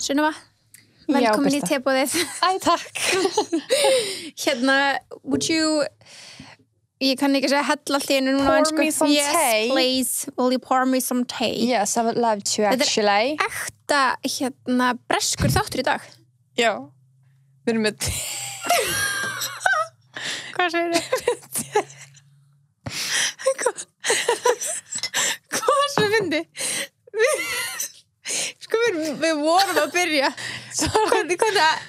Sunneva, velkomin í teboðið. Æ, takk. Would you, ég kann ekki segja hella allt í einu núna. Pour me some yes, tea. Please, will you pour me some tea? Yes, I would love to actually. Þetta er ekta, breskur þáttur í dag. Já. Við erum með Hvað segir þið? Hvað sem fyndi? Sko við vorum að byrja. Hvernig,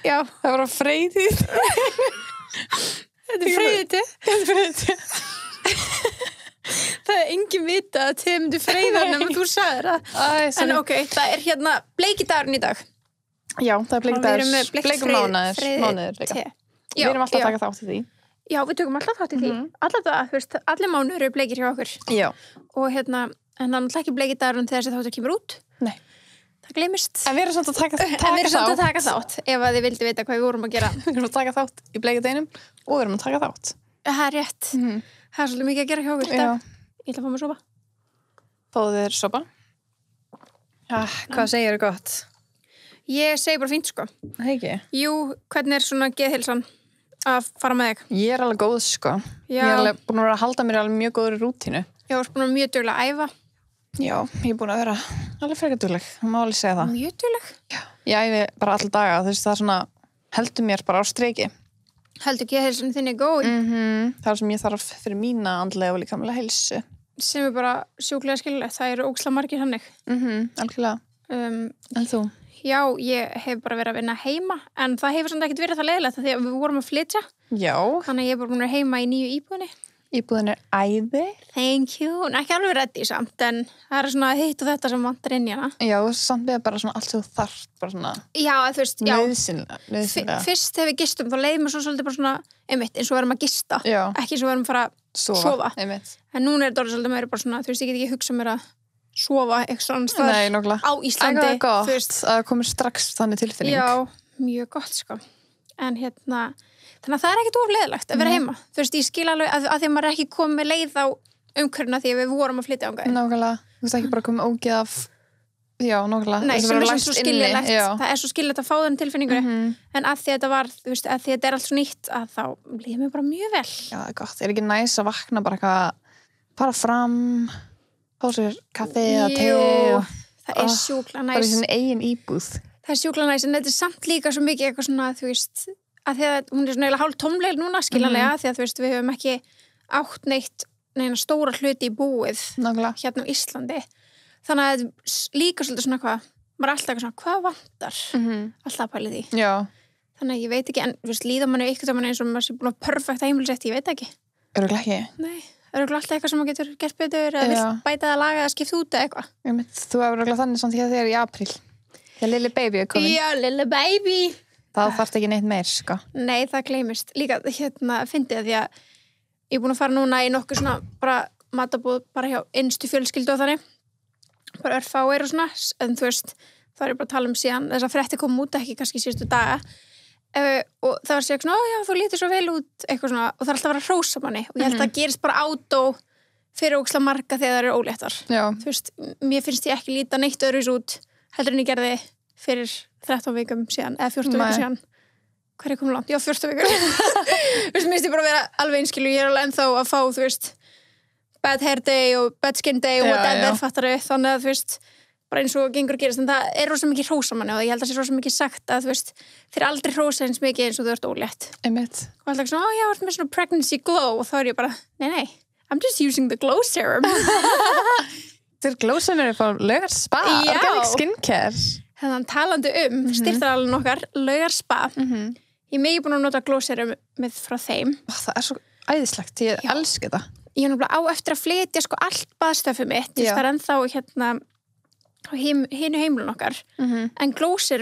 já. Það var á freyðið. Þetta er freyðið. Þetta er freyðið. Það er engin vita að þið myndi freyða nema þú sagðir það. En ok, það er bleikidagurinn í dag. Já, það er bleikdagur. Bleikum mánuður líka. Við erum alltaf að taka þátt í því. Já, við tökum alltaf þátt í því. Allir mánuður eru bleikir hjá okkur. Já. Og en það er náttúrulega ekki bleikidagurinn þegar þessi þáttur kemur út. Nei. Það gleymist. En við erum samt að taka þátt. Ef að þið vildi vita hvað við vorum að gera. Við erum að taka þátt í bleikideinum og við erum að taka þátt. Það er rétt. Það er svolítið mikið að gera hjá okkur í dag. Ég ætla að fá mér sopa. Fáðu þér sopa? Hvað segir þér gott? Ég segi bara fínt, sko. Það ekki? Jú, hvernig er svona geðheilsan að fara með þig? Ég er alveg góð, sko. Já. Ég er alveg búin að vera að halda mér alveg mjög góður í rútínu. Já, þú ert búin að mjög duglega að æfa. Já, ég er búin að vera alveg frekar dugleg. Það má alveg segja það. Mjög dugleg? Já. Ég æfi bara alla daga. Þú veist, það er svona, heldur mér bara á streiki. Heldur geðheilsan þinni góð? Það er sem ég þarf fyrir mína andlega og líkamlega heilsu. Sem er bara sjúklega skilulegt. Það eru ógeðslega margir þannig. Algjörlega. En þú? Já, ég hef bara verið að vinna heima, en það hefur samt ekkert verið það leiðilegt því að við vorum að flytja. Já. Þannig að ég er bara búin að vera heima í nýju íbúðinni. Íbúðin er æði. Thank you. En ekki alveg ready samt, en það er svona hitt og þetta sem vantar inn í hana. Já, samt við bara svona allt sem þú þarft, bara svona. Já, þú veist, já. Nauðsynlega. Fyrst þegar við gistum, þá leiði mér svo svolítið bara svona, einmitt, eins og við erum að gista. Já. Ekki eins og við erum að fara að sofa. Einmitt. En núna er þetta svolítið meira bara svona, þú veist, ég get ekki hugsað mér að sofa eitthvað staðar á Íslandi. Það er gott að það komir strax þannig tilfinning. Já, mjög gott, sko. En þannig að það er ekkert of leiðilegt að vera heima. Þú veist, ég skil alveg að því að maður er ekki komið með leið á umhverfina því að við vorum að flytja ánga. Nákvæmlega. Þú veist ekki bara komið ógeð af, já, nákvæmlega. Nei, sem er svo skiljanlegt. Það er svo skiljulegt að fá þennan tilfinningu. En að því að þetta var, þú veist, að því að þetta er allt svo nýtt, að þá líður mér bara mjög vel. Já, það er gott. Er ekki næs að vakna bara eitthvað, fara fram, fá sér kaffi eða te og það er sjúklega næs. Bara í sinni eigin íbúð. Það er sjúklega næs, en þetta er samt líka svo mikið eitthvað svona, þú veist, að því að hún er svona eiginlega hálf tómleg núna, skiljanlega, því að þú veist, við höfum ekki átt neina stóra hluti í búið hérna á Íslandi. Þannig að líka svolítið svona hvað, maður er alltaf eitthvað svona, hvað vantar? Alltaf að pæla því. Já. Þannig að ég veit ekki, en þú veist, líða manni ykkur eins og maður sé búin að perfekta heimilisrétti, ég veit ekki. Örugglega ekki. Nei. Það eru alltaf eitthvað sem maður getur gert betur eða vill bæta að laga eða skipta út eða eitthvað. Þú hefur örugglega þannig samt þegar þið er í apríl. Þegar Lilli baby er komin. Já, Lilli baby. Það þarf ekki neitt meir, sko. Nei, það gleymist. Líka fyndið því að ég er búin að fara núna í nokkuð svona bara matabúð bara hjá innstu fjölskyldu og þannig. Bara örfáir og svona. En þú veist, það er bara að tala um síðan þess að frétti koma út ekki kannski síðustu daga. Og það var sér svona, já, þú lítur svo vel út eitthvað svona, og það er alltaf að vera að hrósa manni og ég held að það gerist bara átó fyrir ógeðslega marga þegar það eru óléttar. Þú veist, mér finnst ég ekki líta neitt öðruvísi út heldur en ég gerði fyrir 13 vikum síðan, eða 14 vikum síðan. Hvað er komið langt? Já, 14 vikur. Þú veist, mér finnst ég bara að vera alveg einskilu, ég er alveg ennþá að fá, þú veist, bad hair day og bad skin day og whatever, fattari, þannig að, þú veist, bara eins og gengur að gerast, en það er rosa mikið hrósamanni og ég held að það sé rosa mikið sagt að, þú veist, þeir aldrei hrósa eins mikið eins og þú ert ólétt. Einmitt. Og alltaf svona, já, þú ert með svona pregnancy glow og þá er ég bara, nei, I'm just using the glow serum. Þetta er glow serum frá Laugar Spa, organic skincare. Þannig talandi styrtaralinn okkar, Laugar Spa. Ég er mikið búin að nota glow serum með frá þeim. Það er svo æðislegt, ég elska þetta. Ég er náttúrulega á eftir að flytja sko allt baðstöfið mitt, það er ennþá á hinu heimilun okkar en glósir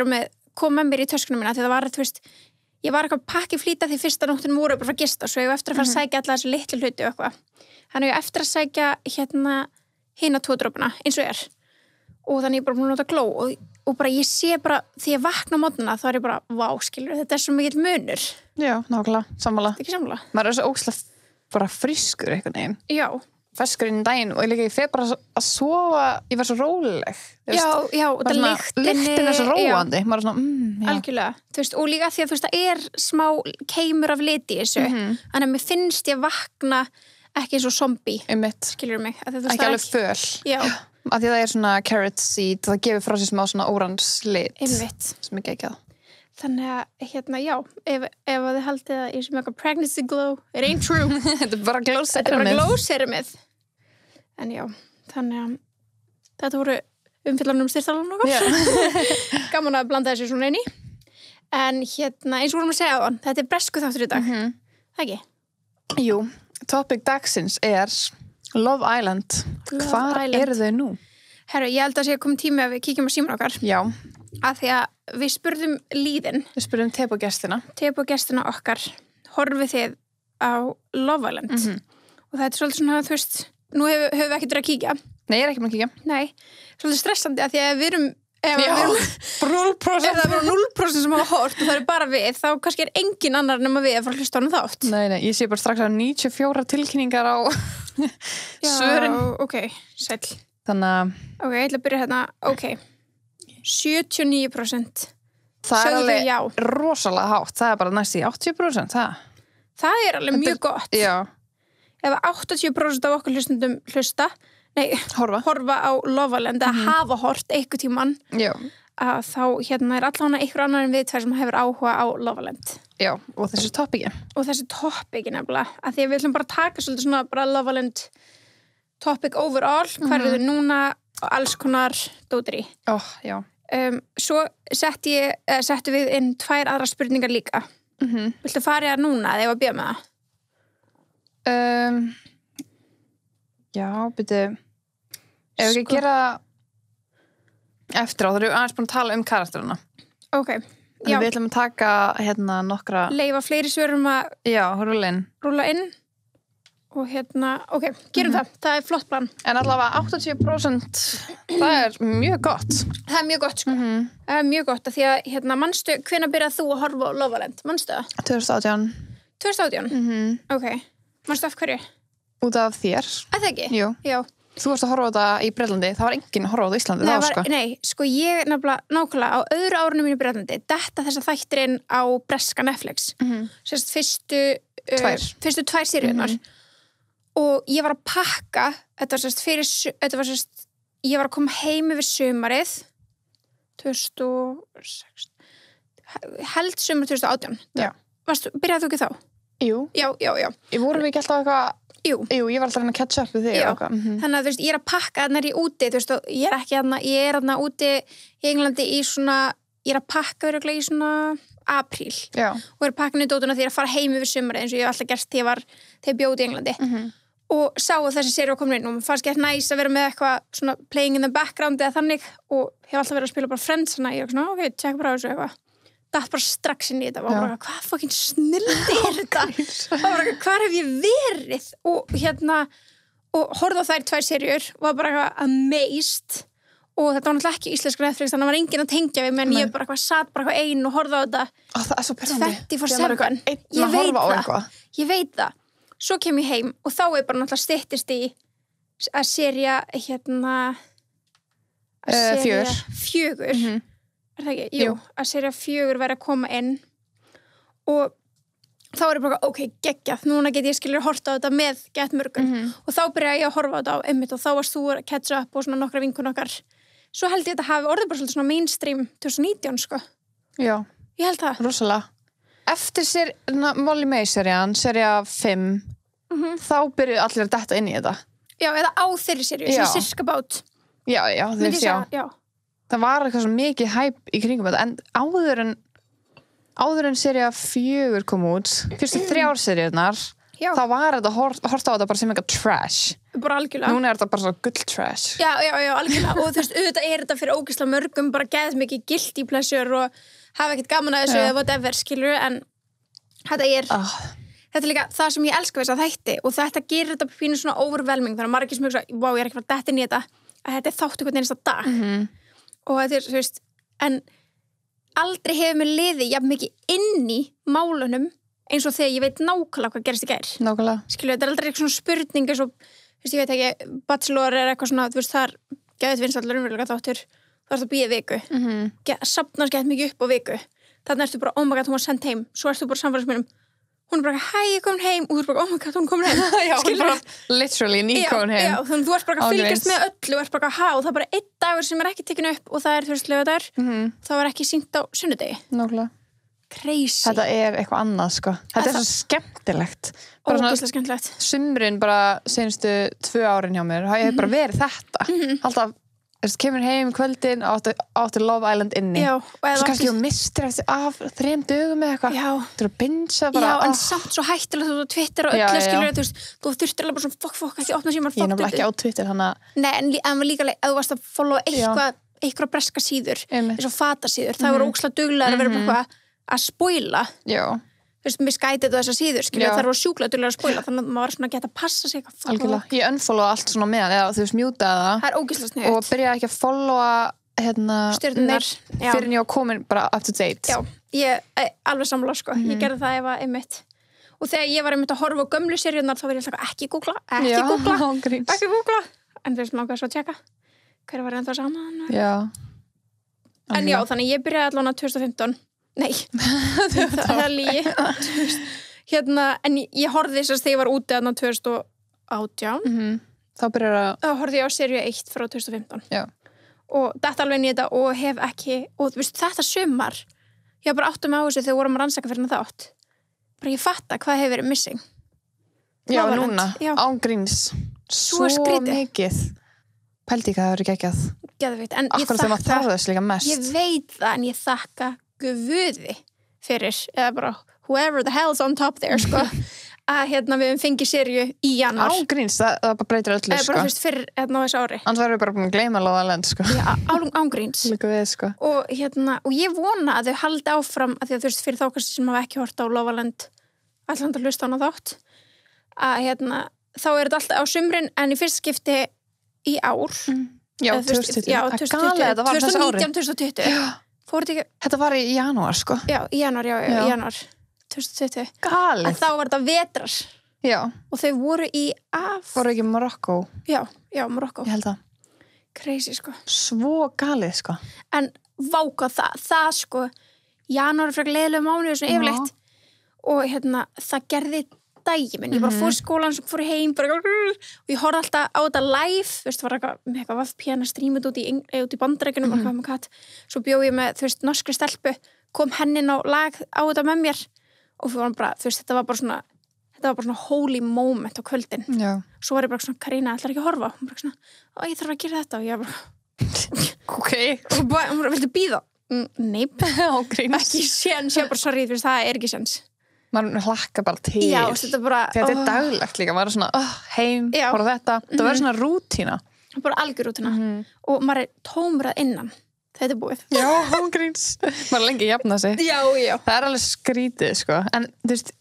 kom með mér í töskunum mína því það var, þú veist, ég var eitthvað pakki flýta því fyrsta nóttin voru bara frá gista svo ég var eftir að fara að sækja alla þessu litlu hluti og eitthvað þannig ég eftir að sækja hina 2 dropana eins og og þannig ég bara búin að nota gló og bara ég sé bara því ég vakna á mótnana þá er ég bara, vá, skilur, þetta er svo mikill munur. Já, nákvæmlega, sammála. Ekki sammála? Maður er svo ógeðslega bara frískur einhvern veginn. Já. feskur inn í daginn og líka ég fer bara að sofa, ég var svo róleg. Já, og það lyktin svo róandi. Maður er svona, algjörlega. Þú veist, og líka því að þú veist, það er smá keimur af liti í þessu. Þannig að mér finnst ég vakna ekki eins og zombie. Skilur mig. Ekki alveg föl. Já. Af því það er svona carrot seed, það gefur frá sér smá svona orange lit. Sem ekki ekki það. Þannig að, já, ef þið haldið að ég sem eitthvað pregnancy glow, it ain't true. Þetta er bara glowserum. Þetta er bara glowserumið. En já, þannig að þetta voru umfyllanum styrstalanum okkar. Gaman að blanda þessu svona inn í. En eins og vorum að segja á hann, þetta er bresku þáttur í dag. Það ekki? Jú, topic dagsins er Love Island. Hvar eru þau nú? Herru, ég held að sé komið tími að við kíkjum á síman okkar. Já. Af því að við spurðum líðin. Við spurðum Tebo-gestina okkar. Horfið þið á Love Island? Og það er svolítið svona, þú veist, nú höfum við ekkert verið að kíkja. Nei, ég er ekki búin að kíkja. Nei, svolítið stressandi af því að við erum... bara 0%. Ef það er bara 0% sem hafa hort og það er bara við, þá kannski er engin annar nema við að fara að hlusta á hann þátt. Nei, ég sé bara strax að 94 tilkynningar á svörin. Ok, sæll. Þannig að... Ok, ég ætla að byrja hérna. Ok. 79%. Það er alveg rosalega hátt. Það er bara næst í 80%, Það er alveg mjög gott. Já. Ef 80% af okkur hlustundum horfa á Love Island að hafa hort einhver tímann, að þá er allan einhver annar en við tvær sem hefur áhuga á Love Island. Já, og þessi topiki. Og þessi topiki nefnilega. Að því að við ætlum bara að taka svolítið svona bara Love Island topic overall, hver eru þau núna og alls konar dótri. Já. Svo settu við inn 2 aðra spurningar líka. Viltu fara í það núna eða ég var að bíða með það? Já, byrju. Ef við ekki gera eftir á, þá erum við aðeins búin að tala um karakterina. Ok, já. Við ætlum að taka nokkra... Leyfa fleiri svörum að... Já, rúlla inn. Og ok, gerum það. Það er flott plan. En allavega 80%, það er mjög gott. Það er mjög gott, sko. Það er mjög gott, af því að, manstu, hvenær byrjað þú að horfa á Love Island? Manstu það? 2018. 2018? Ok. Manstu af hverju? Út af þér. Það ekki? Jú. Já. Þú varst að horfa á þetta í Bretlandi. Það var enginn að horfa á þetta í Íslandi. Nei, sko ég nákvæmlega á öðru árunum mínu í Bretlandi detta þessa þættirinn á breska Netflix. Sérst fyrstu 2 seríurnar. Og ég var að pakka, ég var að koma heim yfir sumarið 2006 held sumar 2018. Já. Byrjaði þú ekki þá? Jú. Já. Ég voru við ekki alltaf eitthvað... Jú, ég var alltaf að catch up við þig. Já, þannig að ég er að pakka þarna í úti, þú veist, og ég er þarna úti í Englandi í svona, ég er að pakka örugglega í svona apríl. Já. Og er að pakka niður dótuna því að fara heim yfir sumarið eins og ég hef alltaf gert þegar ég bjó út í Englandi. Og sá að þessi séri var komin inn og mér fannst gett næs að vera með eitthvað svona playing in the background eða þannig og hef alltaf verið að spila bara Friends þannig að ég var svona, ok, tjekka bara á þessu eitthvað. Datt bara strax inn í þetta og bara, hvað fucking snildi er þetta? Og bara, hvar hef ég verið? Og horfði á þær 2 seríur og var bara eitthvað amazed og þetta var náttúrulega ekki íslenska Netflix þannig að það var enginn að tengja við menn ég bara eitthvað satt bara eitthvað ein og horfði á þetta það er svo pirrandi 24/7 ég veit það svo kem ég heim og þá er bara náttúrulega styttist í að sería 4 er það ekki? Jú, að sería 4 væri að koma inn og þá er ég bara, ok, geggjað núna get ég skilur horta á þetta með gett mörgum og þá byrjaði ég að horfa á þetta á einmitt og þá varst þú að catch up og svona nokkra vinkun okkar svo held ég að þetta hafi orðið bara svolítið svona mainstream 2019, sko. Já. Ég held það. Rosalega. Eftir Molly May-serían, sería 5 þá byrjuðu allir að detta inn í þetta. Já, eða á þeirri seríu, sem sirka bát. Já, já. Það var eitthvað svo mikið hæp í kringum þetta, en áður en sería 4 kom út, fyrstu 3 seríurnar, þá var þetta horta á þetta bara sem eitthvað trash. Bara algjörlega. Núna er þetta bara svona gull trash. Já, algjörlega. Og þú veist, auðvitað er þetta fyrir ógeðslega mörgum, bara geðið mikið guilty pleasure og hafa ekkert gaman að þessu eða whatever, skilur, en þetta er líka það sem ég elska við þessa þætti og þetta gerir þetta pínu svona overwhelming, þannig að margir sem hugsa, wow, ég er ekki að fara detta inn í þetta, að þetta er þáttu hvern einasta dag. Og þetta er, þú veist, en aldrei hefur mér liðið jafn mikið inn í málunum eins og þegar ég veit nákvæmlega hvað gerist í gær. Nákvæmlega. Skilju, þetta er aldrei eitthvað svona spurning eins og, ég veit ekki, Bachelor eitthvað svona, þar geðið vinsallur umverulega þáttur, það að bíða viku safnast gett mikið upp á viku þannig ertu bara, oh my god, hún var send heim svo ertu bara samfélagsmiðlum, hún bara hæ, ég komin heim, og þú er bara, oh my god, hún komin heim já, hún bara, literally, komin heim já, þannig þú ert bara að fylgjast með öllu og ert bara og það er bara einn dagur sem ekki tekin upp og það þú veist, laugardagur, það var ekki sýnt á sunnudegi. Nákvæmlega. Crazy. Þetta eitthvað annað, sko. Þetta svo skemmtilegt. Ógeðslega skemmtilegt. Sumrin bara senustu 2 árin hjá mér, það bara verið þetta. Alltaf, kemur heim kvöldin áttu Love Island inni. Já. Svo kannski þú mistir eftir af 3 dögum eða eitthvað. Já. Þú að binsa bara. Já, en samt svo hættilegt þú Twitter og öllu skilur, þú þurftir alveg bara svona fokk, ekki opna síman. Ég náttúrulega ekki á Twitter, þannig að... Nei, en líka, ef þú varst að followa eitthvað breska síður, eins og fatasíður, það voru ógeðslega duglegar að vera bara að spoila. Já. Þú veist, mér skæti þetta þessar síður, skilja, það voru sjúklega duglegar að spoila, þannig að maður var svona að geta að passa sig eitthvað. Algjörlega. Ég unfollowa allt svona meðan, eða þú veist, mjútaði það. Það ógeðslega sniðugt. Og byrjaði ekki að followa, stjörnunar, fyrir en ég var komin bara up to date. Já, ég alveg sammála, sko. Ég gerði það ef að einmitt. Og þegar ég var einmitt að horfa á gömlu seríurnar, þá var ég alltaf ekki googla. En þú veist, maður svo að tjekka hver var ennþá saman. Já. En já, þannig ég byrjaði allan á 2015. Nei, það er lígi. En ég horfði þess að þegar ég var úti þarna 2018. Þá horfði ég á seríu 1 frá 2015. Já. Og þetta alveg inn í þetta og hef ekki, og þú veist, þetta sumar, ég var bara áttum á þessu þegar vorum að rannsaka fyrir þátt. Bara ég fatta hvað hefur verið missing. Já, núna, ángríns. Svo mikið. Pældi ekki að það verið geggjað. Geðveikt, en ég þakka. Akkur þegar maður þarf þess líka mest. Ég veit það, en ég þakka guði fyrir, eða bara whoever the hell's on top there, sko, að við höfum fengið seríu í janúar. Ángríns, það bara breytir öllu, sko. Bara fyrst fyrir á þessu ári. Annars verðum við bara búin að gleyma Love Island, sko. Já, ángríns. Líka við, sko. Og ég vona að þau haldi áfram, að því að þú veist, fyrir þá kannski sem hafa ekki hort á Love Island, alltaf að hlusta á hana þátt, að þá er þetta alltaf á sumrin, en í fyrst skipti í ár. Já, 2020. Já, 2019, 2020. Fór þetta ekki... Þetta var í janúar, sko. Já, í janúar, í janúar 2020. Galið. En þá var þetta vetrar. Já. Og þau voru í Voru ekki Marokko? Já, Marokko. Ég held það. Crazy, sko. Svo galið, sko. En váka það sko, janúar er frekar leiðilega mánuður svona yfirleitt. Og það gerði daginn minn. Ég bara fór í skólan, svo fór heim, bara, og ég horfði alltaf á þetta live, þú veist, það var eitthvað VPN streamið út í Bandaríkjunum, svo bjó ég með, þú veist, norskri stelpu, kom hennin á lag á þetta með mér, og við vorum bara, þú veist, þetta var bara svona holy moment á kvöldin. Já. Svo var ég bara svona, Karína, ætlar ekki að horfa? Hún bara svona, ég þarf að gera þetta, og ég bara, ok. Og hún bara, viltu bíða? Neip, ekki séns, ég bara, sorry, þú veist, það er ekki séns. Maður hlakka bara til. Já, þetta bara... Þetta daglegt líka, maður er svona, heim, horfa þetta. Það verður svona rútína. Bara algjör rútína. Og maður er tómrað innan. Þetta er búið. Já, ángríns. Maður er lengi að jafna sig. Já. Það er alveg skrítið, sko. En, þú veist,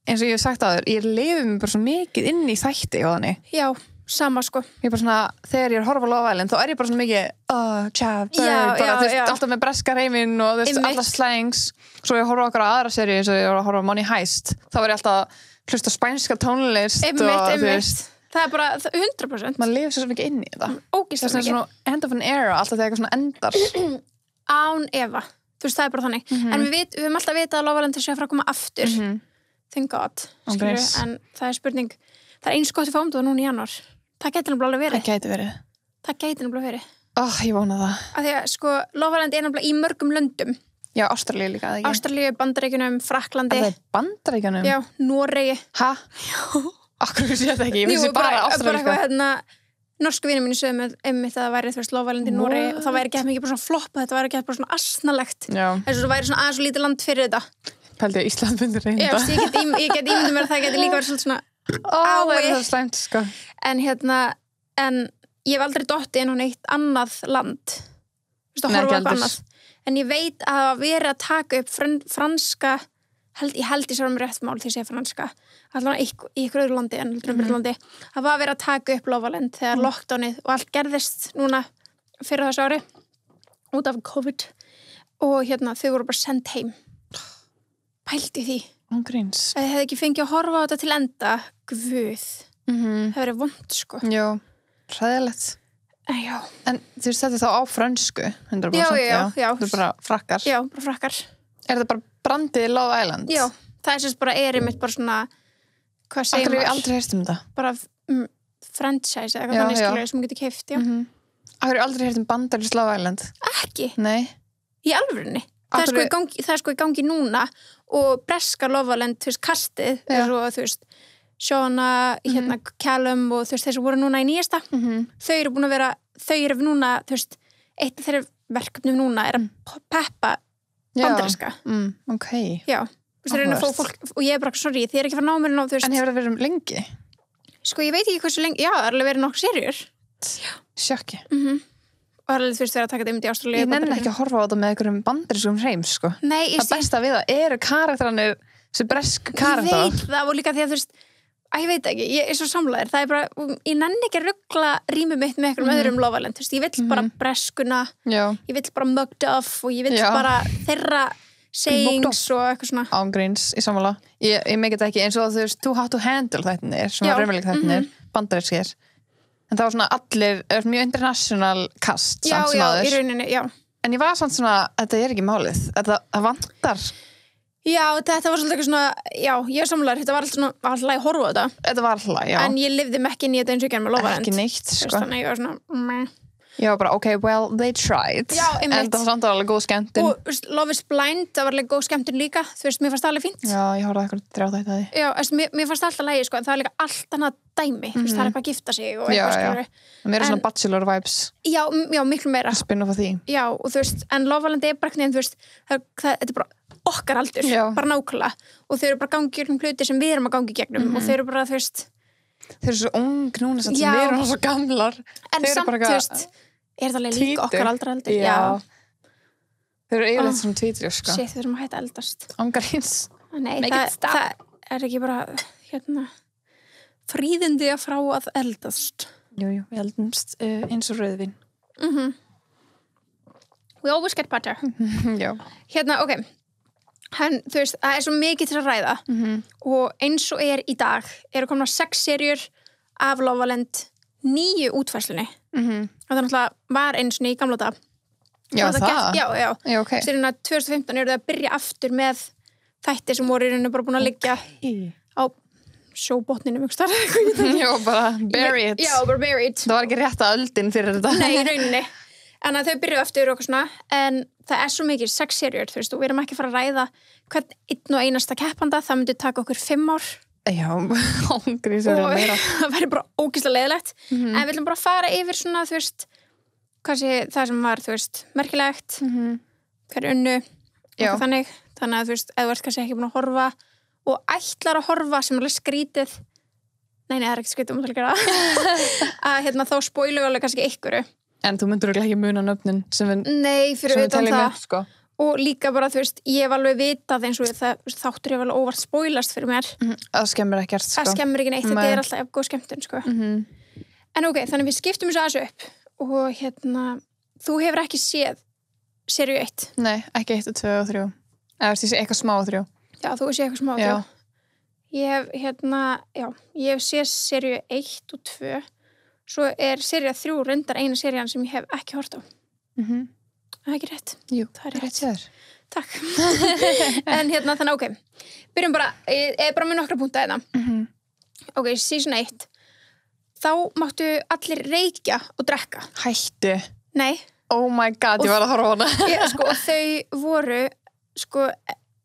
eins og ég hef sagt áður, ég lifi mig bara svo mikið inn í þætti og þannig. Já, sama, sko. Ég er bara svona, þegar ég er að horfa á Love Island, þá er ég bara svona mikið, bird, bara, þú veist, alltaf með breska reyminn og, þú veist, alltaf slangs. Svo ég horfa okkar á aðra seríu, eins og ég horfa á Money Heist, þá var ég alltaf að hlusta spænska tónlist og, þú veist. Það er bara 100%. Man lifir svo mikið inn í þetta. Ógeðslega mikið. Það er svona end of an era, alltaf þegar eitthvað svona endar. Án efa. Þú veist, það er bara þannig. En við höfum alltaf vitað að Love Island sé að fara að koma aftur. Thank God. En það er spurning, það er eins gott að fáum það núna í janúar. Það gæti nefnilega verið. Það gæti nefnilega verið. Ég vona það. Af því að, sko, Love Island er nefnilega í mörgum löndum. Já, Ástralíu líka, eða ekki? Ástralíu, Bandaríkjunum, Fraklandi. Það er Bandaríkjunum? Já, Noregi. Hæ? Já. Akkur vissi ég þetta ekki, ég vissi bara Ástralíu. Bara eitthvað, norsku vinur mínu sögum einmitt að það væri, þú veist, Love Island í Noregi og það væri ekki mikið bara svona floppa, þetta væri ekki bara svona asnalegt. Já. Þess að það væri svona aðeins og lítið land fyrir þetta. Pældi að Ísland myndi reynda. Já, ég get ímyndið mér að það geti líka verið svolítið svona það er það slæmt, sko. En ég hef aldrei dottið inn á neitt annað land. Þú veist, að horfa upp annað. En ég veit að það verið að taka upp franska, ég held í sárum rétt mál því að segja franska, allavega í ykkur öðru landi en landi, það var verið að taka upp Love Island þegar lockdownið og allt gerðist núna fyrir þessu ári út af COVID og þau voru bara send heim. Pældi því. Ángríns. Að þið hefði ekki fengið að horfa á þetta til enda, guð. það verið vont sko. Já, hræðilegt. Já. En þú veist þetta þá á frönsku 100%? Já. Þú bara frakkar? Já, bara frakkar. Er þetta bara brandið í Love Island? Já, það er sérst bara einmitt bara svona, hvað segir maður? Akkur hef ég aldrei heyrt þetta? Bara franchise eða eitthvað þannig skilur sem getur keypt, já. Akkur hef ég aldrei heyrt bandarískt Love Island? Ekki? Nei. Í alvörunni? Það er sko í gangi núna og breska Love Island, þú veist, kastið, þú veist, Shona, Callum og þú veist, þeir sem voru núna í nýjasta, þau eru búin að vera, þau eru núna, þú veist, eitt af þeirra verkefnum núna er að peppa bandaríska. Ok. Já, þú veist, þeir eru að fá fólk, og ég er bara, sorry, þið er ekki að fara námið ná, þú veist. En hefur það verið lengi? Sko, ég veit ekki hversu lengi, já, það er alveg verið nokkuð serjur. Sjokki. Og það er alveg, þú veist, verið að taka þetta í Ástralíu. Ég nenni ekki að horfa á þetta með einhverjum bandarískum hreims, sko. Nei, það besta við það eru karakterarnir sem bresku karakterar. Ég veit það og líka því að þú veist, ég veit ekki, ég er svo samlæðir, það er bara, ég nenni ekki að ruggla rýmið mitt með einhverjum öðrum Love Island, þú veist, ég vill bara breskuna, ég vill bara mugged off og ég vill bara þeirra sayings og eitthvað svona. Ángríns, í sammála. Ég meikið þetta ekki eins og þú veist, Too Hot to Handle þættinir, sem var raunveruleik þættinir, bandarískir. En það var svona allir, mjög international cast, samt sem aður. Já, í rauninni, já. En ég var samt svona, þetta er ekki málið, það vantar. Já, þetta var svolítið eitthvað svona, já, ég er sammála, þetta var alltaf að horfa á þetta. Þetta var alltaf, já. En ég lifði mig ekki inn í þetta eins og ekki með Love Island. Ekki neitt, sko. Þannig ég var svona, Já, bara, ok, well, they tried. Já, einmitt. En það var samt alveg góð skemmtun. Og Love is Blind, það var alveg góð skemmtun líka. Þú veist, mér fannst það alveg fínt. Já, ég horfði eitthvað 3 þætti að því. Já, mér fannst það alltaf lægi, sko, en það er líka allt annað dæmi. Þú veist, það er eitthvað að gifta sig og eitthvað, skilur. Mér er svona bachelor vibes. Já, miklu meira. Spin-off af því. Já, og þú veist, en Love Island er bara þú veist, þetta er bara okkar aldur, bara nákvæmlega. Og þau eru bara gangi um hluti sem við erum að gangi gegnum og þau eru bara, þú veist, þau eru svo ung núna sem við erum svo gamlar. En samt, þú veist, er það alveg líka okkar aldur? Já. Þau eru eiginlega svona tvítur, sko. Shit, við erum að hætta að eldast. Ángríns. Nei, það er ekki bara, fríðindi að frá að eldast. Jú, við eldumst eins og rauðvín. We always get better. Já. Ok. Þú veist, það er svo mikið til að ræða og eins og er í dag eru komna 6 serjur af Love Island 9 útfærslunni og það náttúrulega var eins og í gamla dag. Já, það? Já, ok. Sérna 2015 eru það að byrja aftur með þættir sem voru í rauninu bara búin að liggja á sjóbotninu mjög starf. Já, bara buried. Já, bara buried. Það var ekki rétt að öldin fyrir þetta. Nei, í rauninni. En að þau byrjuðu aftur og eitthvað svona, en það er svo mikið 6 serjur, þú veist, og við erum ekki að fara að ræða hvern einn og einasta keppanda, það myndi taka okkur 5 ár. Já, ángríns er það meira. Og það væri bara ógeðslega leiðilegt. En við viljum bara fara yfir svona, þú veist, það sem var, þú veist, merkilegt, hver unnu, eitthvað þannig. Þannig að, þú veist, ef þú ert kannski ekki búin að horfa og ætlar að horfa sem er alveg skrítið, nei, það er ekki skrítið að gera, þá spoilum við alveg kannski einhverju. En þú myndur ekki muna nöfnin sem við Nei, fyrir utan það með, sko. Og líka bara, þú veist, ég hef alveg vitað eins og þáttur ég hef alveg óvart spoilast fyrir mér. Það skemmir ekkert, sko. Það skemmir ekki neitt, þetta er alltaf góð skemmtun, sko. En ok, þannig við skiptum þessu aðeins upp og þú hefur ekki séð seríu 1? Nei, ekki 1 og 2 og 3. Eða þú sé eitthvað smá og 3. Já, þú hefur séð eitthvað smá og 3. Ég hef séð seríu 1 og 2. Svo er sería 3 reyndar eina serían sem ég hef ekki hort á. Það er ekki rétt. Jú, það er rétt. Sér. Takk. En þannig, ok. Byrjum bara, ég er bara með nokkra punkta þetta. Ok, season 1. Þá máttu allir reykja og drekka. Hættu. Nei. Oh my god, ég var að horfa á hana. Og þau voru,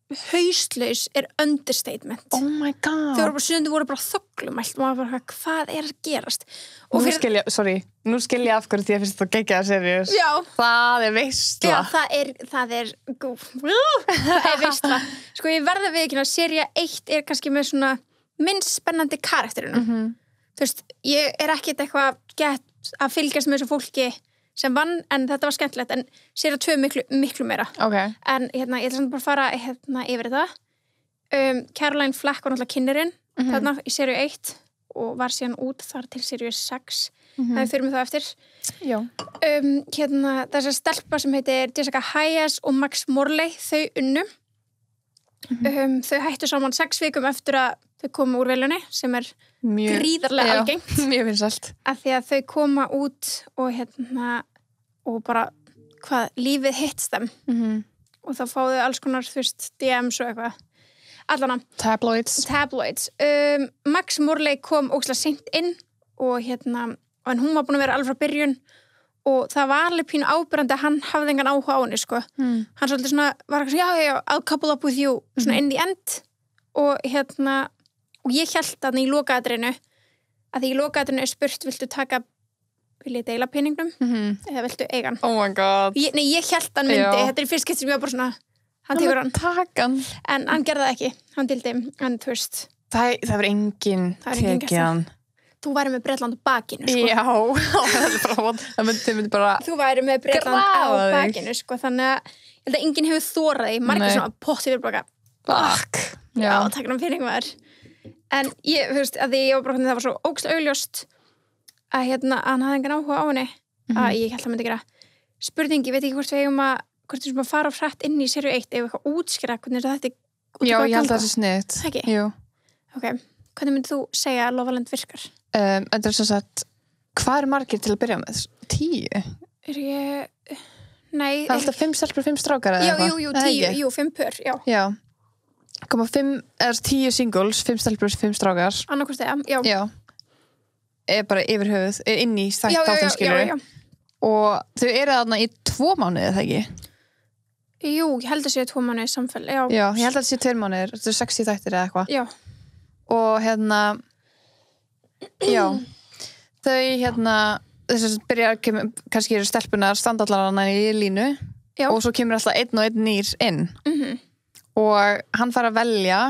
hauslaus er understatement. Oh my god. Þau voru bara þöglumælt og maður bara, hvað er að gerast? Og nú skil ég af hverju því að finnst það geggjaða seríur. Já. Það er veistla. Já, það er veistla. Ég verða við ekki að sería 1 er kannski með svona minnst spennandi karakterinu. Þú veist, ég er ekkert eitthvað gett að fylgjast með þessu fólki sem vann, en þetta var skemmtilegt, en sería 2 miklu meira. Okay. En ég ætla samt bara að fara yfir þetta. Caroline Flack var náttúrulega kynnerinn þarna í seríu 1 og var síðan út þar til seríu 6. Það fyrir mig þá eftir. Já. Þessa stelpa sem heitir Jessica Hayes og Max Morley, þau unnu. Þau hættu saman 6 vikum eftir að þau koma úr velunni sem gríðarlega algengt mjög vinsælt af því að þau koma út og bara hvað lífið hitts þeim og þá fá þau alls konar þú veist DMs og eitthvað allana tabloids Max Morley kom ógeðslega seint inn og en hún var búin að vera alveg frá byrjun og það var alveg pínu ábyrjandi að hann hafði engan áhuga á henni sko. Hann svolítið svona var ekki svona já, I'll couple up with you svona in the end og og ég hélt að í lokaðatrinu að því í lokaðatrinu spurt vil ég deila peningnum eða viltu eiga hann? Oh my god ég hélt hann myndi, þetta fyrst skipti sem ég var bara svona hann tekur hann en hann gerði það ekki, hann dildi en þú veist það var engin tekið hann Þú væri með Bretland á bakinu, sko. Já, það myndi bara Þú væri með Bretland á bakinu, sko. Þannig að ég held að enginn hefur þórað því. Margir svona potti fyrir bara Bakk. Já, takk hann fyrir maður. En ég, þú veist, að því ég var bara það var svo ógeðslega augljóst að hann hafði engan áhuga á henni að ég held að myndi gera. Spurningi, veit ekki hvort við eigum að fara á hratt inn í seríu 1 eða eitthvað útskýra hvernig þetta Já, ég held að það sé sniðugt. Ekki? Jú. Ok, hvernig myndir þú segja að Love Island virkar? Þetta svo sagt, hvað margir til að byrja með? 10? Nei. Það alltaf 5 stelpur, 5 strákar eða eitthvað? Jú, 10, 5 pör, já. Já. Koma 10 singles, 5 stelpur, 5 strákar. Annarkvort þegar, já. Bara yfir höfuð, inn í þáttum skilur. Já. Og þau eru þarna í 2 mánuði, eða ekki? Jú, ég held að sé 2 mánuði samfell, já. Já, ég held að sé 2 mánuðir, þetta 60 þættir eða eitthvað. Já. Og já, þau þess að byrja kannski eru stelpunar standallarana í línu já. Og svo kemur alltaf einn og einn nýr inn og hann fær að velja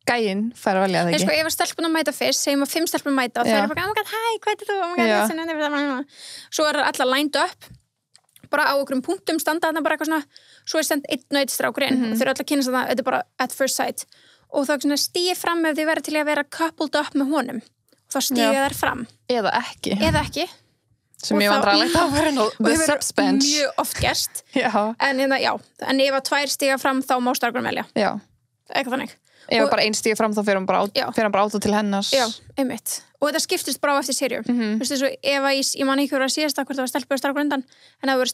gæinn fær að velja það ekki sko, ef að stelpunar mæta fyrst, segjum að 5 stelpunar mæta og það er bara, oh my god, hi, hvað er þú? Oh my god, svo er allar lined up bara á okkur punktum standa þarna bara eitthvað svona svo er sendt einn og einn strákur inn og þau eru allar að kynna það, þetta er bara at first sight og þá stíði fram ef þið verður til að vera coupled up með honum þá stíði þær fram eða ekki sem og ég var drælegt á fyrir og það verður mjög oft gerst en ef að 2 stíga fram þá má strákurinn velja eitthvað þannig ef bara 1 stíga fram þá fer hann bara át til hennars einmitt og þetta skiptist bara á eftir serju þú veist þessu ef að ég man ekki hverju að síðast hvort það var stelpur og strákur undan en það voru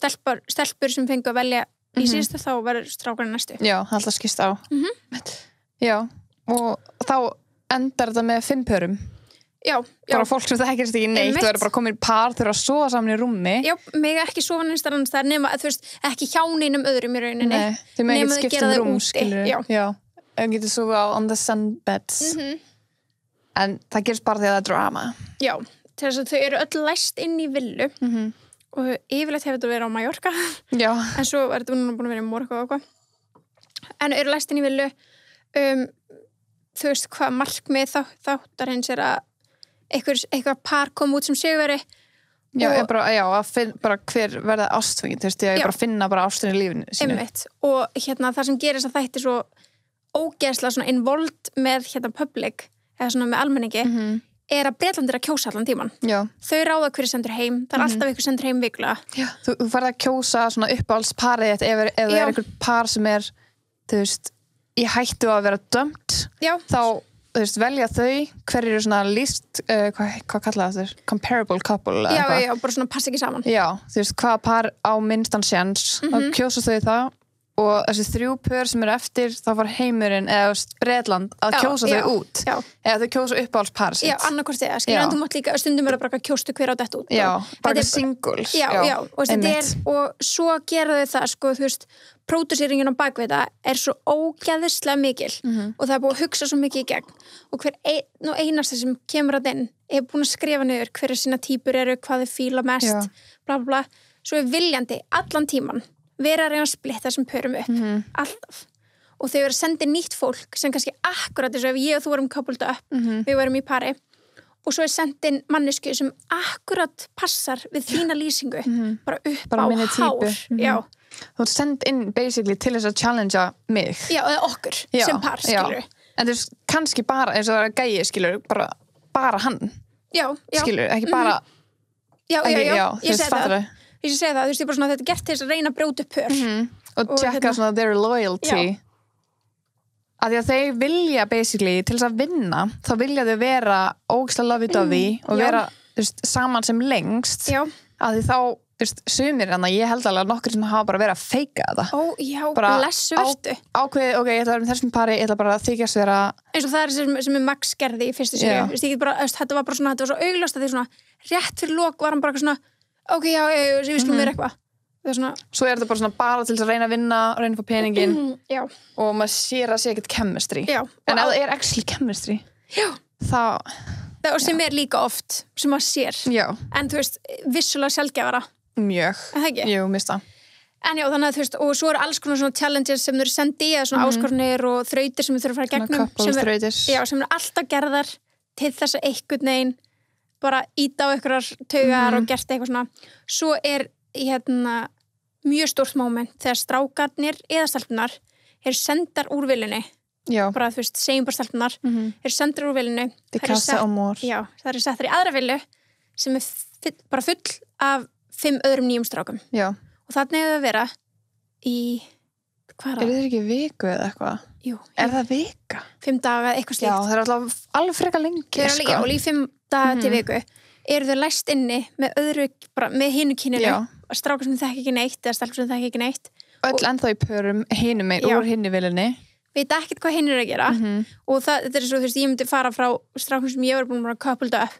stelpur sem fengu að velja í síðastu þá verður strákurinn næstu alltaf skipst á já og þá endar þetta með 5 pörum bara fólk sem það ekki neitt og eru bara komin par þurfa að sofa saman í rúmi mig ekki sofa neinstar annars það er nema þú veist ekki hjá neinum öðrum í rauninni þau með ekki skipta rúm þau getur sofa on the sunbeds en það gerist bara því að það er drama þess að þau eru öll læst inn í villu og yfirleitt hefur þetta verið á Mallorca en svo er þetta búin að vera í Morocco og eitthvað en eru læst inn í villu þú veist hvað markmið þáttarins er að eitthvað par kom út sem sigurveri bara hver verða ástfengin þú veist, ég bara finna bara ástinni í lífinu sínu einmitt, og það sem gerist að þætti svo ógeðslega svona involved með public, eða svona með almenningi er að Bretland er að kjósa allan tíman þau ráða hverju sendur heim það er alltaf ykkur sendur heim vikulega þú farið að kjósa svona uppáhaldsparið ef það er einhver par sem er þú veist, í hættu að vera dömt þá þú veist, velja þau hverju eru svona líst hvað kalla það comparable couple já, bara svona passa ekki saman þú veist, hvaða par á minnstan sjens þá kjósa þau það og þessi 3 pör sem eru eftir þá var heimurinn eða Bretland að kjósa þau út eða þau kjósa uppáhaldspar sitt annarkvort þegar, skilja, en þú mátt líka stundum vera bara að kjóstu hver á dett út bara singles og svo gera þau það, sko, þú veist pródúseringin á bakveita er svo ógeðislega mikil og það er búið að hugsa svo mikið í gegn og hver einasta sem kemur að inn er búin að skrifa niður hverju sína típur eru, hvað þau fíla mest bla bla bla, svo er viljandi allan tíman vera að reyna að splitta þessum pörum upp alltaf og þau eru að senda nýtt fólk sem kannski akkurat eins og ef ég og þú varum coupled up við varum í pari og svo er sendin mannesku sem akkurat passar við þína lýsingu bara upp á hár þú ert send inn basically til þess að challengea mig eða okkur sem par, skilur en þú veist, kannski bara eins og það er gæi, skilur bara hann skilur, ekki bara ég segi það, þú veist, ég bara svona þetta er gert til þess að reyna að brjóta upp pör og tjekka svona their loyalty að því að þeir vilja basically til þess að vinna, þá vilja þau vera ógeðslega lovey-dovey og vera saman sem lengst að því þá sumir, þannig að ég held alveg að nokkur sem hafa bara verið að feika þetta bara blessu verstu ákveði, ok, ég ætla að vera með þessum pari, ég ætla bara að þykjast vera eins og það sem Max gerði í fyrstu séri þetta var bara svona, þetta var svo augljóst að því svona rétt fyrir lok var hann bara svona ok, já, við skulum vera eitthvað svo þetta bara til þess að reyna að vinna reyna að fá peningin og maður sér að sé ekkert chemistry en ef það er actually chemistry og sem líka oft sem maður sér en þú veist, vissulega sjaldgæfara mjög, jú, mista en já, þannig að og svo eru alls konar svona challenges sem þau eru sendi eða svona áskorunir og þrautir sem þau þurfa að fara gegnum sem eru alltaf gerðar til þess að einhvern veginn bara íta á einhverjar taugar og gert eitthvað svona svo er mjög stórt moment þegar strákarnir eða stelpunar eru sendar úr vilinni bara þú veist, segjum bara stelpunar eru sendar úr vilinni það eru settar í aðra vilu sem bara full af 5 öðrum nýjum strákum og þannig hefur það vera í hvað er það ekki viku eða eitthvað? Jú, er það vika? 5 daga, eitthvað slíkt það er alveg frekar lengi og í 5 daga til viku eru þau læst inni með öðru bara með hinu kyninu strákar sem þekki ekki neitt eða stelpur sem þekki ekki neitt öll ennþá í pörum hinum megin úr hinni vilinni veit ekkert hvað hinn er að gera og þetta er svo, þú veist, ég myndi fara frá strákum sem ég var búin að coupled up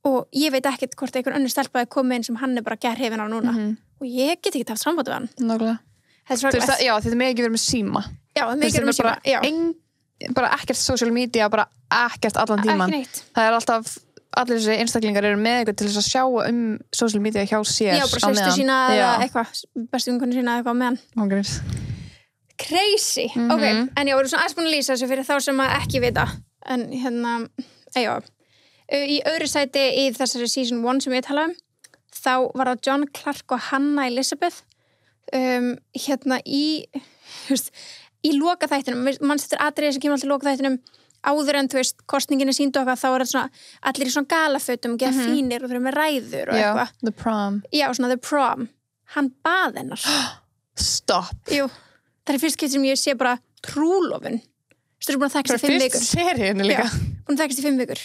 og ég veit ekkert hvort einhvern önnur stelpaði komið inn sem hann er bara gerðhrifin á núna og ég get ekki haft samband við hann nákvæmlega þetta með ekki verið með síma það með ekki verið með síma bara ekkert social media, bara ekkert allan tíman það er alltaf, allir þessi einstaklingar eru með eitthvað til þess að sjá social media hjá sér bara sérstu sína eða eitthvað bestu vinkonu sína eða eitthvað með hann crazy, ok en já, við erum svona aðeins búin að lýsa þessu fyrir þá sem ekki vita en í öðru sæti í þessari season 1 sem ég tala þá var það John Clark og Hannah Elizabeth í lokaþættinum mannstættir atriði sem kemur alltaf í lokaþættinum áður en þú veist, kostningin er sýnd og eitthvað þá er þetta svona, allir í svona galafötum geða fínir og þau eru með ræður og eitthvað the prom svona the prom, hann bað hennar stop jú, það er fyrst skipt sem ég sé bara trúlofun þú veist, búin að þekkast í 5 vikur fyrst seríunni líka búin að þekkast í 5 vikur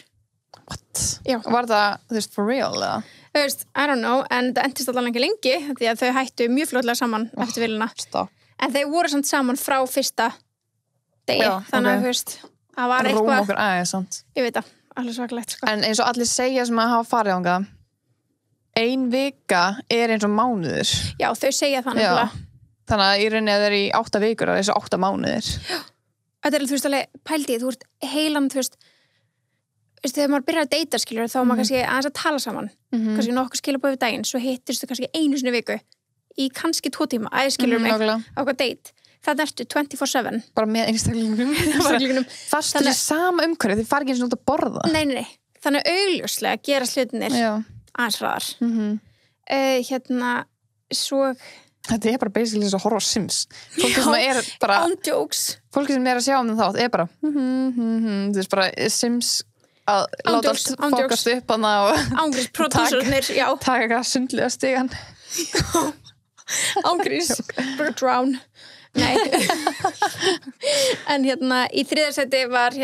what? Var það, þú veist, for real eða? Þú veist, I don't know, en það endist allavega ekki lengi því að þau hættu mjög fljótlega saman eftir vilina en þau voru samt saman frá fyrsta degi þannig að þú veist, það var eitthvað rúm okkur aðeins samt ég veit það, alveg svakalegt sko. En eins og allir segja sem að hafa farið ánga 1 vika er eins og mánuður já, þau segja þannig þannig að í rauninni að það er í 8 vikur og þessu 8 mánuðir þetta er, þú veist, alveg pældið þú ert heilan, þú veist þegar maður byrjar að deyta skilur þá maður kannski aðeins að tala saman kannski nokkuð skilabóð við daginn svo hittistu kannski einu sinni viku í kannski 2 tíma skilur mig á hvað date það ertu 24/7 bara með einstaklingunum fastur í sama umhverju þið farið ekki eins og út að borða nei þannig augljóslega gera hlutinir aðeins hraðar svo þetta er bara basically þess að horfa á Sims fólki sem er bara fólki sem er að sjá þátt er bara þú veist bara Sims að láta allt fókast upp hana og ángriðs, prodúsernir, taka eitthvað sundlega stigan ángriðs, bara drown nei en í 3. sæti var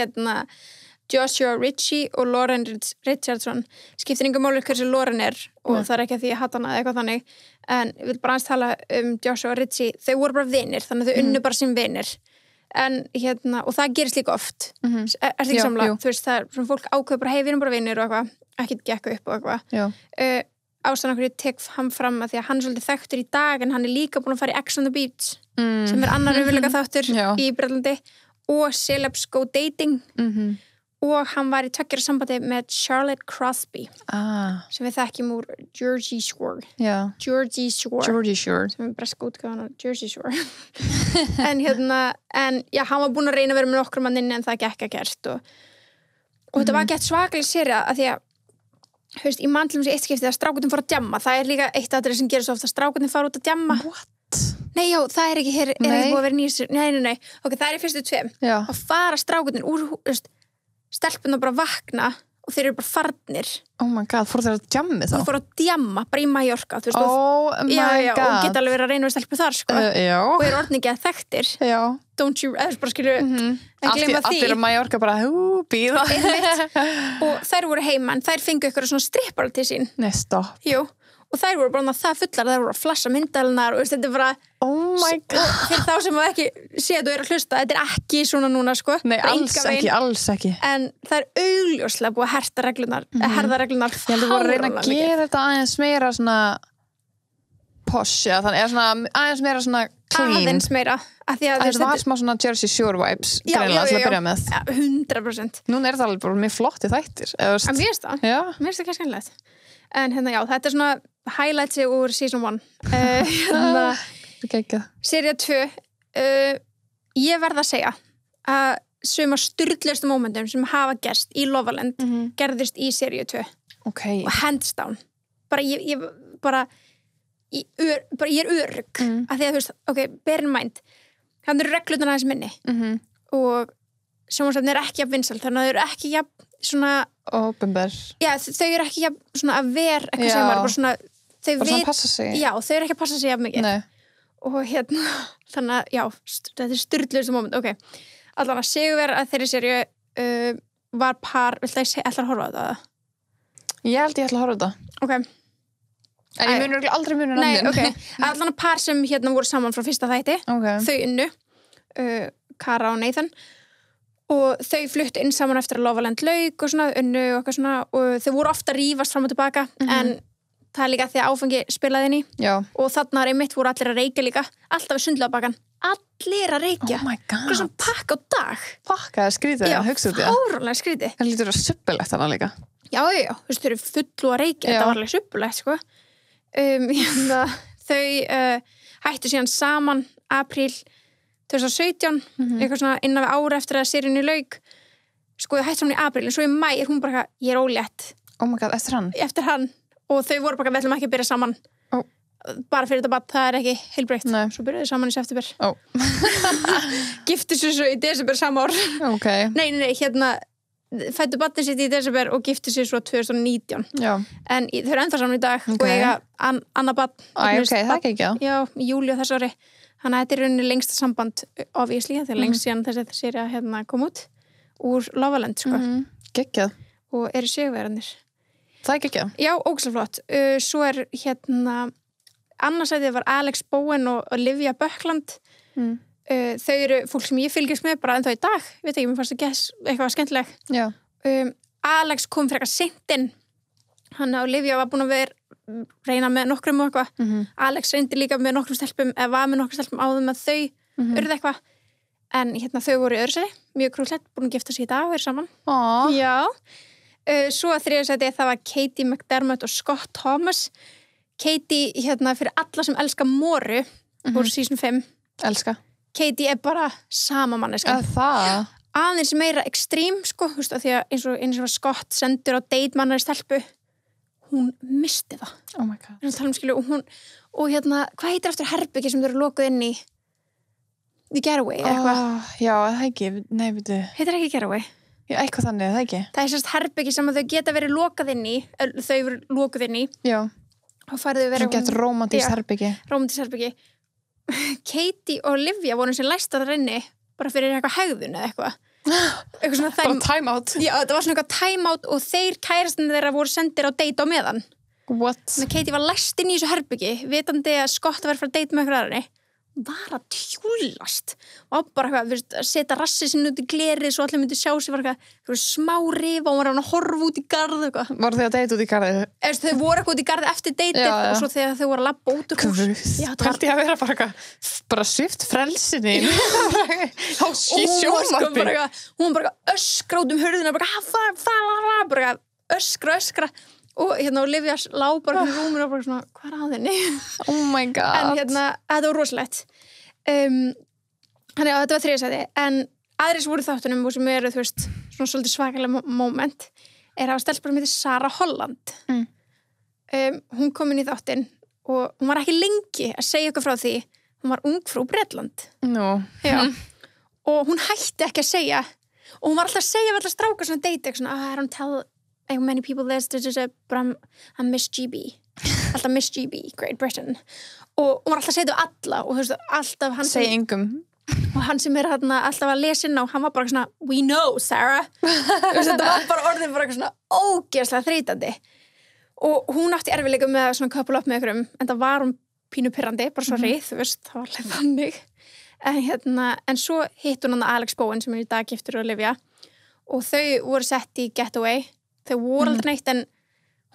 Joshua Ritchie og Lauren Richardson skiptir engum máli hversu Lauren er og það er ekki að því að hata hana eða eitthvað þannig en ég vil bara aðeins tala Joshua Ritchie þau voru bara vinir, þannig að þau unnu bara sem vinir en og það gerist líka oft er það ekki samla, þú veist það er svona fólk ákveður bara, hei við erum bara vinir og eitthvað ekkert gekk upp og eitthvað ástæðan okkur ég tek hann fram að því að hann er svolítið þekktur í dag en hann er líka búin að fara í Ex on the Beach sem er annar raunveruleika þáttur í Bretlandi og Celebs Go Dating og hann var í 2 ára sambandi með Charlotte Crosby sem við þekkjum úr Jersey Shore sem er breska útgáfan á Jersey Shore en hann var búinn að reyna að vera með nokkur mann inni en það gekk ekkert og þetta var gett svakalega séri að því að þú veist, í mann til þess að eitt skipti að strákutin fór að djamma það er líka eitt atriði sem gerir svo ofta að strákutin fara út að djamma what? Nei, já, það er ekki búið að vera nýjast nei, ok, það er í fyrstu 2 að fara strákutin úr stelpuna bara vakna og þeir eru bara farnir. Oh my god, fóru þeir að djammi þá? Þeir fóru að djamma, bara í Mallorca, þú veist. Oh my god. Og geta alveg verið að reyna við stelpu þar, sko. Já. Og eru orðin ekki að þekktir. Já. Don't you, eða bara skilju, en gleyma því. Allir á Mallorca bara, bíða. Og þær voru heima, en þær fengu ykkur svona strippar til sín. Nei, stopp. Jú. Og þær voru bara það fullar, þær voru að flassa myndalnar og þetta er bara oh my god og fyrir þá sem ekki séu að þú að hlusta þetta er ekki svona núna sko nei, alls ekki en það er augljóslega búið að herða reglunar herða reglunar ég heldur voru að reyna að gera þetta aðeins meira svona posh, já, þannig er svona aðeins meira svona clean aðeins meira að því að það var smá svona Jersey Shore vibes greinilega til að byrja með 100% núna er það alveg bara mjög flotti þættir mér finnst það ekki skemmtilegt en hérna já, þetta er svona highlightsi úr season 1 hérna seria 2 ég verð að segja að suma styrlustu momentum sem hafa gerst í Lofaland gerðist í seríu 2 okay. og hands down bara ég er örugg af því að þú veist, ok, bear in mind hann eru reglurnar aðeins minni og sjónvarpsefni er ekki jafn vinsæl þannig að þau eru ekki jafn svona opinber já, þau eru ekki jafn svona að vera eitthvað sem var bara svona bara svona passa sig já, þau eru ekki að passa sig jafn mikið nei. Og hérna, þannig að já, þetta er styrlustu moment, ok allan að Sigurver að þeirri seríu var par, viltu að ég ætla að horfa á það? Ég held ég ætla að horfa á það ok en ég munur aldrei munur nei, ok, allan að par sem hérna voru saman frá fyrsta þætti okay. þau unnu Kara og Nathan og þau fluttu inn saman eftir að Lofaland lauk og svona unnu og eitthvað svona og þau voru ofta að rífast fram og tilbaka en það er líka því að áfengi spilaði inn í og þarna einmitt voru allir að reykja líka alltaf við sundlaugabakan allir að reykja oh my god svona pakk á dag pakka er skrítið já, að hugsa út í fáránlega skrítið það lítur að suppulegt þarna líka já, þú veist, þau eru fullu að reykja þetta var alveg suppulegt, sko þau hættu síðan saman apríl 2017 eitthvað svona innan við ára eftir að seríunni lauk sko þau hættu saman í apríl en svo í mæ er hún bara ég er ólétt oh my god, eftir hann og þau voru bara, við ætlum ekki að byrja saman bara fyrir þetta bara, það er ekki heilbreykt svo byrjuðu saman í september giftu sér svo í desember sama ár okay. nei, hérna fættu barnið sitt í desember og giftu sér svo 2019 en þau eru ennþá saman í dag og eiga annað barn það ekki já, í júli á þessu ári þannig að þetta er rauninni lengsta samband obviously, þegar lengst síðan þessi sería hérna kom út úr Lofaland sko. geggjað og eru sigurvegararnir það er geggjað já, ógeðslega flott svo er hérna annarsætið var Alex Bowen og Olivia Buckland þau eru fólk sem ég fylgjast með bara ennþá í dag, veit ekki, mér fannst það eitthvað skemmtileg Alex kom frekar seint inn hann og Olivia var búin að vera reyna með nokkrum og eitthvað Alex reyndi líka með nokkrum stelpum eða var með nokkrum stelpum áðum að þau urðu eitthvað en hérna þau voru í öðru sæti mjög krúllett, búin að gifta sig í dag og eru saman já svo að þriðja sæti það var Katie McDermott og Scott Thomas Katie hérna fyrir alla sem elska Moru voru season 5 elska Katie er bara sama manneska það aðeins meira ekstrím sko, þú veist, að því að eins og Scott sendur á date mannari stelpu hún misti það oh my god og hérna, hvað heitir eftir herbyggi sem þau eru lokuð inn í The Getaway eitthvað já, það ekki, nei, veitu heitir ekki Getaway já, eitthvað þannig, það ekki það er sérst herbyggi sem þau geta verið lokað inn í þau eru lokuð inn í já, og færðu verið þú getur romantist herbyggi Katie og Olivia voru sem læst að reyni bara fyrir eitthvað hegðun eða eitthvað svona bara time out já, þetta var svona eitthvað time out og þeir kærastinn þeirra voru sendir á date á meðan what? Þannig að Katie var læst inn í þessu herbyggi vitandi að Scott var frá date með einhverjum aðri var að tjúlast og bara eitthvað, að setja rassi sinni út í glerið svo allir myndi sjá sig var eitthvað smá rifa og var hann að horfa út í garð eitthvað. Voru þau að deyta út í garðið? Þau voru eitthvað út í garðið eftir deytið og svo þegar þau voru að labba út úr hús. Pælti að vera bara eitthvað bara svift frelsinni á sjónvarpi hún bara öskra út hurðina bara öskra og hérna Olivia lá bara í rúminu og bara svona, hvað er að henni? Oh my god. En hérna, þetta var rosalegt. Þannig að þetta var þriðasæti. En aðrir sem voru í þáttunum og sem eru, þú veist, svona svolítið svakalega moment er að stelpa sem heitir Sarah Holland. Hún kom inn í þáttinn og hún var ekki lengi að segja eitthvað frá því. Hún var ungfrú Bretland. No. Já. Og hún hætti ekki að segja og hún var alltaf að segja við alla strákar svona date, svona, I don't tell many people there's but I'm Miss GB alltaf Miss GB, Great Britain og hún var alltaf að segja þetta alla og þú veist, alltaf hann Segja engum og hann sem þarna alltaf að lesa inn á hann var bara svona, we know Sarah þetta var bara orðið bara svona ógeðslega þreytandi og hún átti erfiðleika með að svona couple up með einhverjum en það var hún pínu pirrandi bara svo reið, þú veist, það var alveg þannig en svo hitt hún hann Alex Bowen sem í dag giftur og Olivia og þau voru sett í Getaway þau voru aldrei neitt en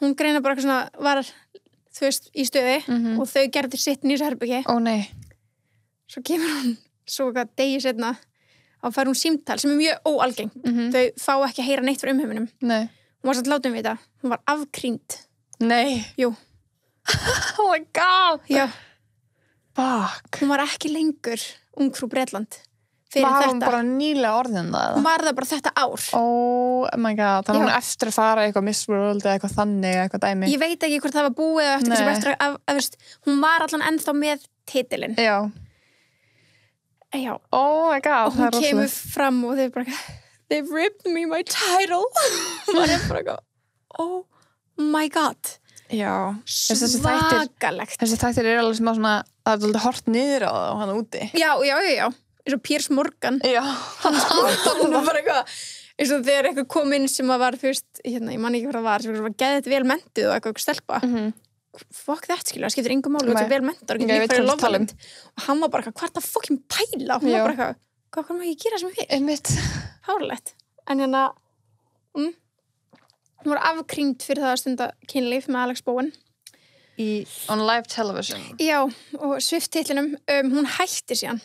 hún greina bara svona var þú veist, í stöði og þau gerði sitt nýs herbyggi nei svo kemur hún svo degi setna og fær hún símtal sem mjög óalgeng þau fá ekki að heyra neitt frá umheiminum nei. Hún var satt látum við það hún var afkrýnd nei jú oh my god já fuck hún var ekki lengur ungfrú Bretland fyrir var þetta hún bara nýlega orðin það hún var það bara þetta ár oh my god þannig hún eftir að fara eitthvað Miss World eða eitthvað þannig eitthvað dæmi ég veit ekki hvort það var búið eða eftir þessu vestra hún var allan ennþá með titilinn já oh my god og hún kemur fram og þau bara they've ripped me my title og það bara oh my god já svakalegt þessi þættir eru alveg sem að svona það er alveg hort niður á það og hann úti já eins og Piers Morgan já hann var bara eitthvað eins og þegar eitthvað kom inn sem að var fyrst ég man ekki hvað það var sem var geðið vel mentuð og eitthvað stelpa fuck that skilja, það skiptir engum máli og vel mentar og getur fyrir Loveland og hann var bara eitthvað, hvað er það fucking pæla og hún var bara eitthvað, hvað kann maður ekki gera sem við einmitt hárlegt en hérna hún var afkrýnd fyrir það að stunda kynlíf með Alex Bowen on live television já, og Swift-titlinum hún hætti síðan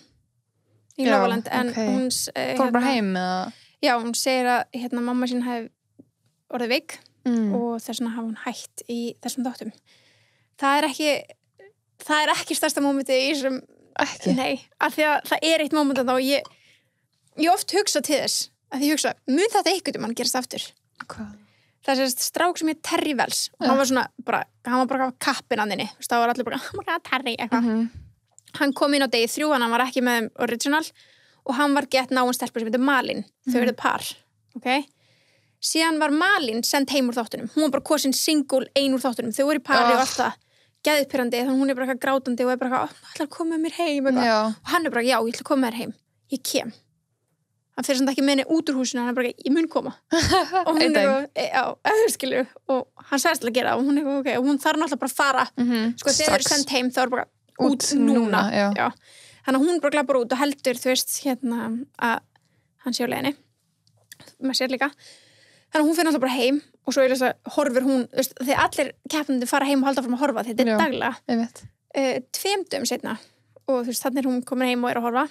í Loveland en hún fór bara heim eða já, hún segir að mamma sín hef orðið veik og þess vegna hafa hún hætt í þessum þáttum það er ekki stærsta mómenti í þessum nei, af því að það er eitt móment þá ég oft hugsa til þess að ég hugsa, mun þetta einhvern mann gerast aftur það er strák sem heit Terry Wells og hann var bara kappin að þinni það var allir bara, oh my god, Terry eitthvað hann kom inn á degi 3 hann var ekki með original og hann var gett náinn stelpur sem heitir Malin þau verið par, síðan var Malin send heim úr þáttunum hún var bara kosin single ein úr þáttunum þau voru í pari og alltaf geðpyrrandi þannig hún er bara grátandi og er bara ætlar að koma með mér heim og hann er bara, já, ég ætla að koma með þér heim ég kem hann fyrir samt ekki með henni út úr húsinu hann er bara, ég mun koma og hún er skilju og hann sagðist til að gera og hún er ok og hún þarf náttúrulega bara að fara sko þegar þau eru sendt heim þá er bara út núna já. Þannig að hún bara glappar út og heldur þú veist að hann sé á leiðinni með sér líka þannig að hún fyrir náttúrulega bara heim og svo horfir hún þegar allir keppnandi fara heim og halda fram að horfa þetta er daglega 2 dögum seinna og þú veist þannig er hún komin heim og er að horfa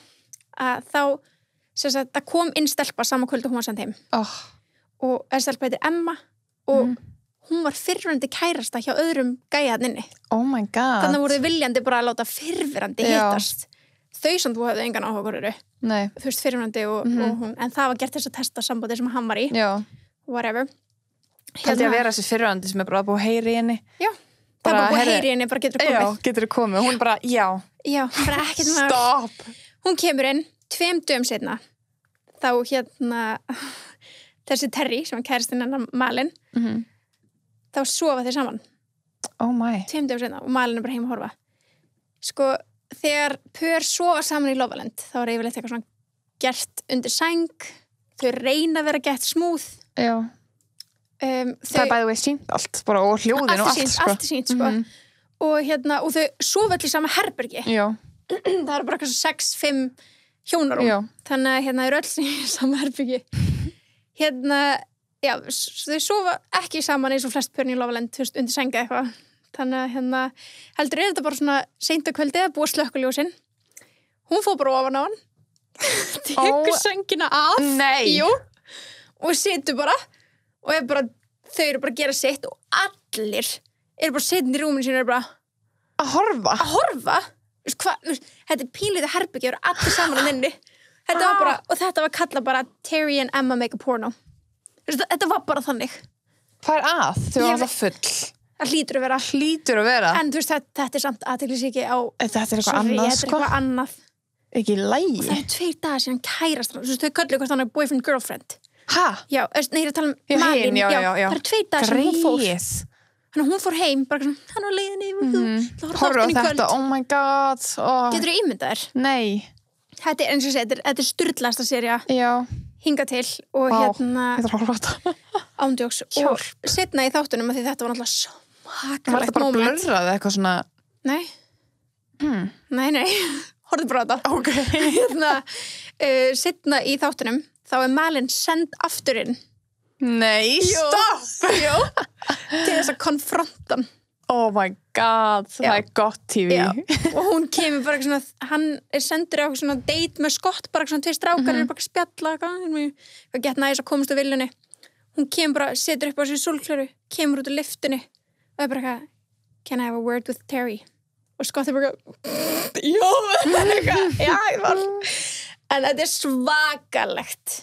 að þá það kom inn stelpa sama kvöld og hún var send heim og stelpa heitir Emma og hún var fyrrverandi kærasta hjá öðrum gæjaðninni oh my god þannig voru þau viljandi bara að láta fyrrverandi hittast þau samt þú hefðu engan áhuga hverju þú veist fyrrverandi og hún en það var gert þess að testa sambandi sem hann var í whatever Það er að vera þessi fyrrverandi sem er bara búið að heyri henni já, það er bara búið að heyri henni bara getur þú komið og hún bara, já bara ekkert stop hún kemur inn 2 dögum seinna þá þessi Terry sem var kærastinn hennar Malin þá sofa þeir saman oh my 2 dögum seinna og Malin er bara heim að horfa sko þegar pör sofa saman í Loveland þá er yfirleitt eitthvað svona gert undir sæng þau reyna að vera gett smúð já það er bæði veið sínt allt bara og hljóðin og allt allt er sínt sko og þau sofa allir í sama herbergi það eru bara 6-5 hjónarum þannig að eru öll í sama herbergi já, þau sofa ekki saman eins og flest pörn í Loveland undir sænga eitthvað þannig að heldur er þetta bara svona seint að kvöldi að búa slökkuljósin hún fór bara ofan á hann tekur sængina af jú, og situr bara og þau eru bara að gera sitt og allir eru bara sittin í rúminu sínu og eru bara að horfa þetta er pínlítið herbyggi og allir saman að nynni þetta var kallað bara Terry and Emma make a porno þetta var bara þannig hvað er að? Þau var alltaf full það hlýtur að vera en þú veist þetta er samt athyglisríki á þetta er eitthvað annað ekki í lagi og það er 2 dagar síðan kærast hann þau kölluðu hvort hann er boyfriend girlfriend Já, nei, ég er að tala um Malin. Já. Það eru 2 dagar sem hún fór. Þannig að hún fór heim, bara svona, hann var leiðinni, horfa á þetta, oh my god. Getur þú ímyndað þér? Nei. Þetta er, eins og ég segi, þetta er sturlasta sería. Já. Hinga til og ég þarf að horfa á þetta. Ándjóks. Og setna í þáttunum að því þetta var náttúrulega smakalegt moment. Var þetta bara blurrað eitthvað svona? Nei. Nei. Horfðu bara á þetta. Ok. Setna í þáttunum, þá er Malin send aftur inn. Nei, stopp! Jó. Til þess að konfronta hann. Oh my god, það er gott TV. Já. Og hún kemur bara svona, hann er sendur á svona date með Scott, bara svona 2 strákar er bara að spjalla, hvað gett næs að komast á viljunni. Hún kemur bara, setur upp á sér sólklöru, kemur út úr lyftunni og er bara eitthvað, can I have a word with Terry? Og Scott er bara já, en þetta er svakalegt.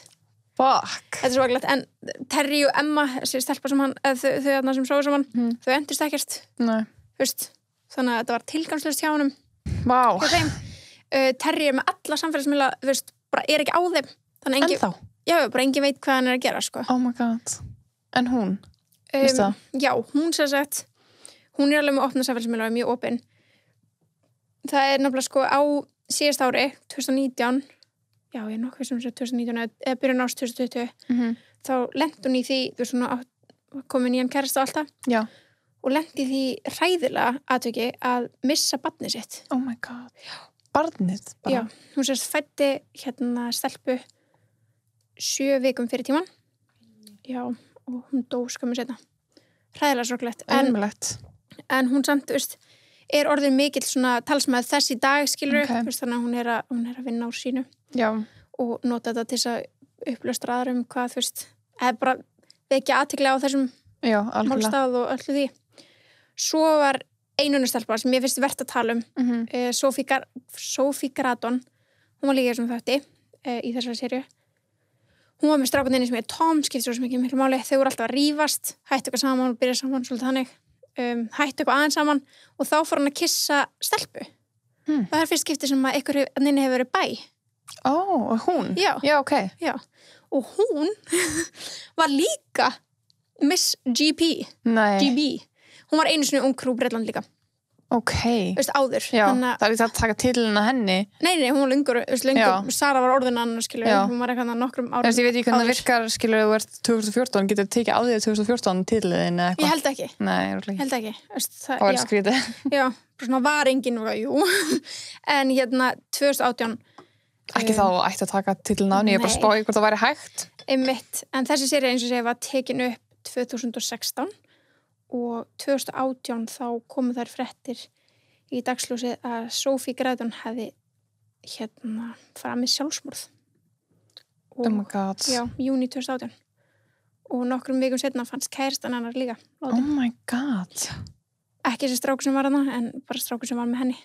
Fuck. Þetta er svakalegt, en Terry og Emma, þessi stelpa sem hann, þau sem sóðu saman, þau endist ekkert. Nei. Þannig að þetta var tilgangslöst hjá honum. Vá. Terry er með alla samfélagsmiðla, bara er ekki á þeim. Ennþá? Já, bara engin veit hvað hann er að gera, sko. Oh my god. En hún? Veistu það? Já, hún sem sagt, hún er alveg með opna samfélagsmiðla og er mjög opin. Það er nefnilega, sko, á síðast ári, 2019, já, ég er nokkuð sem 2019 eða byrjun árs 2020 þá lenti hún í því, svona komin í hann kærasta alltaf og lenti í því hræðilega atviki að missa barnið sitt. Oh my god. Barnið bara? Já, hún sérst fæddi stelpu 7 vikum fyrir tíman. Já, og hún dó skömmu seinna. Hræðilega sorglegt. En hún samt, er orðin mikill svona talsmaður þess í dag, skilur þannig að hún er að vinna úr sínu. Já. Og nota þetta til þess að upplöstra aðra hvað, eða bara vekja athygli á þessum málstað og öllu því. Svo var einunni stelpa sem ég finnst verðt að tala um, Sophie Gradon, hún var líka sem þætti í þessari seríu. Hún var með strákunni sem Tom, skipti svo sem ekki miklu máli, þau voru alltaf að rífast, hættu eitthvað saman og byrja saman, svolítið þannig, hættu eitthvað aðeins saman og þá fór hann að kissa stelpu. Það er fyrst skipti sem að einhver hefur verið bæ. Og hún? Já, ok. Já. Og hún var líka Miss GB. Nei. GB. Hún var einu sinni ung krú Bretland líka. Ok. Áður. Já, það er ekki að taka titilina henni. Nei, hún var lengur, Sara var orðin annar, skilur, hún var eitthvað nokkrum árum. Ég veit ekki hvernig það virkar, skilur, þú ert 2014, getur þú tekið á því 2014 titiliðin eða eitthvað? Ég held ekki. Nei, ég held ekki. Það var skrítið. Já, svona var enginn, en 2018 ekki þá ætti að taka titilina á henni, ég er bara að spá hvort það væri hægt. Einmitt, en þessi sería eins og segja var tekin upp 2016 og 2018 þá komu þær fréttir í dagsljósið að Sophie Gradon hefði framið sjálfsmorð. Oh my god. Já, júní 2018. Og nokkrum vikum setna fannst kærastan hennar líka. Oh my god. Ekki þessi strákur sem var hana, en bara strákur sem var með henni.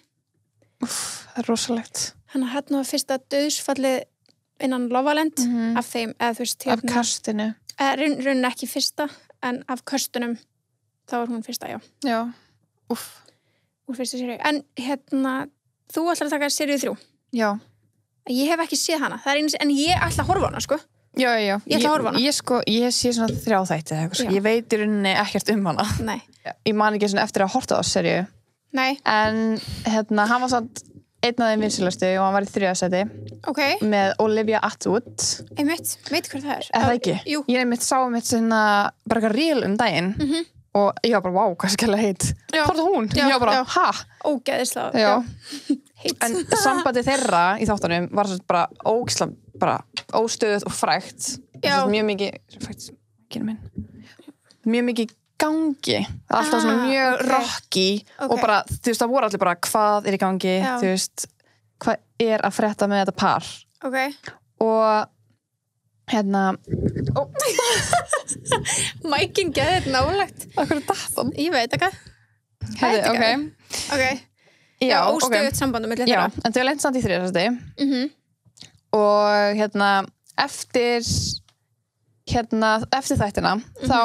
Það er rosalegt. Hann var fyrsta dauðsfallið innan Lovaland af þeim, eða af kastinu. Raunin ekki fyrsta, en af köstunum þá var hún fyrsta, já. Já. Úr fyrstu seríu. En þú ætlar að taka seríu 3. Já. Ég hef ekki séð hana, en ég ætla að horfa hana, sko. Já. Ég ætla að horfa hana. Ég sé svona 3 þætti eða eitthvað. Ég veit í rauninni ekkert um hana. Nei. Ég man ekki svona eftir að horta á seríu. Nei. En hann var samt einn af þeim vinsilustu og hann var í 3. sæti. Ok. Með Olivia Attwood. Einmitt, veit hvað það er? Eða ekki? Jú. Ég sá svona bara eitthvað reel daginn og ég var bara, wow, hvað skella heit. Hvort hún? Já, ég var bara, ha? Ógeðislega. Já. En sambandi þeirra í þáttunum var bara ógislega, bara óstöðuð og frægt. Já. Mjög mikið, mjög mikið gangi, alltaf svona mjög rocky og bara, það voru allir bara hvað er í gangi, hvað er að frétta með þetta par og Mækin geði þetta nálagt. Akkur er datan? Ég veit ekki. Ok. Já, óstöðugt sambandum milli þeirra. Já, en þau lent samt í 3. sæti og eftir þættina þá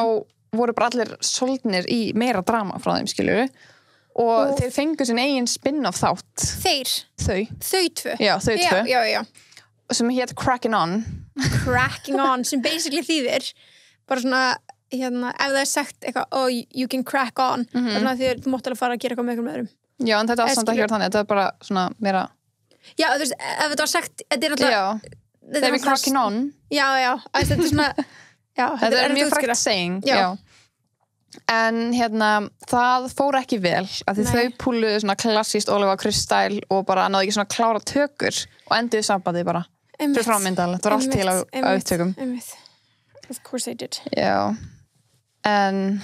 voru bara allir soldnir í meira drama frá þeim, skilur og þeir fengu sin eigin spin-off þátt. Þau 2? Já, þau 2. Já. Sem hét Cracking On cracking on sem basically þýðir bara svona ef það sagt eitthvað, oh you can crack on þannig að þú mátt alveg fara að gera eitthvað með einhverjum öðrum. Já, en þetta var samt ekki verið þannig, þetta var bara svona meira Já, þú veist, ef þetta var sagt þetta er alltaf They be cracking on. Já, þetta er svona þetta er mjög frægt saying. Já. En það fór ekki vel af því þau púluðu svona klassískt Oliver Crystal og bara náðu ekki svona klára tökur og enduðu sambandið bara fyrir frámyndal, þetta var allt til á upptökum. Of course they did. Já, en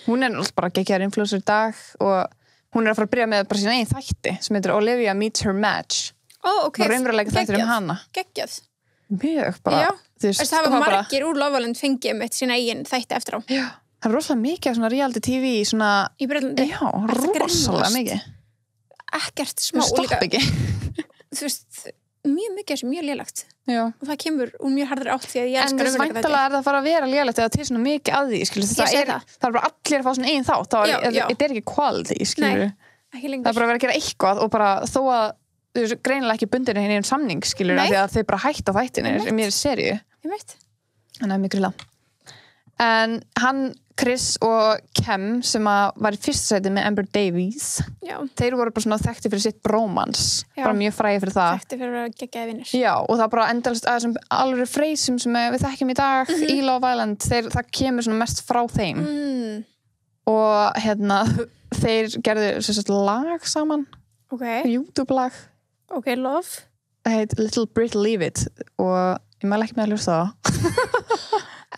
hún er alltaf bara geggjaður influencer í dag og hún er að fara að byrja með bara sín eigin þætti sem heitir Olivia Meets Her Match. Ok, og raunveruleika þættir hana. Geggjað. Mjög bara. Já, það var margir úr Love Island fengið mitt sína eigin þætti eftir á. Já. Það er rosalega mikið af svona reality TV svona... Í Bretlandi? Já, rosalega mikið. Ekkert smá. Það stopp ekki. Þú veist, mjög mikið sem mjög lélagt. Já. Og það kemur úr mjög harðri átt því að ég elskar raunveruleika þetta. En væntanlega er það að fara að vera lélagt eða til svona mikið að því, skilur. Það er bara allir að fá svona eigin þátt. Þetta er ekki quality, skilur. Nei, ekki lengur. Það er bara að vera að gera eitthvað og bara þó að þú veist greinilega ekki bundin í einum samning, skilur, af því að þau bara hætta þættinni í mér seríu. Ég veit. Þannig að mjög grilla. En hann, Chris og Kem sem var í fyrsta sæti með Amber Davies þeir voru bara svona þekkti fyrir sitt bromance bara mjög fræði fyrir það þekkti fyrir að geggjaði vinnir já og það bara endalist að þessum alveg freysum sem við þekkjum í dag í Love Island það kemur svona mest frá þeim og þeir gerðu lag saman YouTube-lag Love það heit Little Brit Leave It og ég mæla ekki með að hlusta það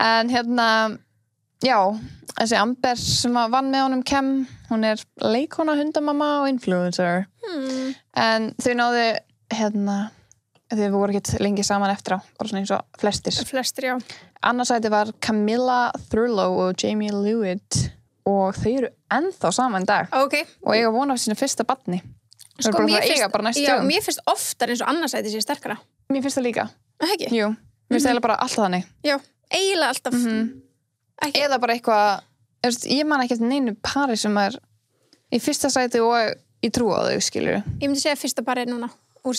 en já, þessi Amber sem vann með honum Kem, hún er leikona, hundamamma og influencer en þau náðu þau voru ekkert lengi saman eftir á bara svona eins og flestir, já annarsæti var Camilla Thurlow og Jamie Lewitt og þau eru ennþá saman í dag og eiga vona á sínu fyrsta barni þau eru bara að eiga bara næstu dögum mér finnst oftar eins og annarsæti sé sterkara mér finnst það líka ekki? Jú, mér finnst það eiginlega bara alltaf þannig já, eiginlega alltaf eða bara eitthvað ég man ekki eftir neinu pari sem er í fyrsta sæti og í trú á þau, skilur ég myndi segja fyrsta pari núna úr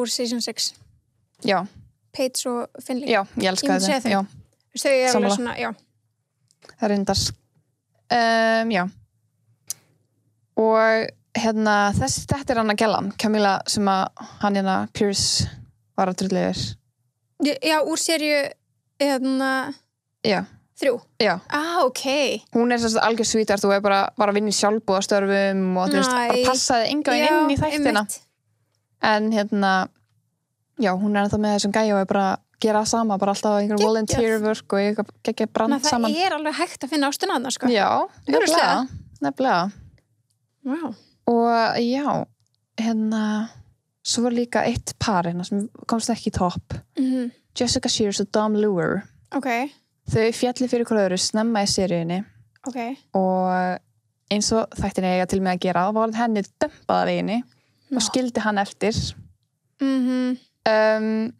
season 6 já Paige og Finley já, ég elska þetta þau er alveg svona, já það er reyndast já og þetta er hann að gellan Camilla sem að hann Pierce var að drullu yfir já, úr seríu já 3? Já. Ok. Hún er svona algjör svítart og var að vinna í sjálfboðastörfum og þú veist, bara passaði enga inn í þættina. En já, hún er ennþá með þessum gæja og er bara að gera sama, bara alltaf einhver volunteer work og eitthvað geggja brand saman. Það er alveg hægt að finna ástina þarna, sko. Já, nefnilega. Wow. Og já, svo var líka eitt par sem komst ekki í topp. Jessica Shears og Dom Luer. Ok. Þau fjalli fyrir hverju öðru snemma í seríunni og eins og þættin eiga til með að gera var henni dömpað af veginni og skildi hann eftir en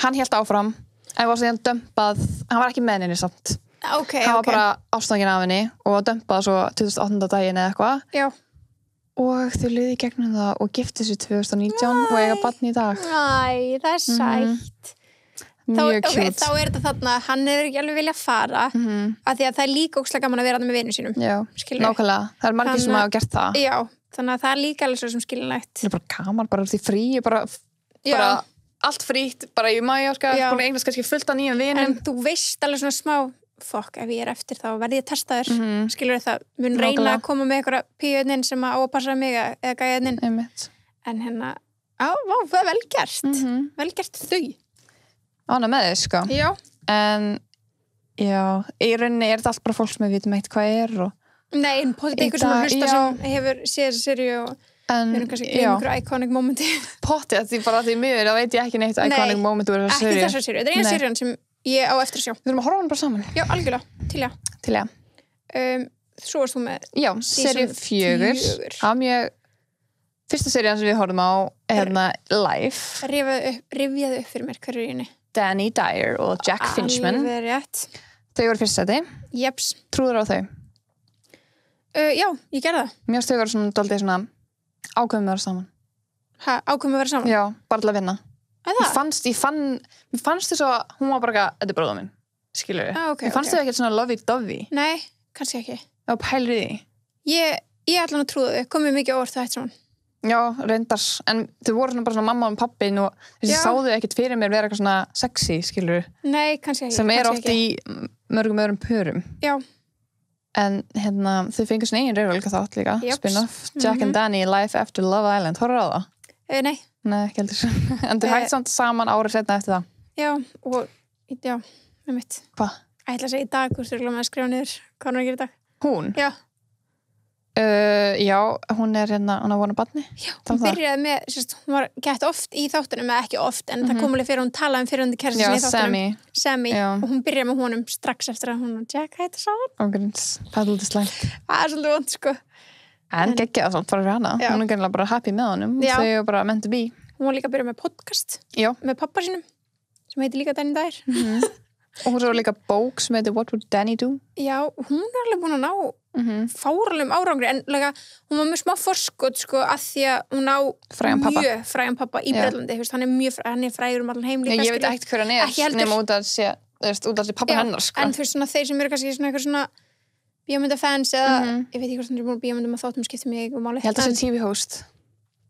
hann hélt áfram en var síðan dömpað hann var ekki með henni samt hann var bara ástangin af henni og dömpað svo 2008. daginn eða eitthvað og þau liði í gegnum það og gifti sér 2019 og eiga barn í dag Æ, það er sætt Mjög cute. Þá er þetta þarna, hann er ekki alveg vilja fara af því að það er líka ókslega gaman að vera með vinum sínum. Já, nákvæmlega. Það er margir sem hafa gert það. Já, þannig að það er líka alveg svo sem skilinlegt. Það er bara gaman, bara því frí, bara allt frítt, bara í majóska, bara eignast kannski fullt af nýjum vinum. En þú veist alveg svona smá, ef ég er eftir þá verði ég að testa þér. Skilur það, mun reyna að koma með einhverja píuðnin sem á að passa mig eða gæðnin. En það er vel gert. Vel gert þau. Ána með þau, sko. Já. En, já, í rauninni er þetta allt bara fólk sem við vitum eitt hvað er og... Nei, en potið einhver sem hlusta sem hefur séð þessa seríu og við erum kannski gleym einhverju iconic momenti. Potið, því miður, þá veit ég ekki neitt iconic moment úr þessa seríu. Ekki þessa seríu, þetta er eina seríun sem ég á eftir að sjá. Við erum að horfa hana bara saman. Já, algjörlega, til já. Svo varst þú með... Já, seríu 4. Það mjög... Fyrsta serían sem við horfum á, live. Rifjaðu upp fyrir mér, hverju er inni? Danny Dyer og Jack Finchman. Alveg rétt. Þau voru fyrst seti. Jeps. Trúður á þau? Já, ég gerði það. Mér finnst þau voru svona dálítið svona ákveðum að vera saman. Ákveðum að vera saman? Já, bara til að vinna. Mér fannst þess að hún var bara þetta bróða minn, skilur við. Mér fannst þau ekkert svona lovey-dovey. Nei, kannski ekki. Já, pælir í því. Ég ætla að trúða þau, komið mikið á orð það eitt svona. Já, reyndar, en þau voru svona bara svona mamma og pappin og þessi sáðu ekkert fyrir mér vera eitthvað svona sexy, skilur við. Nei, kannski ekki. Sem oft í mörgum öðrum pörum. Já. En þau fengur svona eigin raunveruleika þátt líka, spin-off, Jack and Danny, Life After Love Island, horfður á það? Nei. Nei, ekki heldur. En þau hægt samt saman árið setna eftir það. Já, og með mitt. Hvað? Ég ætla að segja í dag, þú styrla með að skrifa niður hvað hún er að gera í dag. Hún? Já. Já, hún er hún að vona barni. Já, hún byrjaði með, hún var gett oft í þáttunum, eða ekki oft, en það kom alveg fyrir hún talaði um fyrirhundi kærasta sinni í þáttunum. Sammy. Og hún byrjaði með honum strax eftir að hún og Jack hætti saman. Ógrins, það er slæmt. Það er svolítið vond, sko. En geggjað samt bara fyrir hana. Já. Hún er gennilega bara happy með honum. Þau er bara meant to be. Hún var líka að byrja með podcast. Já. Með pappa sínum, sem heitir líka Danny Dyer. Og hún er líka bók sem heitir What Would Danny Do? Já, hún er alveg búin að ná fáralum árangri, en lega, hún var með smá forskot sko, að því að hún á mjög frægan pappa í Breitlandi, hann er frægur um allan heim líka. Ég veit ekkert hver hann er, nema út að sé pappa hennar sko. En þú veist svona, þeir sem eru kannski svona eitthvað svona bíómyndafans eða ég veit ekki hvort hann er búin bíómyndum að þáttum skipta mig og máli. Ég held að það sé TV-host.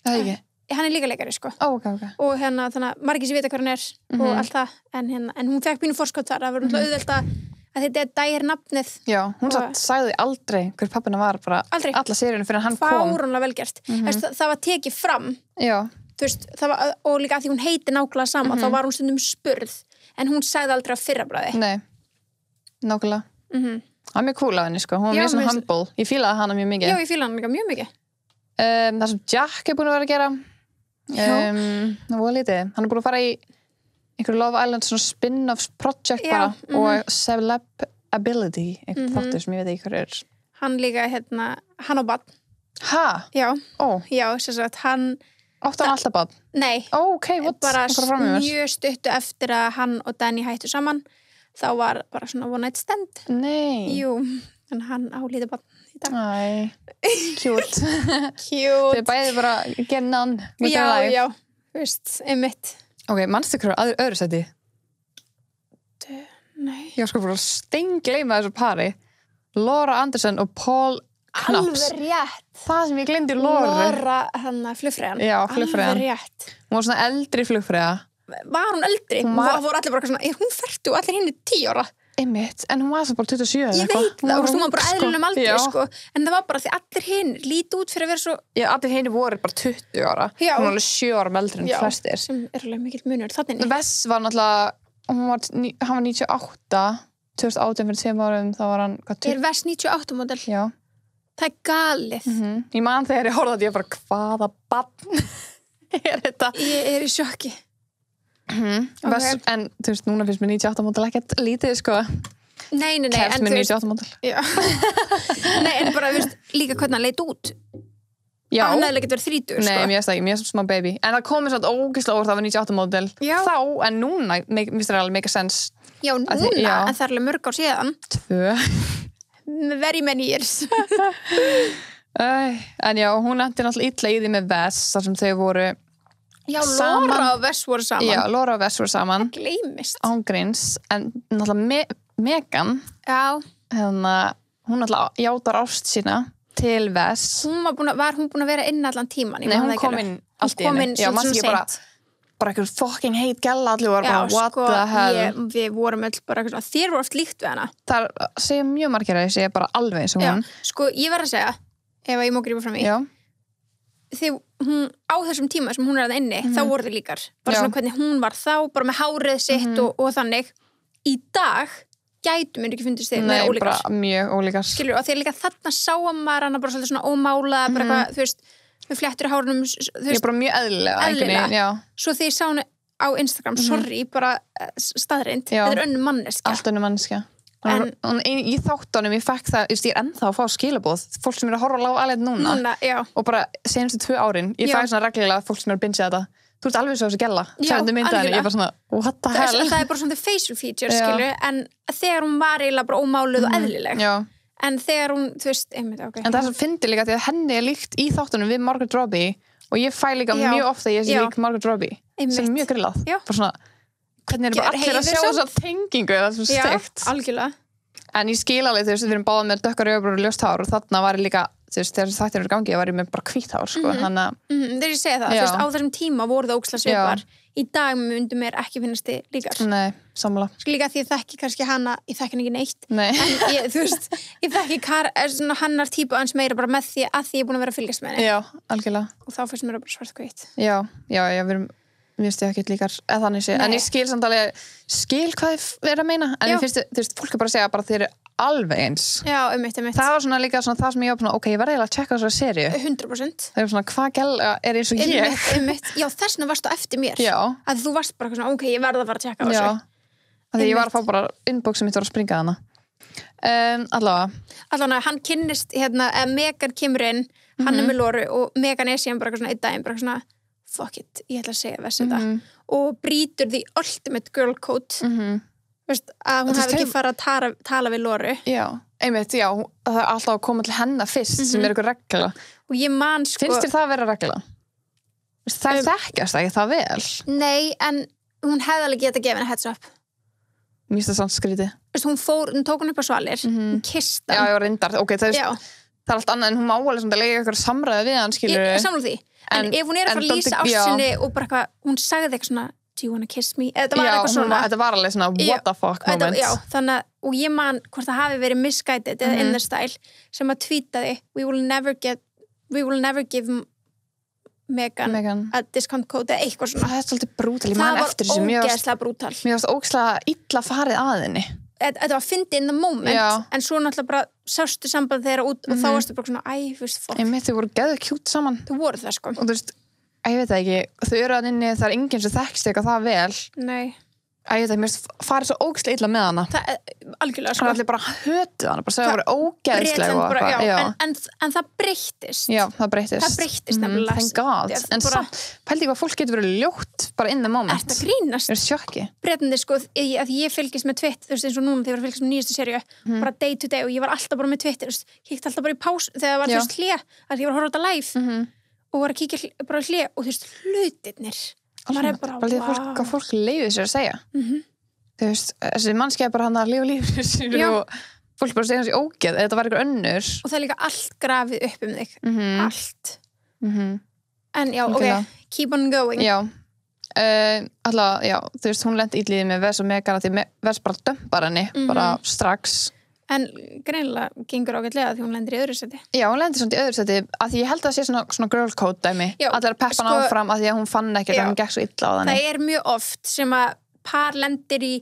Það er ekki? Hann er líka leikari sko. Okay. Og þannig að margir sem vita hver hann er og allt það, en hún fekk pínu forskot þar, það var auðvelt að þetta er Dyer nafnið. Já, hún sagði aldrei hver pappina var bara alla seríunum fyrir hann kom. Fáránlega velgert. Það var tekið fram. Já. Þú veist, og líka að því hún heiti nákvæmlega sama, þá var hún stundum spurð, en hún sagði aldrei á fyrrabræði. Nei, nákvæmlega. Það er mjög cool af henni sko, hún var mjög svona humble. Ég fílaði hana mjög mikið. Já, ég fílaði hana líka mjög mikið. Það sem Jack er búin að vera að gera, það var lítið. Hann er búin að fara í einhverju Love Island svona spin-off project bara og Celebability, einhvern þáttur sem ég veit ekki hver er. Hann líka, hann á barn. Ha? Já. Já, sem sagt, hann... Átti hann alltaf barn? Nei. What? Bara mjög stuttu eftir að hann og Danny hættu saman, þá var bara svona one night stand. Nei. Jú, en hann á lítið barn í dag. Cute. Cute. Þau bæði bara getting on with their life. Já, veist, einmitt. Ok, manstu hverju öðru sæti? Nei. Ég var sko bara steingleima þessu pari. Laura Anderson og Paul Knopps. Alveg rétt. Það sem ég gleymdi Laura, flugfreyjan. Já, flugfreyjan. Alveg rétt. Hún var svona eldri flugfreyja. Var hún eldri? Hún voru allir bara svona, hún ferdu og allir hinn 10 ára. Einmitt, en hún var svo bara 27 eða eitthvað. Ég veit það, og hún var bara eðlunum aldrei sko. En það var bara því allir hinn líti út fyrir að vera svo... Já, allir hinn voru bara 20 ára. Já. Hún var alveg 7 ára eldri en flestir. Já, sem er alveg mikill munur þannig. Vess var náttúrulega, hann var 98, 2018 fyrir 2 árum, þá var hann... Er Vess 98 model? Já. Það er galið. Ég man þegar ég horfði að ég bara, hvaða barn er þetta? Ég er í sjokki. Okay. En þú veist, núna finnst mér 98 módel ekkert lítið sko. Nei. Kæft mér 98 módel. Nei, en bara, þú veist, líka hvernig hann leit út. Já. Hann hefði ekkert verið 30 sko. Nei, mér finnst það ekki, mér finnst smá baby. En það komið svona ógeðslega óvart að það var 98 módel. Þá, en núna, mér finnst það alveg make a sense. Já, núna, en það er alveg mörg ár síðan. 2. Very many years. En já, hún endi náttúrulega illa í því með Vess, þar sem þau voru Já, Laura og Vess voru saman. Já, Laura og Vess voru saman. Það gleymist. Ángríns, en náttúrulega Megan, hún náttúrulega játar ást sína til Vess. Var hún búin að vera inn allan tíman? Nei, hún kom inn allt í henni. Já, maður sé bara eitthvað fucking heit gælla, allir voru bara, what the hell. Við vorum öll bara eitthvað, þér voru oft líkt við hana. Það segja mjög margir að ég segja bara alveg eins og hún. Sko, ég verð að segja, ef ég má grípa fram í. Já. Þegar hún, á þessum tíma sem hún er að inni, þá voru þið líkar. Bara svona hvernig hún var þá, bara með hárið sitt og þannig. Í dag gætu mér ekki fundist þig með ólíkar. Nei, bara mjög ólíkar. Skilur, og þegar líka þarna sáum maður hana bara svolítið svona ómála, bara eitthvað, þú veist, með fléttur í hárunum, þú veist. Ég bara mjög eðlilega. Svo þegar ég sá hana á Instagram, sorry, bara staðreind, þetta er önnur manneskja. Allt önnur manneskja. En í þáttunum ég fekk það, ég er ennþá að fá skilabóð fólk sem er að horfa á Love Island núna og bara senastu 2 árin ég fæ svona reglulega fólk sem er að bingja þetta þú ert alveg svo þessi gella ég er bara svona, what the hell það er bara svona the facial feature, skilju en þegar hún var eiginlega bara ómáluð og eðlileg en þegar hún, þú veist, einmitt, ok en það sem fyndi líka því að henni er líkt í þáttunum við Margaret Robbie og ég fæ líka mjög ofta ég sé líka Margot Robbie sem er mjög grillað bara svona, hvernig bara allir að sjá þessa tengingu það er svo steikt algjörlega en ég skil alveg, þú veist, við erum báðað með dökkar augabrúnir og ljóst hár og þarna var ég líka þú veist, þegar þættir eru í gangi, ég var með bara hvítt hár sko, þannig að þegar ég segja það, þú veist, á þessum tíma voru það ógeðslega svipar í dag myndi mér ekki finnast þið líkar nei, sammála sko líka því ég þekki kannski hana ég þekki hann ekki neitt nei. en ég, þú veist, ég þekki hannar típu aðeins meira bara með því að því ég er búin að vera að fylgjast með henni já, algjörlega og þá finnst mér það bara svart hvítt já, við erum mér finnst ég ekki líkar eða þannig sé, en ég skil samt alveg hvað ég er að meina, en ég finnst, þú veist, fólk er bara að segja bara þeir eru alveg eins já, einmitt það var svona líka svona það sem ég var svona, ok, ég verði eiginlega að checka þessari seríu 100% það er svona, hvað gæla er eins og ég einmitt, já, þessna varstu eftir mér já, að þú varst bara svona, ok, ég verði að fara að checka þessu já, að því ég var að fá bara inbox sem mitt var að springa hana allavega, hann kynnist Megan kemur inn, hann er með Loru og Megan er síðan bara svona einn daginn bara svona fuck it, ég ætla að segja þessi þetta og brýtur the ultimate girl code veist, að hún hafi ekki farið að tala við Loru já, einmitt, já það er alltaf að koma til hennar fyrst sem er eitthvað regla og ég man sko finnst þér það að vera regla? það þekkjast ekki það vel nei, en hún hefði alveg getað að gefa henni heads up mér finnst það samt skrítið hún tók hún upp á svalir hún kysst hann já, ég var reyndar, ok, það er allt annað en hún má alveg svona að lega eitthvað samræði við hann skilur ég samla því, en ef hún er að fara að lýsa ástinni og bara eitthvað, hún sagði eitthvað svona do you wanna kiss me? Þetta var eitthvað svona þetta var alveg svona what the fuck moment já, þannig að, og ég man hvort það hafi verið misguided eða in the style sem að tweetaði we will never give Megan a discount code eða eitthvað svona það er svolítið brútal, ég man eftir þessu það var ógeðslega brútal mér varst ógeðslega illa farið að henni þetta var fyndið in the moment en svo náttúrulega bara sástu samband þeirra út og þá varstu bara svona þú veist, fuck ég mitt, þau voru geðu kjút saman þau voru það sko og þú veist, ég veit það ekki þau eru að inni, það er enginn sem þekkst eitthvað það vel nei ég veit það, mér farið svo ógeðslega illa með hana algjörlega sko allir bara hötu hana, bara segja að það voru ógeðslega en það breyttist það breyttist nefnilega thank god, en samt pældi ég hvað fólk getur verið ljótt bara in the moment er það grínast? er sjokki breytandi sko, að ég fylgist með Twitter þú veist eins og núna þegar ég var að fylgist með nýjastu seríu bara day to day og ég var alltaf bara með Twitter ég kíkti alltaf bara í pás þegar það var þú veist hlé að ég var að horfa á þetta live og var að kíkja bara hlé og þú veist hlutirnir maður er bara fólk leiði sér að segja þú veist, þessi mannski er bara hann að lifa lífið sér og fólk bara segja hans í ógeð þetta var eitthvað önnur og það er líka allt grafið upp þig allt en já, ok, keep on going já, alltaf, já þú veist, hún lenti ítlíðið með Vess og Megan því Vess bara dömpar henni bara strax en greinilega gengur ágætlega því hún lendir í öðru seti já, hún lendir svona í öðru seti að því ég held að það sé svona girl code dæmi allir að peppa hann áfram að því að hún fann ekkert að hún gekk svo illa á þannig það er mjög oft sem að par lendir í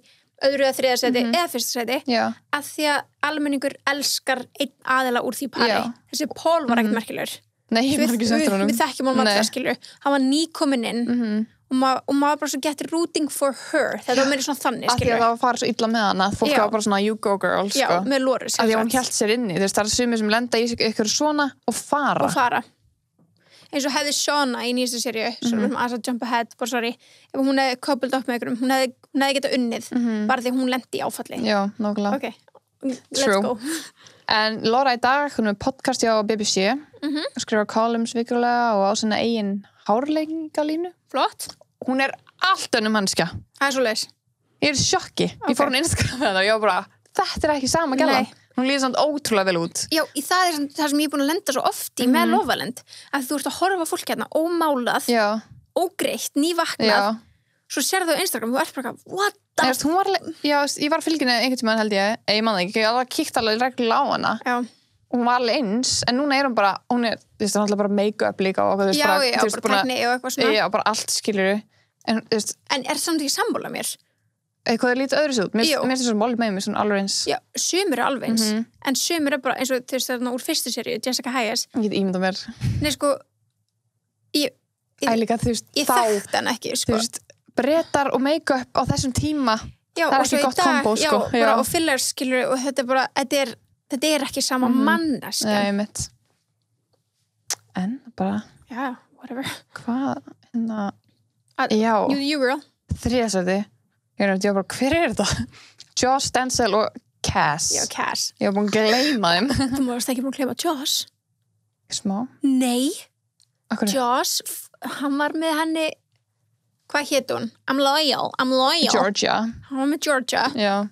öðru eða þriða seti eða fyrsta seti að því að almenningur elskar einn aðila úr því pari þessi Paul var ekkert merkilegur nei, ég var ekki sagt honum við þekkjum honum alltaf skilur hann var nýkominn inn og maður bara svo getur rooting for her þetta var meira svona þannig skilur að því að það var farið svo illa með hana fólk var bara svona you go girl sko. já, með Loru að því að hún hélt sér inni það er sumir sem lenda í ykkur svona og fara eins og hefði Shauna í nýjastu seríu svo við erum að jump ahead, bara sorry ef hún hefði coupled up með ykkurum hún hefði getað unnið bara því hún lendi í áfalli já, nákvæmlega ok, let's go en Laura í dag, hún er podcast hjá BBC skrifar columns vikulega og á sinna eigin hárlengalínu flott hún er allt önnum mannskja það er svo leis ég er í sjokki, ég fór hún Instagram með það og ég var bara, þetta er ekki sama gæla hún líður samt ótrúlega vel út já, það er það sem ég er búin að lenda svo oft í með Love Island að þú ert að horfa fólk hérna ómálað, ógreitt, nývaknað svo sérðu á Instagram, þú ert bara what the ég var að fylgja einhvern tímann held ég man það ekki, ég var kíkt alveg reglulega á hana hún var alveg eins, en núna er hún bara hún er, þú veist, hún er bara make-up líka og bara tekni og eitthvað svona já, bara allt skilur en er samt ekki sammála mér eitthvað er lítið öðru svo mér finnst það svo Molly með mér svona alveg eins já, sumir er alveg eins en sumir er bara, eins og þú veist þarna úr fyrstu seríu Jessica Hayes ég get ímyndað mér nei sko líka, þú veist, ég þekkt hann ekki sko. þú veist, brettar og make-up á þessum tíma já, það er ekki gott kombo sko. já, og fillers skilur og þetta er bara, þetta er ekki sama manneska nei, mitt en bara já, whatever hvað, já you girl þriðasæti ég bara, hver er þetta? Joss, Denzel og Cass já, Cass ég var búin að gleyma þeim þú mást ekki búin að gleyma Joss smá nei Joss, hann var með henni hvað hét hún? I'm loyal Georgia. Hann var með Georgia,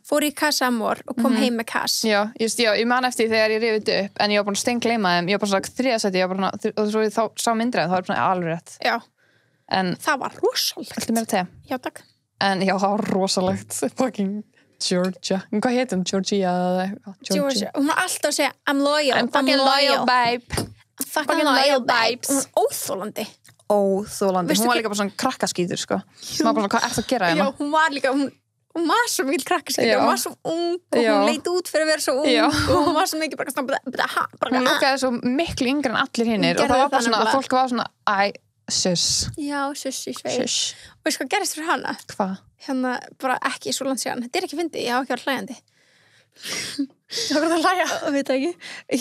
fór í Casa Amor og kom heim með Cass. Já, ég man eftir þegar ég rifið upp en ég var búin að steingleyma þeim, ég var bara svona þriðasæti og svo ég sá myndræðin, það var bara alveg rétt. Já, en það var rosalegt. Viltu meira te? Já, takk. En já, það var rosalegt fucking Georgia. Hvað heit hún? Georgia? Hún var alltaf að segja I'm loyal, I'm fucking loyal, babe. Fucking loyal, babe. Hún var óþolandi. Hún var líka bara svona krakkaskítur sko. Hún var bara svona, hvað ert að gera hérna? Já, hún var líka, hún var svo mikil krakkaskítur, hún var svo ung og hún leit út fyrir að vera svo ung og hún var svo mikil bara svona hún lúkaði svo miklu yngri en allir hinnir og það var bara svona að fólk var svona sus. Já, sus í sveit. Og veist hvað gerist fyrir hana? Hvað? Hérna bara ekki svo langt síðan, þetta ekki fyndið, ég hafa ekki verið hlæjandi. Ég hafa verið að hlæja, veit ekki.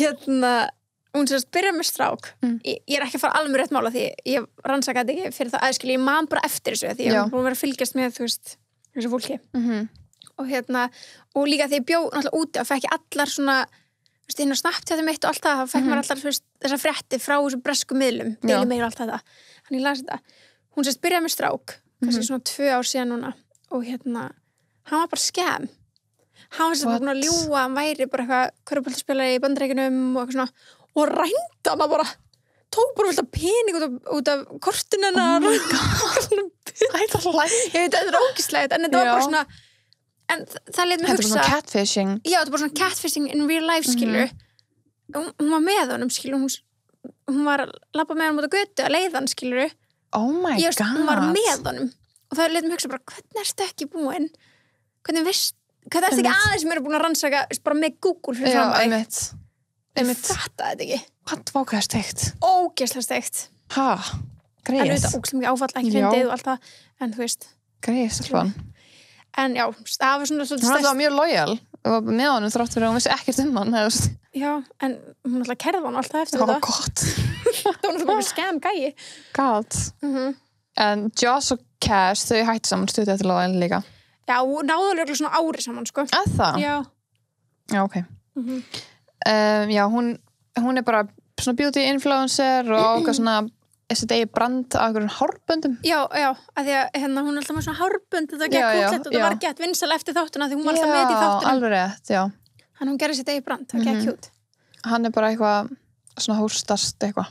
Hérna hún sérst byrjar með strák ég ekki að fara alveg rétt mála því ég rannsakaði ekki fyrir það aðskil ég man bara eftir þessu því ég var búin að vera að fylgjast með þú veist þessu fólki og hérna og líka því ég bjó náttúrulega úti og fekk allar svona þú veist inn á Snapchat mitt og allt það fekk maður allar þessar frétti frá þessu bresku miðlum deili meira og allt þetta þannig ég las þetta hún sérst byrjar með strák kannski svona 2 ár síðan núna og hérna hann var bara skam hann var sérst búin að ljúga hann væri bara eitthvað körfuboltaspilari í Bandaríkjunum og eitthvað svona og rændi hana bara tók bara vilt að pening út af kortinu hennar oh my god ég veit að þetta ógeðslegt en þetta var bara svona en það leit mig hugsa þetta var svona catfishing já þetta var svona catfishing in real life skilur hún var með honum skilur hún var að labba með honum út á götu að leiða hann skilur oh my god hún var með honum og það leit mig hugsa bara hvernig ertu ekki búin hvernig ertu ekki aðeins sem eru búin að rannsaka bara með Google fyrir fram ég fatta þetta ekki hvað var það steikt? Ógeðslega steikt greið en auðvitað ógeðslega mikið áfall ekki hrindið og allt það en þú veist greið en já það var svona hún var mjög lojal og með honum þrátt fyrir að hún vissi ekkert hann já en hún alltaf kerði hann alltaf eftir þetta það var gott það var náttúrulega skam gæi gott en Joss og Cass þau hætti saman stuði eftir lojal líka já náðulega svona ári saman sko að það? já ok já, hún bara svona beauty influencer og eitthvað svona þessi degi brand af einhverjum hárböndum já, af því að hérna, hún er alltaf með svona hárbönd þetta var gett kútlegt og það var gett vinsal eftir þáttuna því hún var alltaf með í þáttunum alveg rétt, já hann hún gerir þessi degi brand, það var gett kjút hann er bara eitthvað svona hóstast eitthvað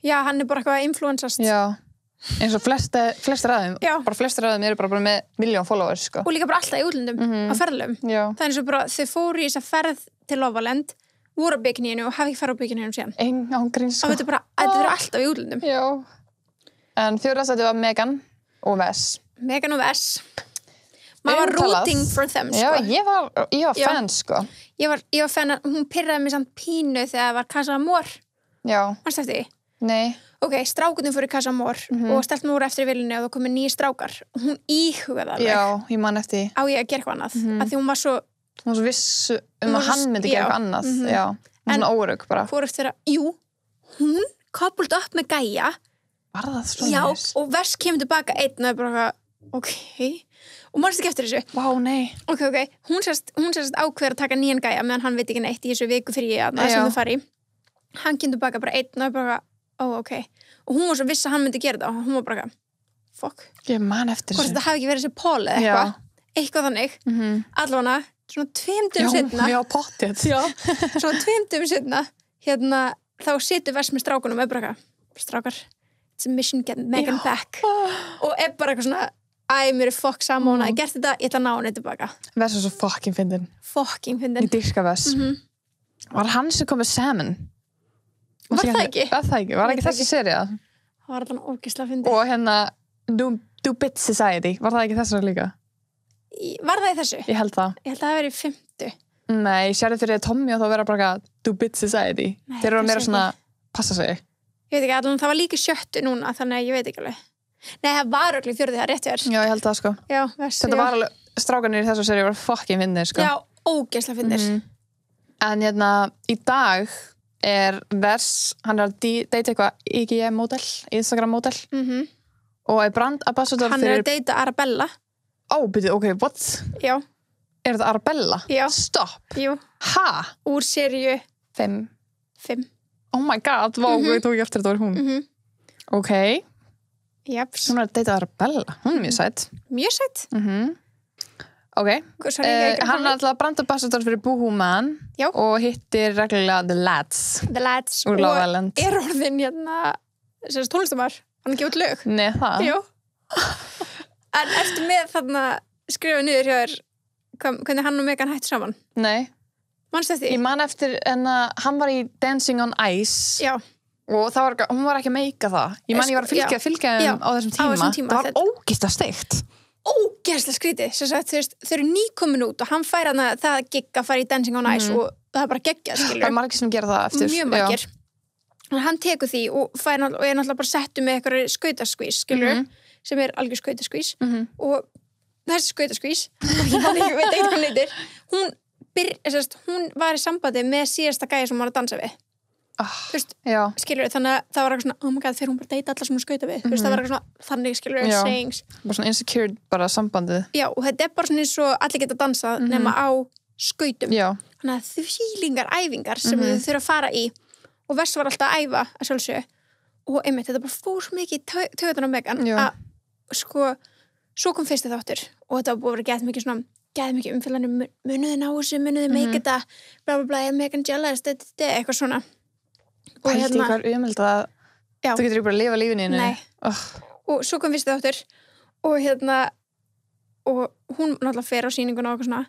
já, hann er bara eitthvað influensast já, eins og flestir aðeim bara flestir aðeim eru bara með 1 milljón followers sko. og líka bara alltaf í útlöndum á ferðlum það er eins og bara þau fóru í þessa ferð til Lofaland voru á bikiníinu og hafi ekki farið á bikiníinu síðan ángríns sko. og þetta eru alltaf í útlöndum já en 4. sæti var Megan og Wes maður var rooting for them sko. já, ég var fan sko ég var fan að hún pirraði mig samt pínu þegar það var Casa Amor já mannstu eftir því? nei ok, strákunum fóru í Casa Amor og stelpnum voru eftir í vilinu og það komið 9 strákar og hún íhugaði alveg já, ég man eftir á ég að gera eitthvað annað af því hún var svo viss að hann myndi gera eitthvað annað já, hún svona órugg bara fórust þeirra, hún coupled upp með gæja var það svona já, og Wes kemur tilbaka einn og er bara ok, og mannst ekki eftir þessu vá, nei ok, hún sérst ákveður að taka nýjan gæja meðan hann veit ekki neitt í þessu viku fyrir ég sem þau fari hann kemur tilbaka bara einn og er bara ok, og hún var svo viss að hann myndi gera það og hún var bara fuck ég man eftir hvort þetta hafi ekki verið þessi Paul eða eitthvað þannig allavega svona 2 dögum setna já, pottið svona 2 dögum setna hérna, þá situr Wes með strákunum og er bara strákar, it's a mission get Megan back og er bara eitthvað svona mér er fokk saman og gert þetta, ég ætla að ná henni tilbaka Wes er svo fucking fyndin ég dyrka Wes var hann sem kom með Salmon var það ekki? var ekki þessi sería? það var alltaf ógeðslega fyndin og hérna Do Bit Society, var það ekki þessar líka? Var það í þessu? Ég held það. Ég held að það hefði verið í 5. Nei, sérðu fyrir Tommy og þá vera bara Do Bit Society. Þeir eru meira svona passa sig. Ég veit ekki, alveg það var líka 7. núna, þannig að ég veit ekki alveg. Nei, það var örugglega í 4. það rétt verið. Já, ég held það sko. Já, þetta var alveg, strákanir í þessu seríu var fucking fyndnir sko. Já, ógeðslega fyndnir. En hérna, í dag er Wes, hann er að deyta eitthvað IG-model, Instagram-model og er brand ambassador hann er að deyta Arabella. Byrju, ok, what? Já. Er þetta Arabella? Já. Stopp. Jú. Ha? Úr seríu 5. Oh my god, ég tók eftir þetta var hún. Ok. Jeps. Hún að deyta Arabella. Hún mjög sætt. Mjög sætt. Ok. Sorry, hann alltaf brandambassador fyrir Boohoo Man og hittir reglulega The Lads úr Love Island. Og orðin tónlistamar. Hann gefur lög. Nei, það? Jú. En ertu með þarna skrifa niður hjá þér hvernig hann og Megan hættu saman? Nei. Manstu eftir því? Ég man eftir hann var í Dancing on Ice. Já. Og hún var ekki að meika það. Ég var að fylgja á þessum tíma. Það var ógeðslega steikt. Ógeðslega skrítið. Þau eru nýkomin út og hann fær það gigg að fara í Dancing on Ice og það er bara geggjað, skilur. Það er margir sem gera það eftir. Mjög margir. Og hann tekur því og er náttúrulega bara settu með eitthvað skautaskvís, skilur, sem er algjör skautaskvís. Og þessi skautaskvís, ég veit eitthvað hvað heitir, hún var í sambandi með síðasta gæja sem hún var að dansa við. Þú veist, skilur, þannig að það var eitthvað svona, oh my god, þegar hún bara deyta alla sem hún skauta við, þú veist, það var eitthvað svona þannig, skilur, sayings. Bara svona insecure, bara sambandið. Já, og þetta er bara svona eins og allir geta dansað nema á skautum. Já. Þannig að þvílíkar æfingar sem þau þurfa að fara í og Vess var alltaf að æfa að sjálfsögðu og einmitt, þetta bara fór svo mikið í taugarnar á Megan að, sko, svo kom fyrsti þáttur og þetta var búið að vera geð mikið umfyllanum, munuði ná þessu, munuði make þetta, bla bla bla, Megan jealous, eitthvað svona. Pælti hvað umhald að þú getur ekki bara að lifa lífinu. Nei. Og svo kom fyrsti þáttur og hún náttúrulega fer á sýninguna og eitthvað svona.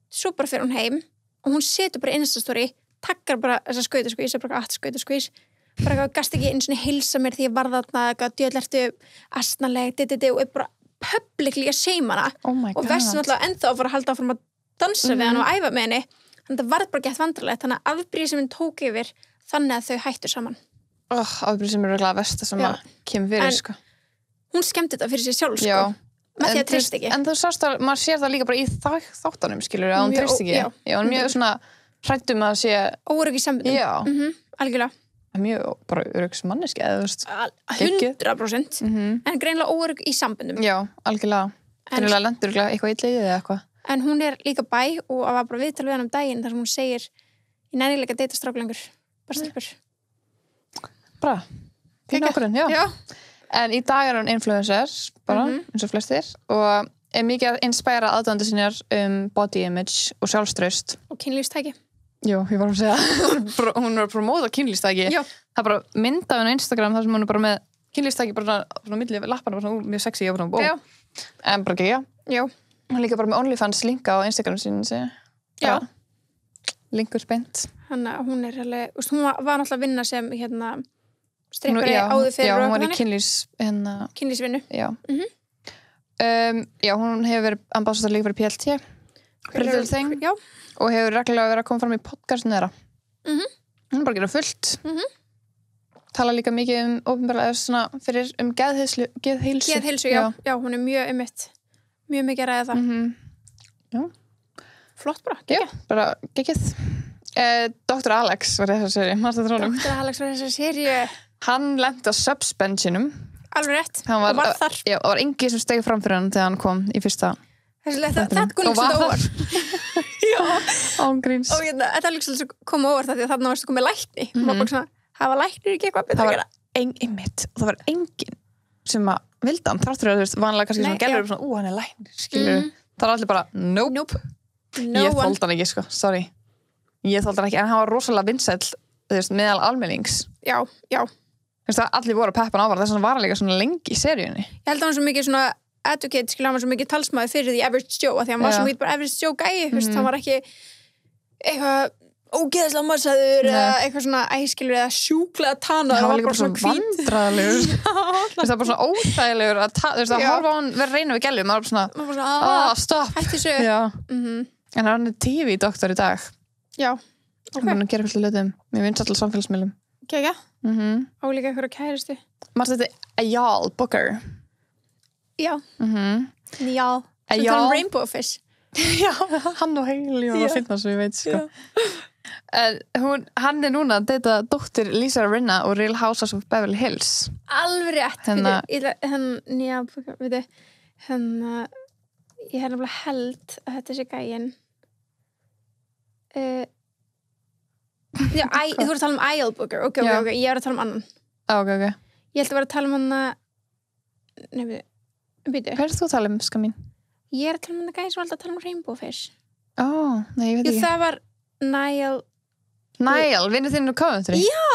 Svo bara fer hún heim og hún setur bara Instastory, takkar bara þessa skautaskvís, bara skautaskvís, bara eitthvað, gast ekki einu svona heilsa mér því ég var þarna, eitthvað djöðlertu asnaleg, og er bara publicly að seima hana og Vess náttúrulega ennþá að fara að halda áfram að dansa við hann og æfa með henni. Þannig að það var bara gett vandrarlegt, þannig að afbrýði sem hún tók yfir þannig að þau hættu saman. Afbrýði sem er reglulega versta sem að kemur fyrir, sko. Hún skemmti þetta fyrir sig sjálf, sko. Með því að treyst ekki. En þú sást að, maður sér það líka bara í þáttunum, skilur, að hún treyst ekki. Já, hún er mjög svona hræddum að sé... Óörugg í sambundum. Já. Algjörlega. Mjög bara öruggs manneski, eða þú veist. 100%. En greinilega óörugg í sambundum. Já, algjörlega. Greinilega lendur eitthvað illa í eða eitthvað. En hún er líka bæ og var bara viðtal við hann daginn þar sem hún segir ég nægilega að deyta stráklengur. Bara stelpur. Bra. Fín ákvörðun, já. En í dag er hún influencer, bara, eins og flestir, og er mikið að inspira aðdæðandur sinjar body image og sjálfstraust. Og kynlífstæki. Jú, ég var að segja, hún er að promóta kynlífstæki. Já. Það er bara mynd af henni á Instagram þar sem hún er bara með kynlífstæki bara svona milli lappana, bara svona mjög sexy og bara, en bara ekki, já. Hún líka bara með OnlyFans linka á Instagram sínu, já. Linkur spennt. Þannig að hún er alveg, hún var náttúrulega að vinna sem strippari áður fyrir já, hún var í kynlífsvinnu. Já. Já, hún hefur verið ambassador líka fyrir PLT, Pretty Little Thing, og hefur reglulega verið að koma fram í podcastinu þeirra. Hún er bara að gera fullt. Tala líka mikið opinberlega svona fyrir geðheilsu. Geðheilsu, já, hún er mjög mikið að ræða það. Já. Flott bara, geggjað. Já, bara geggjað. Dr. Alex var þessar seríu. Dr. Alex var þessar seríu. Hann lenti á suspensionum. Alveg rétt. Og var þar. Já, og var enginn sem steig fram fyrir hann þegar hann kom í fyrsta. Það kom líka svolítið óvart. Já. Ángríns. Og þetta líka svolítið kom óvart því að þarna varstu komið lækni. Hún var bara svona, hafa læknir ekki eitthvað betur að gera. Það var enginn sem að vildi hann. Þráttur að þú veist, vanlega kannski svona gælur svona, hann er læknir, skilur. Það var allir bara, nope. Ég þoldi hann ekki, sko, sorry. Ég þoldi hann ekki, en hann var rosalega vinsæll, þú veist, meðal almennings. Já. Þú veist, allir voru að peppa hann á þess að hann var líka svona lengi í seríunni. Ég held að hann svo mikið svona advocate, skilur, hann var svo mikið talsmaður fyrir því Average Joe, að því hann var svo mikið bara Average Joe gæi, þú veist, hann var ekki eitthvað ógeðslega massaður eða eitthvað svona æskilur eða sjúklega tannar. Það var líka bara svona vandræðalegur. Það var bara svona óþægilegur að horfa á hann verið að reyna við gælum. Það var bara svona, stopp. Hætti þessu. En hann er TV-doktor í dag. Já. Hann er að gera fullt hlutum. Mér finnst allir samfélagsmiðlum. Kækja. Og líka eitthvað kæristu. Marst þetta Eyal Booker. Já. Eyal. Svo það Rainbow Fish. Já, hann og Hailey og það finna svo ég veit, sko. Hann er núna að deyta dóttir Lisa Rinna og Real Housewives of Beverly Hills. Alveg rétt. Ég hef nefnilega held að þetta sé gæinn. Þú voru að tala um Eyal Booker. Ok, ég er að tala um annan. Ok. Ég held að vera að tala hana Nei, býtu Hvað þú að tala skam mín? Ég að tala hana gæði sem alltaf að tala Rainbow Fish Nei, ég veit ekki það var Niall, vinnur þinn úr Coventry? Já,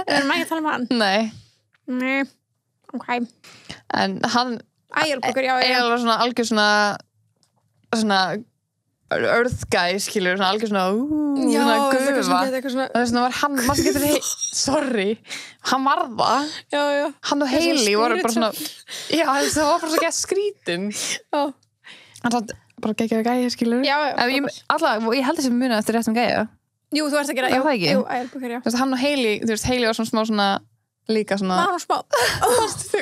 erum ekki að tala hann Nei, ok En hann Ægilbúkur, já Egil var svona algjör svona earth guy, skilur, svona algjör svona gufa það er svona var hann, maður getur sorry, hann var það hann og Hailey voru bara svona það var bara svo gett skrítin hann satt bara geggjaði gæja, skilur ég held þessi muna eftir réttum gæja jú, þú ert að gera, jú, Ægilbúkur, já hann og Hailey, þú veist, Hailey var svona líka svona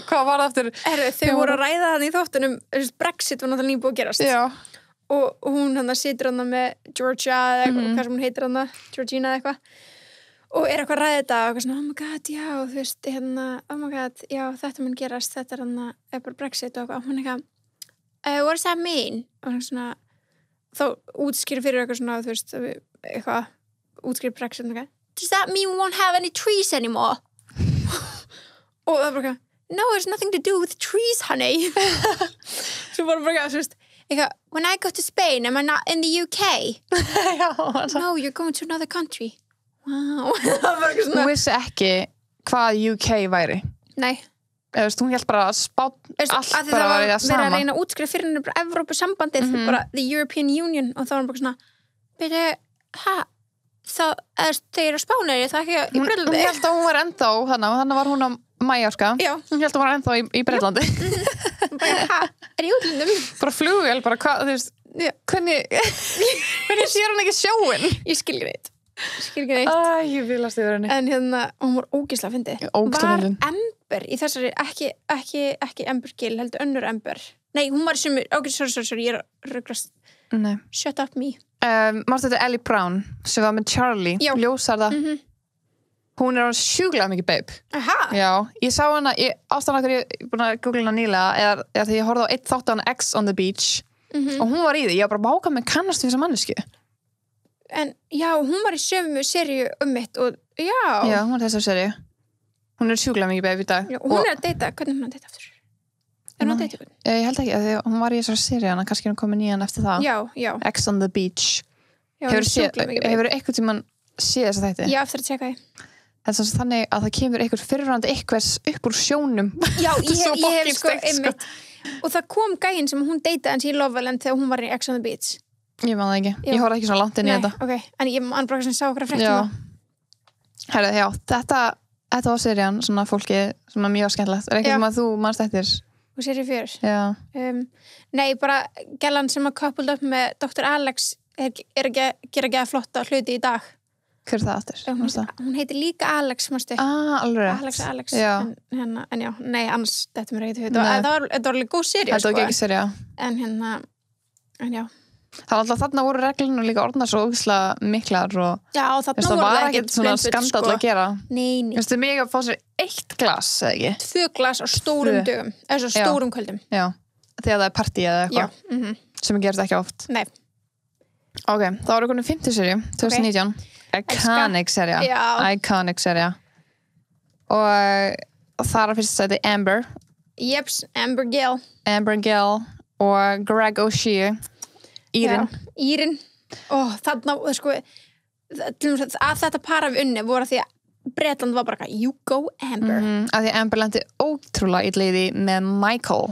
hvað var það eftir þau voru að ræða þannig í þáttunum Brexit var náttúrulega nýbúið að gerast og hún hann situr hann með Georgia eða eitthvað, hvað sem hún heitir hann Georgina eða eitthvað og eitthvað að ræða þetta og eitthvað svona, oh my god, já, þú veist oh my god, já, þetta mun gerast þetta hann, bara Brexit og eitthvað og hún eitthvað, what does that mean? Og hann svona, þá útskýrir fyrir eitthvað svona, þú veist, eitthvað útskýrir Brexit og eitthvað, does that mean we won't have any trees anymore? Og það var bara no, there's nothing to do with trees, honey svo var bara þú veist when I go to Spain, am I not in the UK? No, you're going to another country wow hún vissi ekki hvað UK væri nei hún held bara að allt bara var það sama verið að reyna að útskrifa fyrir henni bara Evrópusambandið bara the European Union og þá var hann bara svona byrju, þeir eru á Spáneyri það ekki í Bretlandi hún held að hún var ennþá þannig var hún á Mallorca hún held að hún var ennþá í Bretlandi er í útlundum bara flugvél, bara hvað, þú veist hvernig sér hún ekki sjóin ég skil ekki neitt ég vil að stiða henni en hún var ógeðslega fyndið var Ember í þessari ekki Ember Gill, heldur önnur Ember nei, hún var í sumur, sorry, ég er rugglast shut up me mástu þetta Ellie Brown sem var með Charlie, ljósarða hún er sjúklega mikið babe já, ég sá hana ástæðan okkur ég er búin að googla hana nýlega eða þegar ég horfði á eitt þátt á hana X on the Beach og hún var í því, ég var bara báka með kannast við þessa mannesku en já, hún var í sömu seríu mitt og já, hún var þessar seríu hún er sjúklega mikið babe í dag já, og hún er að deyta, hvernig hún að deyta aftur? Er hún að deyta ykkur? Ég held ekki, því hún var í þessar seríu hana, kannski hún komið nýjan eftir það já. X on the Beach já, hefur eitthvað tímann séð þess að þetta? Já, eftir að tjekka því Það er þannig að það kemur einhver fyrirrandi einhvers upp úr sjónum já, ég hef sko einmitt og það kom gæinn sem hún deytaði hans í Love Island þegar hún var í X on the Beach ég man það ekki, ég horfði ekki svona langt inn í þetta okay. En ég man bara sem sá okkur að fréttum Herðu, já, þetta var serían svona fólki sem er mjög skemmtilegt er eitthvað sem að þú manst eftir og seríu 4 nei, bara gellan sem að coupled upp með Dr. Alex er að gera ekki að flotta hluti í dag hver er það aftur? Hún heitir líka Alex, mástu alveg Alex en já, nei, annars þetta mér ekki það var alveg góð seríu þetta var ekki seríu en já það var alltaf þarna voru reglunum líka orðnar svo ógislega miklar og já, þarna voru það ekkert svona skandall að gera nei veistu mig að fá sér 1 glas eða ekki? 2 glas á stórum dögum eða stórum kvöldum já, þegar það er partí eða eitthvað sem gerist ekki oft nei ok, þá voru konum 50 seríu 2019 Iconic seria og þar að fyrsta sæti Amber jeps, Amber Gill og Greg O'Shea Írin þarna, sko að þetta par af unni voru því að Bretland var bara you go Amber að því Amber lendi ótrúlega illa í því með Michael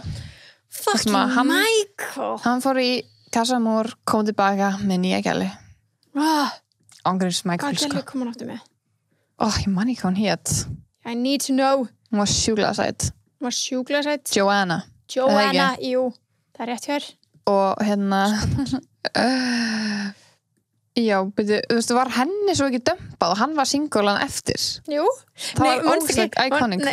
fucking Michael hann fór í Casamor, kom tilbaka með nýja gæli ángriðs Michael hvað gæli kom hann áttu með? ég man ekki hvað hann hét I need to know hún var sjúklega sætt Joanna, jú, það er rétt hér og hérna já, byrju, þú veist, var henni svo ekki dömpað og hann var singulan eftir jú það var óslega iconic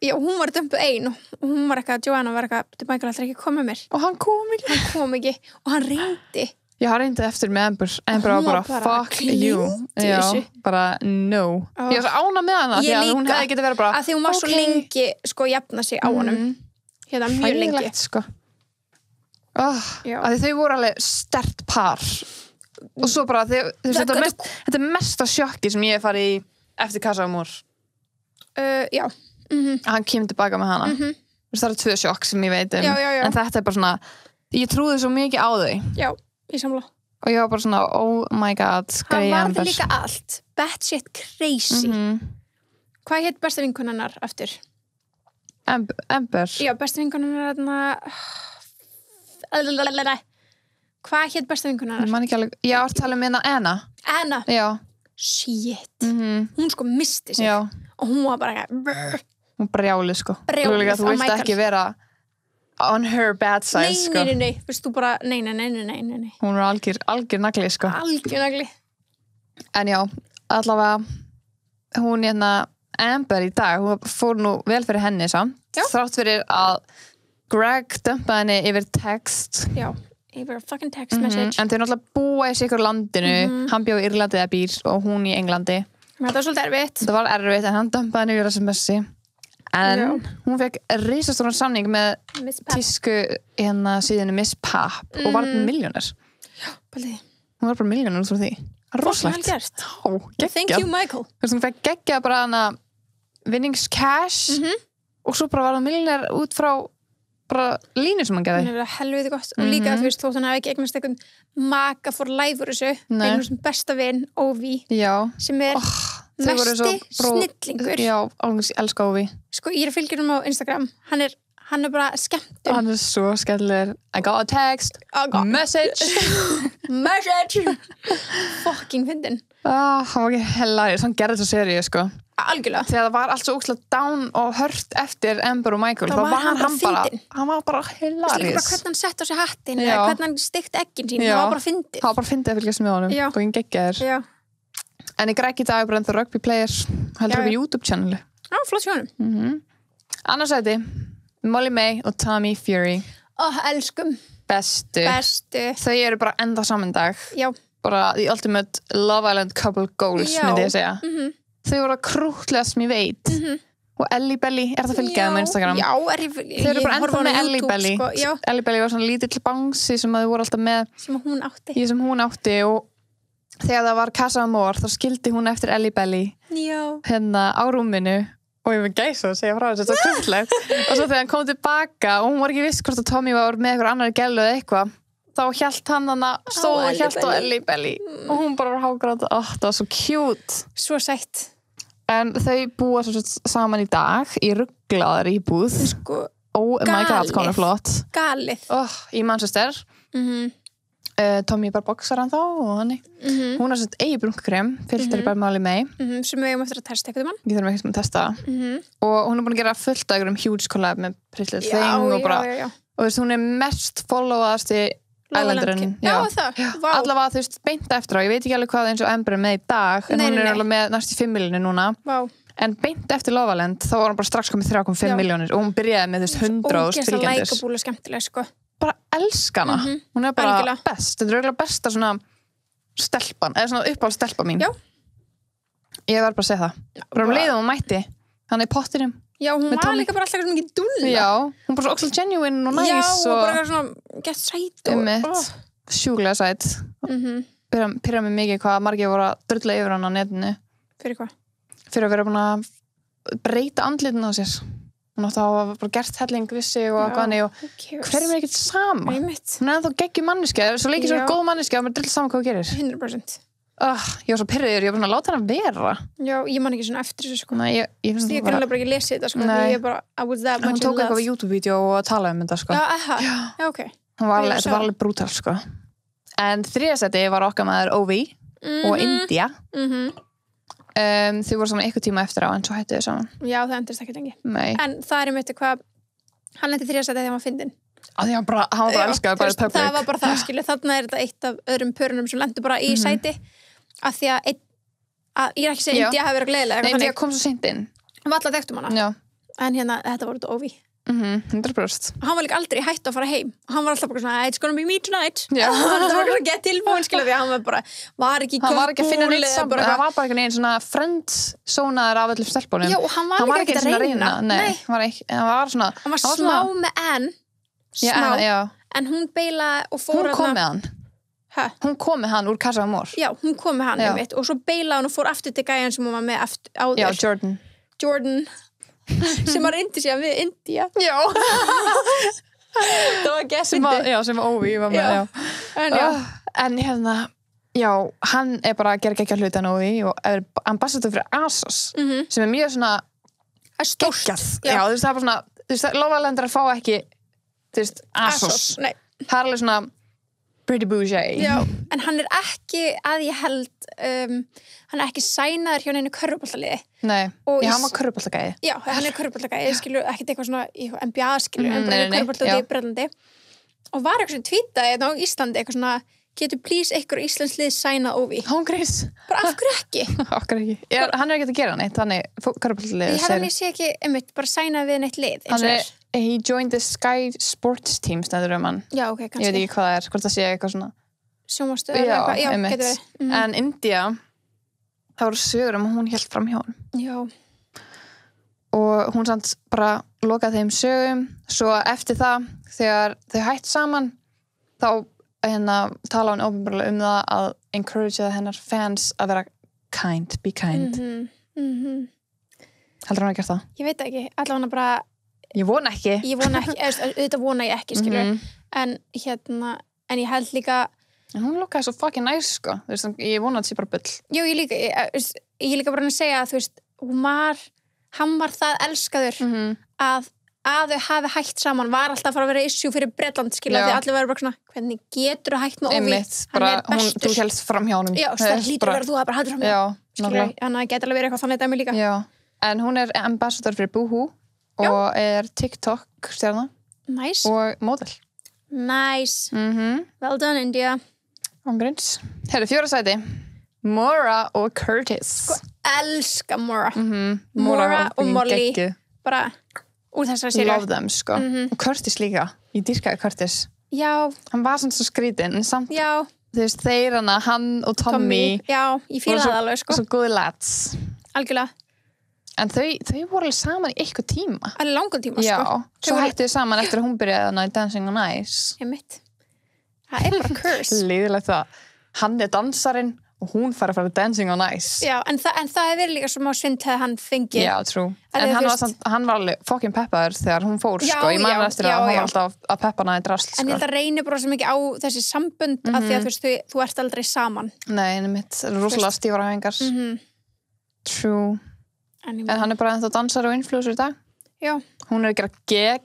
já, hún var dömpuð ein og hún var eitthvað, Joanna var eitthvað Michael ætlar ekki að koma með mér og hann kom ekki og hann reyndi já, hann reyndi eftir með Amber var bara fuck you já, bara no ég var svo ána með hana því að hún hefði getið verið bara að því hún var svo lengi sko jafna sig á honum hérna mjög lengi sko að því þau voru alveg sterkt par og svo bara þetta er mesta sjokki sem ég hef farið í eftir Casamor já hann kemur tilbaka með hana það eru 2 sjokk sem ég veit já. en þetta bara svona, ég trúði svo mikið á þau já, ég samla og ég var bara svona, oh my god hann varði líka allt, batshit crazy hvað hétt besta vinkonunnar aftur? Amber já, besta vinkonunnar hvað hétt besta vinkonunnar? ég var að tala um Anna já. Shit hún sko misti sig já. og hún var bara hún brjáli sko brjáli, þú vilt ekki vera on her bad side sko nei, veist þú bara, nei hún algjör nagli sko algjör nagli en já, allavega hún Amber í dag, hún fór nú vel fyrir henni samt, þrátt fyrir að Greg dömpaði henni yfir text já, yfir fucking text message en þau náttúrulega búa í sikur landinu hann bjó í Írlandi eða býr og hún í Englandi þetta var svolítið erfitt þetta var erfitt en hann dömpaði henni yfir SMS-i en hún fekk risastóran samning með tísku síðinu Miss Pap og var milljónir hún var bara milljónir út frá því rosalegt thank you Michael hún fekk geggjað bara hana vinningscash og svo bara var hann milljónir út frá bara línu sem hann geði hún hefur verið helviti gott og líka þú veist þótt hann hafi ekki eignast einhvern maka fór læfur þessu eignast besta vin Óvi sem mesti snillingur já, alveg elska Óvi sko ég fylgjur á Instagram hann er bara skemmtur hann svo skemmtilegur I got a text message fucking fyndin hann var ekki hilarious hann gerði þessu seríu sko algjörlega þegar það var allt svo ókslega down og hört eftir Amber og Michael þá var hann bara hilarious hvernig hann sett á sig hattin hvernig hann steikt eggin sín það var bara fyndið að fylgjast með honum og hann geggjaður en ég græk í dag bara ennþá rugby player heldur við YouTube channeli flott sjónum annars sæti Molly May og Tommy Fury elskum bestu þau eru bara enda saman dag bara the ultimate Love Island couple goals myndi ég segja þau voru að krútlega sem ég veit og Ellie Belly, er það fylgjaðið með Instagram? Já, þau eru bara enda með Ellie Belly sko, Ellie Belly var svona lítill bangsi sem þau voru alltaf með sem hún átti og þegar það var Casa Amor þá skildi hún eftir Ellie Belly á rúminu og ég var gæsa að segja frá þessu, þetta var krútlegt og svo þegar hann kom tilbaka og hún var ekki viss hvort að Tommy var með eitthvað annar gælu eða eitthvað þá hélt hann stóð og hélt á Ellie Belly og hún bara var hágrátt það var svo cute svo sætt en þau búa svo saman í dag í rugglaðar íbúð sko, oh my god, konar flott galið í Manchester Tommy er bara boxar hann þá og hann hún har sett eigi brúnkrem filter bara Molly May sem við hefum eftir að testa eitthvað ég þarf ekki að testa og hún er búin að gera fullt af einhverjum huge collab með Pretty Little Thing og bara og veist, hún er mest followaðasti Islanderinn allavega þú veist beint eftir á ég veit ekki alveg hvað eins og Amber er með í dag en hún er alveg með næst í 5 milljónir núna en beint eftir Love Island þá var hún bara strax komið 3,5 milljónir og hún byrjaði með 100 fylgjendur bara elska hana hún er bara best, þetta er auðvitað besta svona stelpan, eða svona uppáhald stelpa mín ég verð bara að segja það bara leiðum hún mætti, hann er pottinum hún var líka bara alltaf mikið dúlla hún bara svo ókslega genuine og nice og bara svona gett sæt sjúklega sæt pyrra mig mikið hvað margir voru að drulla yfir hann á netinu fyrir hvað? Fyrir að vera búin að breyta andlitin á sér hún átti að hafa bara gert helling vissi og eitthvað og hverjum er ekkert sama hún er ennþá geggjum manneskja svo leikir svo góð manneskja og maður drill saman hvað hún gerir 100% ég var svo pyrriður, ég var svona að láta hann vera ég man ekki svona eftir þessu sko ég kan alveg bara ekki lesið þetta sko ég er bara, I was that much in love hún tók eitthvað YouTube-vídeó og talaði um þetta sko ok þetta var alveg brútal sko en þriðasæti var okkar maður Óvi og India þau voru saman eitthvað tíma eftir á en svo hættu þau saman það endurst ekki lengi en það er mitt hvað hann lendi þriðasæti þegar hann var fyndin hann var bara elskaður það var bara það skilu þarna er þetta eitt af öðrum pörunum sem lendur bara í sæti af því að ég er ekki segið India hafi verið gleðilega nei, India kom svo seint inn við alltaf þekktum hana en hérna þetta voru þetta Óvi 100% hann var líka aldrei hætt að fara heim hann var alltaf bara svona it's gonna be me tonight hann var alltaf bara að geta tilbúin skilu því að hann var ekki hann var ekki að finna neitt saman hann var bara ekki neginn svona friendzónaður af öllum stelpunum og hann var ekki að reyna hann var smá með en hún beilaði og fór hún kom með hann úr Casa Amor hún kom með hann og svo beilaði hann og fór aftur til gæjan sem hún var með áður Jordan sem að reyndi síðan við India. Já. Það var ekki sem var Óvi var með, en hérna já, hann bara að gera ekki að hluta Óvi og er ambassador fyrir ASOS sem er mjög svona stórt. Já, þú veist, það er bara svona þú veist, Lofalendrar fá ekki þú veist, ASOS. Nei. Það er alveg svona pretty bougie. Já, en hann er ekki að ég held hann er ekki sænaður hjá neinu körfuboltaliði. Nei, hann var körfuboltagæði. Já, hann er körfuboltagæði, skilur ekkert eitthvað svona í NBA skilur, en bara körfuboltagæði í Bretlandi og var eitthvað svona tweetaði á Íslandi eitthvað svona, getur please einhver Íslands lið sæna Óvi? Hóngris. Bara af hverju ekki? Okkur ekki. Hann er ekki að gera neitt, þannig körfuboltalið. Ég held að ég sé ekki, bara sæna við neitt lið. He joined the Sky Sports team stendur hann. Já, ok, kannski. Ég veit ekki hvað það er, hvort það sé eitthvað svona sjónvarpsstöð eða eitthvað. Já, getur verið. En India, það voru sögur hún hélt fram hjá hann. Já. Og hún samt bara lokaði þeim sögum, svo eftir það, þegar þau hætt saman, þá tala hún ópenbarlega það að encourage hennar fans að vera kind, be kind. Heldur hann að gera það? Ég veit ekki, allavega hann bara Ég vona ekki, auðvitað vona ég ekki, skilur en ég held líka en hún lukkaði svo fucking nice, sko þú veist, ég vona að það sé bara bull. Jú, ég líka bara að segja að, þú veist, hann var það elskaður að þau hafi hætt saman var alltaf að fara að vera issue fyrir Bretland, skilur, því allir verður bara svona, hvernig getur þú hætt með Óvi? Hann er bestur. Þú hélst fram hjá honum. Já, það lítur að vera þú að bara hættur fram hjá. Skilur, hann geti alveg verið eitthvað þannig dæmi líka. Já, en hún er ambassador fyrir Boohoo og er TikTok stjarna og model. Nice. Well done, India. Ángríns. Herru, 4. sæti. Mora og Curtis. Sko, elska Mora. Mora og Molly. Bara úr þessari séri. Love them, sko. Og Curtis líka. Ég dýrkaði Curtis. Já. Hann var svona svo skrítinn, en samt, já. Þú veist, þeir hann og Tommy. Já, ég fíla það alveg, sko. Og svo góði lads. Algjörlega. En þau voru alveg saman í eitthvað tíma. Alveg langan tíma, já, sko. Já, svo hættu þau saman eftir að hún byrjaði í Dancing on Ice. Ég mitt. Það er bara curse. Líðilegt það. Hann er dansarinn og hún fara að fara Dancing on Ice. Já, en það er verið líka svo má svind þegar hann fengið. Já, true. En hann var alveg fucking peppaður þegar hún fór, já, sko. Ég man eftir að hann var alltaf að peppa hana í drasl, sko. En ég held að reynir bara svo mikið á þessi sambönd af því að þú ert aldrei saman. Nei, mitt. Rosalega stífar hæfingar. True. En hann er bara ennþá dansar og influencer í dag. Já. Hún er að gera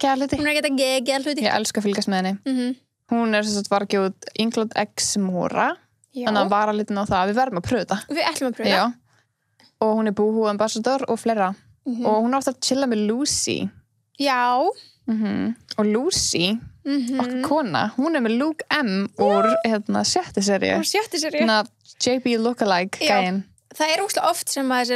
geggjað hluti. Ég elska að fylgjast með henni. Hún er var ekki út England X Mora. Þannig að vara litin á það. Við verðum að pröfa þetta. Við ætlum að pröfa það. Já. Og hún er Boohoo ambassador og fleira. Og hún er ofta að chilla með Lucy. Já. Og Lucy, okkar kona, hún er með Luke M úr 7. seríu. Úr 7. seríu. JB lookalike gæinn. Það er óslega oft sem að þessi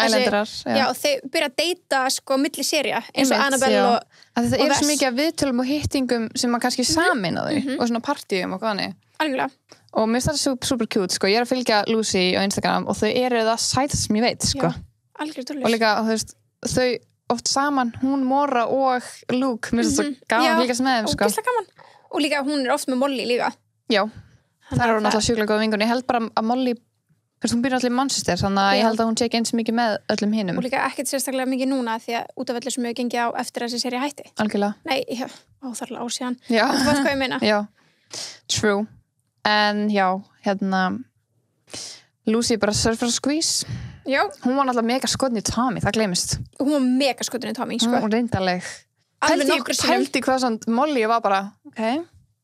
Islandarar, já, þeir byrja að deyta sko milli sería eins og Annabelle og það eru svo mikið af viðtölum og hittingum sem maður kannski samin á þau og svona partíum og hvað hannig. Algjörlega. Og mér finnst það super cute, sko. Ég er að fylgja Lucy á Instagram og þau eru það sætast sem ég veit, sko. Já, algjörlega. Og líka, þú veist, þau oft saman, hún, Mora og Luke, mér finnst það svo gaman að fylgjast með þeim, sko. Já, gaman. Og líka, hún er oft með Molly líka. Já, það eru náttúrulega sjúklega góða vingur. Ég held bara að Molly hún býr allir í Manchester, þannig að ég held að hún teki eins mikið með öllum hinum. Og líka ekkert sérstaklega mikið núna því að út af öllu sem hefur gengið á eftir að þessi sería hætti. Algjörlega. Nei, það er ár síðan. Já. Þú veist hvað ég meina. Já, true. En já, Lucy bara surfer og squeeze. Já. Hún var náttúrulega mega skotin í Tommy, það gleymist. Hún var mega skotin í Tommy, sko. Hún var reyndarleg. Pældi hvað svona, Molly var bara,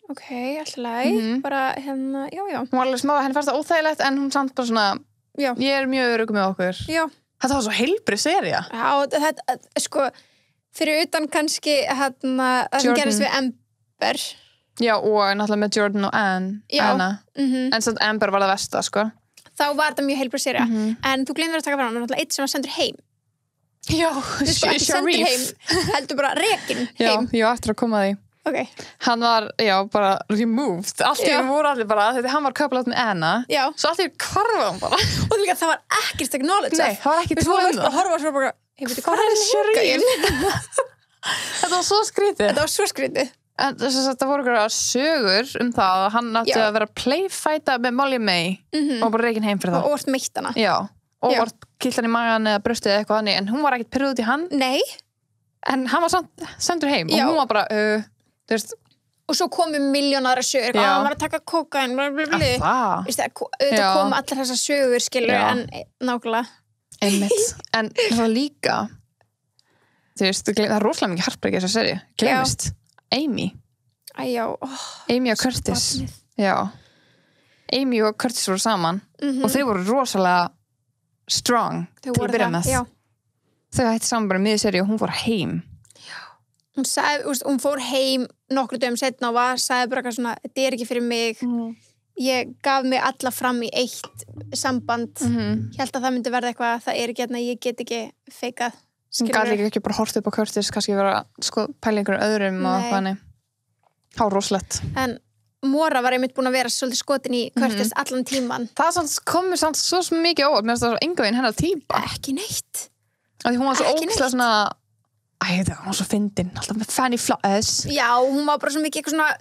Ok, alltaf læg, bara já. Hún var alveg smá, henni fannst það óþægilegt en hún samt bara svona, ég er mjög örugg með okkur. Já. Þetta var svo heilbrið sería. Já, þetta, sko, fyrir utan kannski, það sem gerist við Amber. Já, og náttúrulega með Jordan og Anna. En samt Amber var það versta, sko. Þá var þetta mjög heilbrið sería. En þú gleymir að taka fram, náttúrulega eitt sem var sendur heim. Já, sko, ekki sendur heim, heldur bara rekin heim. Já, eftir að koma að því. Okay. Hann var, bara removed. Allt í voru allir bara, þetta hann var köplátt með Anna. Já. Svo allt í hvarfa hann bara. Og líka það var ekkert acknowledge. Nei, það var ekki það. Þú horfa svo bara, ég veit hvað er Sharif? Þetta var svo skrítið. Þetta var svo skrítið. En það voru eitthvað sögur það að hann átti að vera playfighta með Molly May og bara reikin heim fyrir það. Og orðt meitt hana. Já. óvart killan í magan eða brjóstið eða eitthvað þannig, en hún var ekkert pirruð út í hann. Nei. En hann var samt sendur heim og hún var bara, þú veist. Og svo komu milljónar sögur, hann var að taka kókain, það kom allar þessar sögur, skilur, en nákvæmlega. Einmitt. En það líka, þú veist, það er rosalega mikið heartbreak í þessa seríu. Gleymist. Amy. Amy og Curtis. Já. Amy og Curtis voru saman og þau voru rosalega strong til að byrja með. Þau hætti saman bara miður seríu og hún fór heim. Hún fór heim nokkru dögum seinna og sagði bara svona, þetta er ekki fyrir mig. Ég gaf mig alla fram í eitt samband. Hélt að það myndi verða eitthvað, það er ekki hérna, ég get ekki feikað. Hún gat ekki bara hort upp á Curtis, kannski vera pæla einhverjum öðrum og þannig. Það var rosalegt. En Mora var einmitt búin að vera svolítið skotin í Curtis allan tíman. Það komur samt svo mikið óvart, mér finnst það svo enga veginn hennar típa. Ekki neitt. Því hún var svo ógeðslega svona, hún var svo fyndin, alltaf með Fanny Flowers. Já, hún var bara svo mikið eitthvað svona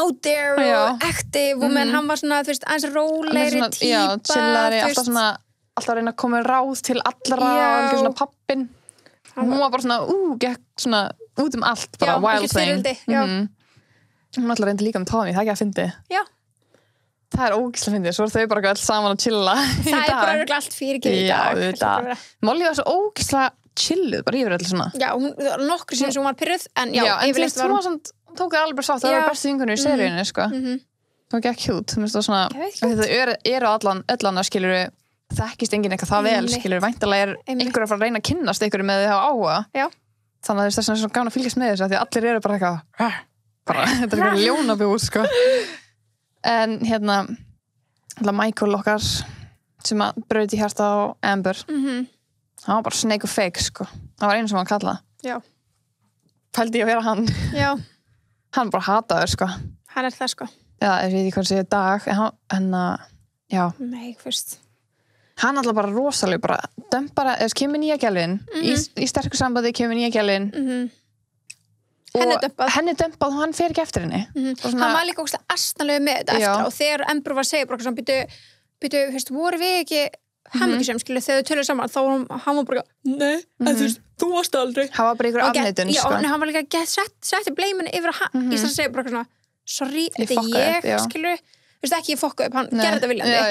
out there og active og menn hann var svona, þú veist, aðeins rólegri típa. Já, chillari, alltaf að reyna að koma ráð til allra, ekki svona pappin. Hún var bara svona, gekk svona út allt, bara wild thing. Hún alltaf reyndi líka með Tommy, það ekki að fyndi. Já. Það er ógeðslega fyndið, svo þau bara öll saman að chilla. Það er bara örugglega allt fyrirgefið í dag. Já, þetta. Molly var svo ógeðslega chilluð, bara yfir öll svona. Já, nokkur sinni sem hún var pirruð, en já yfirleitt var hún. Hún tók það alveg bara sátt, það var bestu vinkonur í seríunni, sko. Það var ekki hjút, þú veist það svona, það eru allan skilur þekkist enginn eitthvað það vel, skilur væntanlega einhver að fara að reyna að kynnast einhverju með þau hafa áhuga. Já. Þannig að þess að svona gaman að fylgjast með þessu, því allir eru bara eitthvað þetta er eitthvað ljónabjúð sko. En hérna Michael okkar sem að braut í hjarta á Amber hann var bara snake og fake sko. Það var einu sem hann kallaði. Já. Pældi ég að vera hann. Já. Hann bara hataður sko. Hann er það sko. Já, ég veit ekki hvað sé dag en já. Nei, fyrst. Hann alltaf bara rosalega bara dömpara, kemur nýja gælvin í sterkur sambandi kemur nýja gælvin henni dömpað og hann fer ekki eftir henni hann var líka ógeðslega astanlega með þetta eftir og þegar Amber var að segja bara býtu, voru við ekki hamingjusöm, skilur, þegar þau töluðu saman þá hann var bara, nei, en þú varst aldrei hann var bara ykkur afneitun já, en hann var líka setti bleiminu yfir hann í þess að segja bara svona, sorry, þetta er ég, skilur þú veist ekki ég fokka upp, hann gerði þetta viljandi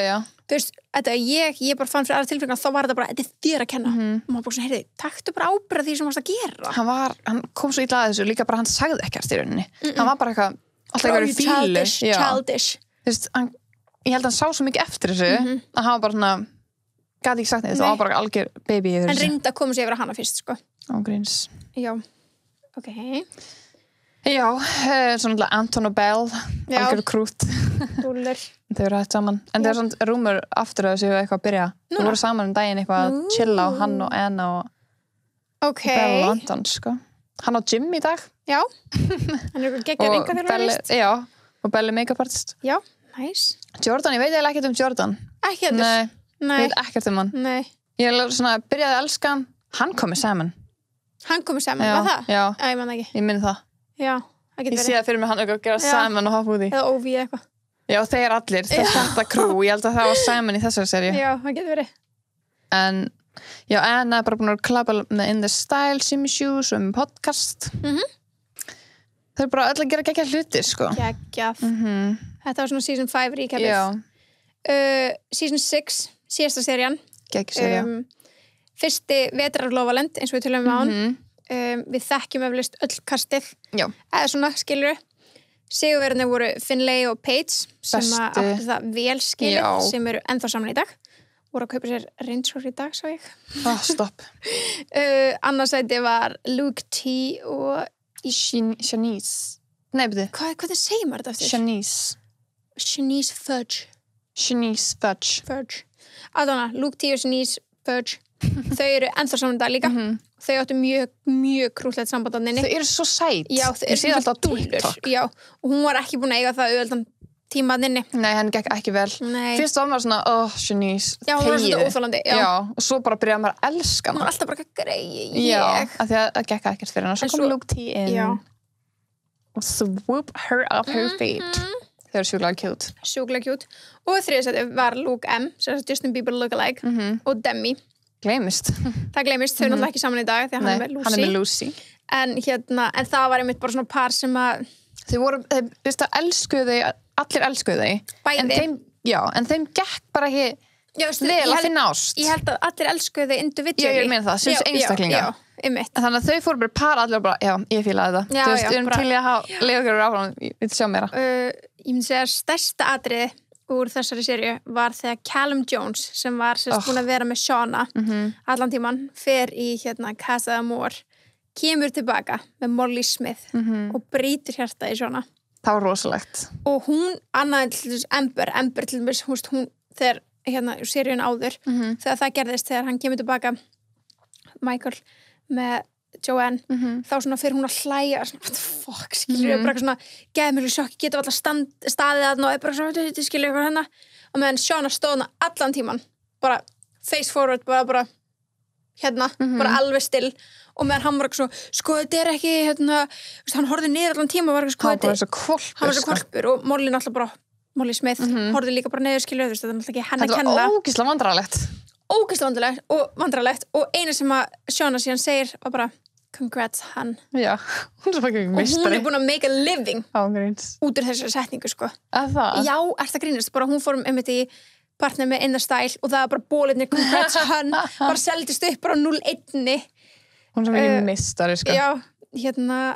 þú veist, þetta ég bara fann fyrir aðra tilfengar þá var þetta bara, þetta er þér að kenna og maður bara svona, heyrði, taktu bara ábyrgð því sem varst að gera hann kom svo illa að þessu, líka bara hann sagði ekkert í rauninni hann var bara eitthvað, alltaf eitthvað fílu childish þú veist, ég held að hann sá svo mikið eftir þessu að hann var bara svona, gæti ekki sagt neitt það var bara algjör baby yfir þessu en reyndi að koma sér yfir hana fyrst, sko ágríns já, ok já, svona Anton og Belle algjör krút dúllur þau eru hægt saman en það er svona rúmur aftur að þessu eitthvað að byrja þau voru saman daginn eitthvað að chilla og hann og Anna og Belle og Anton sko. Hann á gym í dag já, hann er eitthvað geggjað enga þér já, og Belle make-up artist já, nice Jordan, ég veit eiginlega ekkert Jordan ekki þetta? Nei, ég veit ekkert hann nei. Ég svona byrjaði að elska hann kom með Salmon var það? Já, ég man ekki ég minn það já, það getur verið ég sé það fyrir mig hann eitthvað að gera Salmon og hoppa út í eða Ovi eitthvað já, þeir allir, þetta crew ég held að það var Salmon í þessari seríu já, það getur verið en já, Anna er bara búin að klappa með In the Style, Simmy Shoes og með podcast þau eru bara öll að gera geggjað hluti sko. geggjað þetta var svona season 5 recapið season 6 síðasta serían fyrsti vetrarlofaland eins og við tölum við án við þekkjum eflust öll kastið eða svona skilur sigurverðinni voru Finlay og Paige sem áttu það vel skilur sem eru ennþá saman í dag voru að kaupa sér Rindsor í dag svo ég stopp annarsæti var Luke T og Shanice nei beti hvað segir maður þetta eftir? Shanice Fudge aðvana Luke T og Shanice Fudge þau eru ennþá saman í dag líka þau áttu mjög krúllegt samband þau eru svo sæt já, þau eru svo dúllur og hún var ekki búin að eiga það auðveldan tíma að nynni nei, henni gekk ekki vel fyrst var maður svona, Shanice já, hún var svona óþolandi og svo bara byrjaði maður að elska hún var alltaf bara að greið já, af því að það gekk ekkert fyrir henni og svo kom Luke T inn og swoop her off her feet Þau eru sjúklega cute. Og þriðasæti var Luke M, sem er Justin Bieber lookalike, og Demi. Gleymist. Það gleymist, þau náttúrulega ekki saman í dag, þegar hann er með Lucy. En það var einmitt bara svona par sem að... Þau voru, elskuðu þau, allir elskuðu þau. Bæði. En þeim gekk bara ekki vel að finna ást. Ég held að allir elskuðu þau individually. Ég meina það, sem einstaklinga. Já, einmitt. Þannig að þau fóru bara par allir og bara, já, ég fílaði það. Þú veist, til ég að leiða okkur áfram, ég vil sjá meira. Ég myndi segja að stærsta atriði úr þessari seríu var þegar Callum Jones, sem var búin að vera með Shauna allan tíman, fer í Casa Amor, kemur tilbaka með Molly Smith og brýtur hjartað í Shauna. Það var rosalegt. Og hún, annað til þess Ember til þess, hún, þegar seríun áður, þegar það gerðist, þegar hann kemur tilbaka, Michael, með Joanne, þá svona fyrir hún að hlæja svona, what the fuck, skilur bara svona, geði mjög sjokk, getur alltaf staðið að og er bara svona, þetta skilur ykkur hennar og meðan Shauna stóðna allan tíman bara face forward, bara bara alveg still og meðan hann var ekki svo, sko þetta er ekki hann horfði niður allan tíma og var ekki sko, hann var svo kvolpur og Molly náttúrulega bara, Molly Smith horfði líka bara niður, skilur þetta er náttúrulega ekki henni að kenna. Þetta var ógeðslega vandrarlegt og eina sem að Shauna síðan segir var bara congrats hann. Já, hún er svo fucking mistari. Og hún er búin að make a living út úr þessari setningu, sko. Það? Já, það grínast. Bara hún fór einmitt í partner með In the Style og það var bara bóliðnir congrats hann, bara seldist upp bara 0-1. Hún er svo fucking mistari, sko. Já,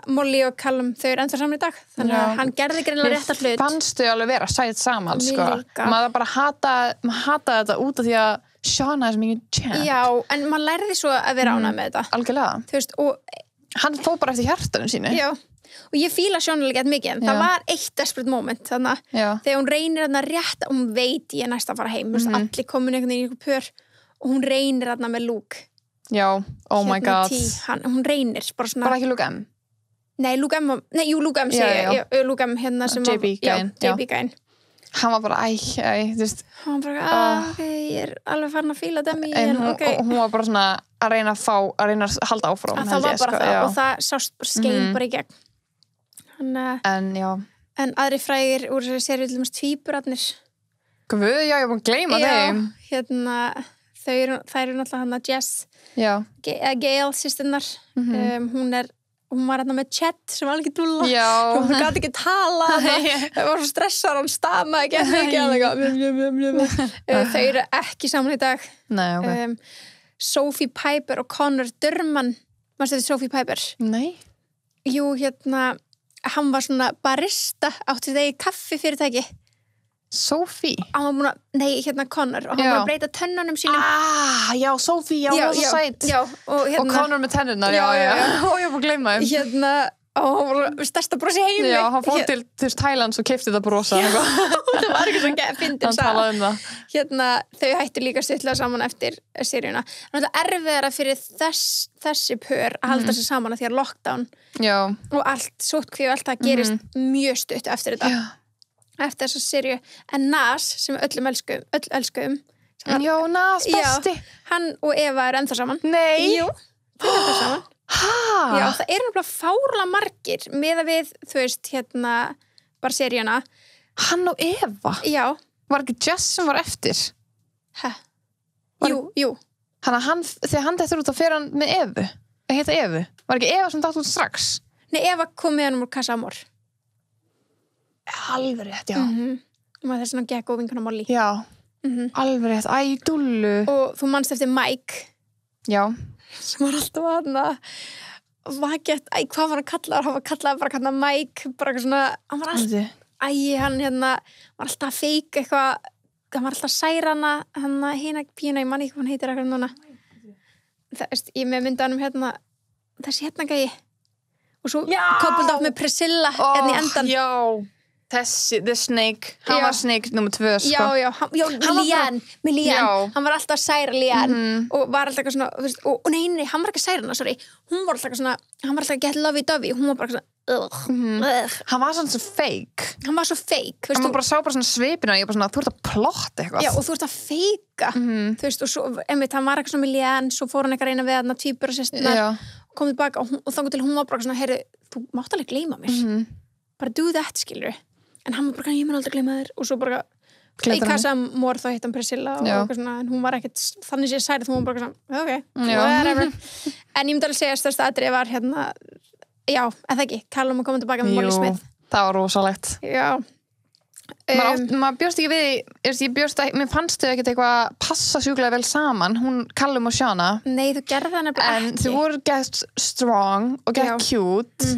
Molly og Callum, þau eru ennþá saman í dag, þannig að hann gerði greinilega rétt að hlut. Fannst þau alveg vera sætt saman, sko. Maður bara hataði þetta út af því að Shauna er svo mikið champ. Já, en maður lærði svo að vera ánægð með þetta. Algjörlega. Þú veist, og hann fór bara eftir hjartanum sínu. Já, og ég fíla Shauna líka mikið, en það var eitt desperate moment, þannig að þegar hún reynir rétt, hún veit ég næst að fara heim, allir komin einhvern veginn í einhver pör, og hún reynir með Luke. Já, oh my god. Hún reynir, bara svona... Bara ekki Luke M? Nei, Luke M segi ég, Luke M sem JB gæn. Hann var bara, þú veist hann var bara, ég er alveg farin að fíla Demi en hún var bara svona að reyna að halda áfram það var bara það og það sást bara skein bara í gegn en aðri frægir úr þessari seríu til dæmis tvíburarnir Guð, já, ég er búin að gleyma þeim þær eru náttúrulega Jess Gail sýstinnar hún var með Chet sem var ekki dúlla og hún gæti ekki tala það var svo stressar, hann stamaði ekki þau eru ekki saman í dag. Nei, Sophie Piper og Connor Durman mannstu þetta Sophie Piper? Nei. Jú, hann var svona barista átti þegar í kaffifyrirtæki Sophie? Hann var búin að, Connor og hann var að breyta tönnunum sínum já, Sophie, já, það var svo sætt og Connor með tennurnar, já og ég var að gleyma þeim og hann var stærsta brosi heimi hann fór til Thailands og keypti þetta brosa það var ekki svo fyndin hann talaði það þau hættu líka stuttlega saman eftir seríuna það er erfiðara fyrir þessi pör að halda sig saman að því að lockdown og allt, sótkví og allt það gerist mjög stutt eftir þetta eftir þessa seríu en Nas sem öll elskuðum Nas besti hann og Eva eru ennþá saman Jú, þau eru ennþá saman Já, það eru náttúrulega fárlega margir með að við, þú veist, bara seríuna Hann og Eva? Já Var ekki Jess sem var eftir? Jú Þegar hann dættur út að fer hann með Evu Það heita Evu Var ekki Eva sem dætt út strax? Nei, Eva kom með hann úr Casa Amor Alveg rétt, já og maður þess að gekk og vinkuna Molly Já, alveg rétt, dúllu og þú manst eftir Mike Já sem var alltaf hvað var hann kallaður? Hann var kallaður bara Mike bara svona, hann var alltaf var alltaf að feika eitthvað hann var alltaf að særa hana hina píuna, ég man ekki hvað hann heitir eitthvað núna ég með myndanum þessi gæi og svo coupled up með Priscilla í endan já Þessi, The Snake, hann var Snake nummer 2 sko. Já, Leanne hann var alltaf að særa Leanne og var alltaf eitthvað svona og nei, hann var ekki að særa hana, hún var alltaf svona hann var alltaf að get lovey-dovey hún var bara svona hann var svona svo fake hann var svo fake hann bara sá bara svona svipina og ég bara svona, þú ert að plotta eitthvað já, og þú ert að feika þú veist, og svo, hann var eitthvað svona með Leanne svo fór hann eitthvað að reyna við hann tvíburasysturnar kom tilbaka og þangur til hún var bara svona, heyrðu, þú mátt alveg gleyma mér bara do that, skilur en hann var bara, ég mun aldrei gleyma þér og svo bara, í Casa Amor þá hitt hann Priscilla og eitthvað svona, en hún var ekkert þannig sé særið, hún var bara svona, ok whatever, en ég myndi alveg segja stærsta atriði var hérna, já, eða ekki Callum að koma tilbaka með Molly Smith það var rosalegt já maður bjóst ekki við mér fannst þau ekkert eitthvað passa sjúklega vel saman, hún Callum og Shauna nei, þú gerði það nefnilega ekki en þau voru gett strong og gett cute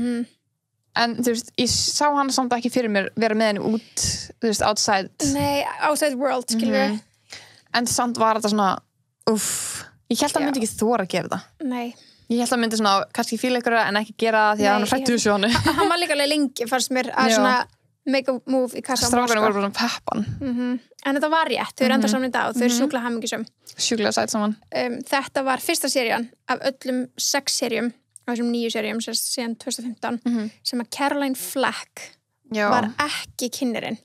en þú veist, ég sá hann samt ekki fyrir mér vera með henni út, þú veist, outside world, skilur en samt var þetta svona ég held að hann myndi ekki þora að gera það nei ég held að hann myndi svona, kannski fíla ykkur en ekki gera það því að hann hrættu við Sjónu hann var líka alveg lengi, fannst mér að svona make a move í Casa Amor strákarnir voru bara peppan en þetta var rétt, þau eru enda saman í dag og þau eru sjúklega hamingjusöm sjúklega sætt saman þetta var fyrsta serían af öllum 6 seríum af þessum 9 seríum síðan 2015 sem að Caroline Flack var ekki kynnirinn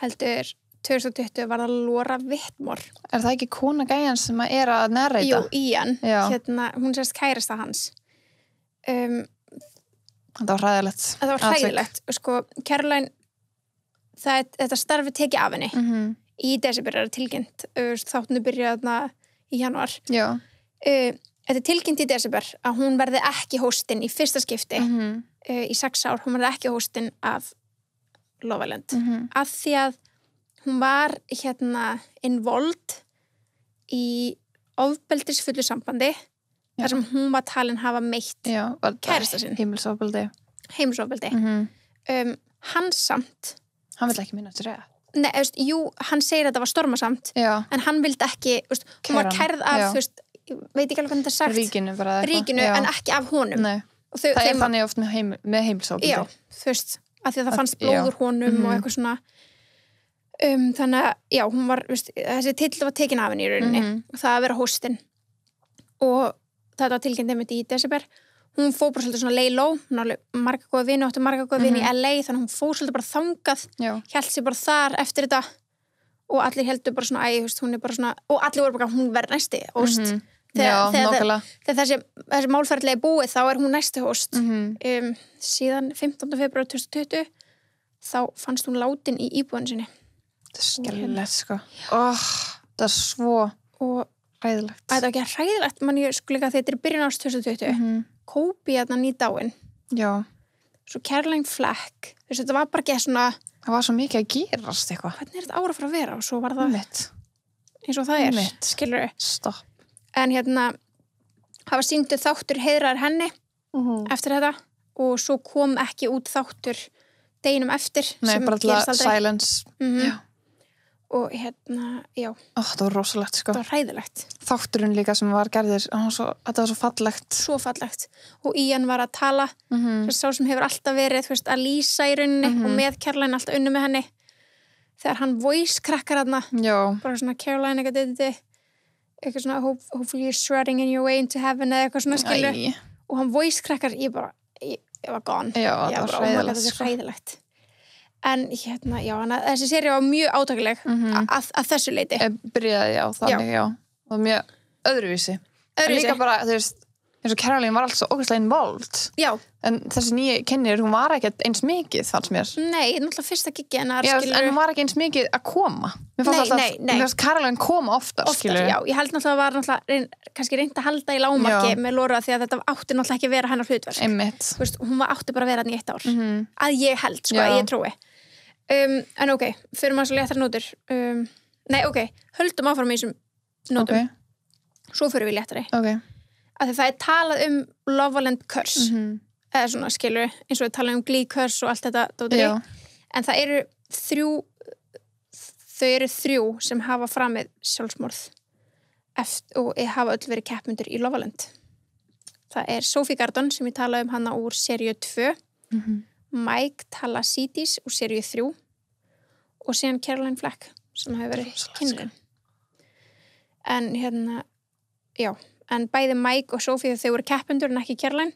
heldur 2020 var það Laura Whitmore það ekki kona gæjan sem að narrata? Jú, Ian, hérna, hún sérst kærasta hans þetta var hræðilegt sko, Caroline þetta starfi tekið af henni í desember er tilkynnt þáttunni byrjaði í janúar þetta er tilkynnt í desember að hún verði ekki hóstinn í fyrsta skipti í 6 ár, hún verði ekki hóstinn af Love Island af því að hún var hérna involved í ofbeldisfullu sambandi þar sem hún var talin hafa meitt kærasta sinn heimilisofbeldi hann samt hann vill ekki minna eftir það nei, jú, hann segir að það var stormasamt en hann vildi ekki, hún var kærð af veit ekki alveg hvernig þetta er sagt ríkinu en ekki af honum það er þannig oft með heimilisofbeldi já, þú veist, af því að það fannst blóður honum og eitthvað svona þannig að, já, hún var þessi titill var tekin af henni í rauninni það að vera hóstinn og þetta var tilkynnt einmitt í desember hún fór bara svolítið svona lay low hún var marga góða vini, áttu marga góða vini í LA þannig að hún fór svolítið bara þangað hélt sig bara þar eftir þetta og allir heldur bara svona, hún er bara svona og allir voru bara, hún verður næsti hóst þegar þessi málferðilegi búið þá er hún næsti hóst síðan 15. februar 2020 þá fannst hún látin í íbúðinu sinni þetta er skellilegt sko það er svo hræðilegt þetta er ekki hræðilegt, mann ég sko líka þetta er byrjun árs 2020 Kobe hérna nýdáin svo Caroline Flack þetta var bara ekki svona það var svo mikið að gerast eitthvað hvernig er þetta ára fyrir að vera og svo var það eins og það er, skilur en hérna hafa sýndu þáttur heiðrar henni eftir þetta og svo kom ekki út þáttur deginum eftir nei, bara alltaf silence og hérna, já það var rosalegt sko það var hræðilegt þátturinn líka sem var gerðir þetta var svo fallegt og Ian var að tala sá sem hefur alltaf verið veist, að lýsa í rauninni og með Caroline alltaf unni með henni þegar hann voice krakkar hann bara svona Caroline eitthvað svona hopefully you're strutting in your way into heaven eða eitthvað svona skilu og hann voice krakkar, ég var gone það var hræðilegt þetta er hræðilegt en hérna, já, þessi séri var mjög átakileg að þessu leiti byrjaði, þannig, og mjög öðruvísi en líka bara, þú veist eins og Caroline var alltaf svo ógeðslega involved en þessi nýja kennir, hún var ekkert eins mikið fannst mér nei, náttúrulega fyrsta giggi en hún var ekki eins mikið að koma mér fannst Caroline koma oftar já, ég held náttúrulega var kannski reynd að halda í lágmarki með Laura því að þetta átti náttúrulega ekki að vera hennar hlutverk veist, hún átti bara að vera hann í 1 ár að ég held, sko, að ég trúi en ok, fyrir maður svo léttar nótur nei, ok, höldum áfram í þessum nótum svo fyrir við léttari að það er talað um Love Island Curse eða svona skilur eins og við talað um Glee Curse og allt þetta dótiri. En það eru 3 sem hafa framið sjálfsmorð og hafa öll verið keppmyndur í Love Island. Það er Sophie Gardon sem ég talaði um hana úr seríu 2 Mike Talasidis úr seríu 3 og síðan Caroline Flack sem hefur verið kynlun. En hérna en bæði Mike og Sophie þau voru keppendur en ekki Caroline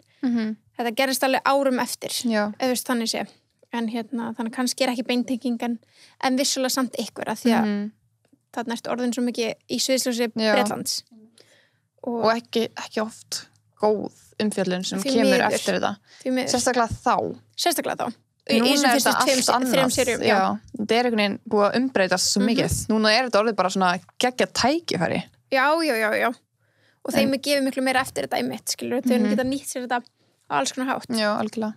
þetta gerist alveg árum eftir eða veist þannig sé en hérna þannig kannski er ekki beintenging en vissulega samt ykkur að því að þarna ertu orðin svo mikið í sviðsljósi Bretlands og ekki oft góð umfjöllun sem kemur eftir þetta sérstaklega þá núna er þetta allt annað já, þetta er einhvern veginn búið að umbreytast svo mikið, núna er þetta orðið bara svona geggjað tækifæri já og þeim er gefið miklu meira eftir þetta í mitt skilur, þau geta nýtt sér þetta á alls konar hátt já, algjörlega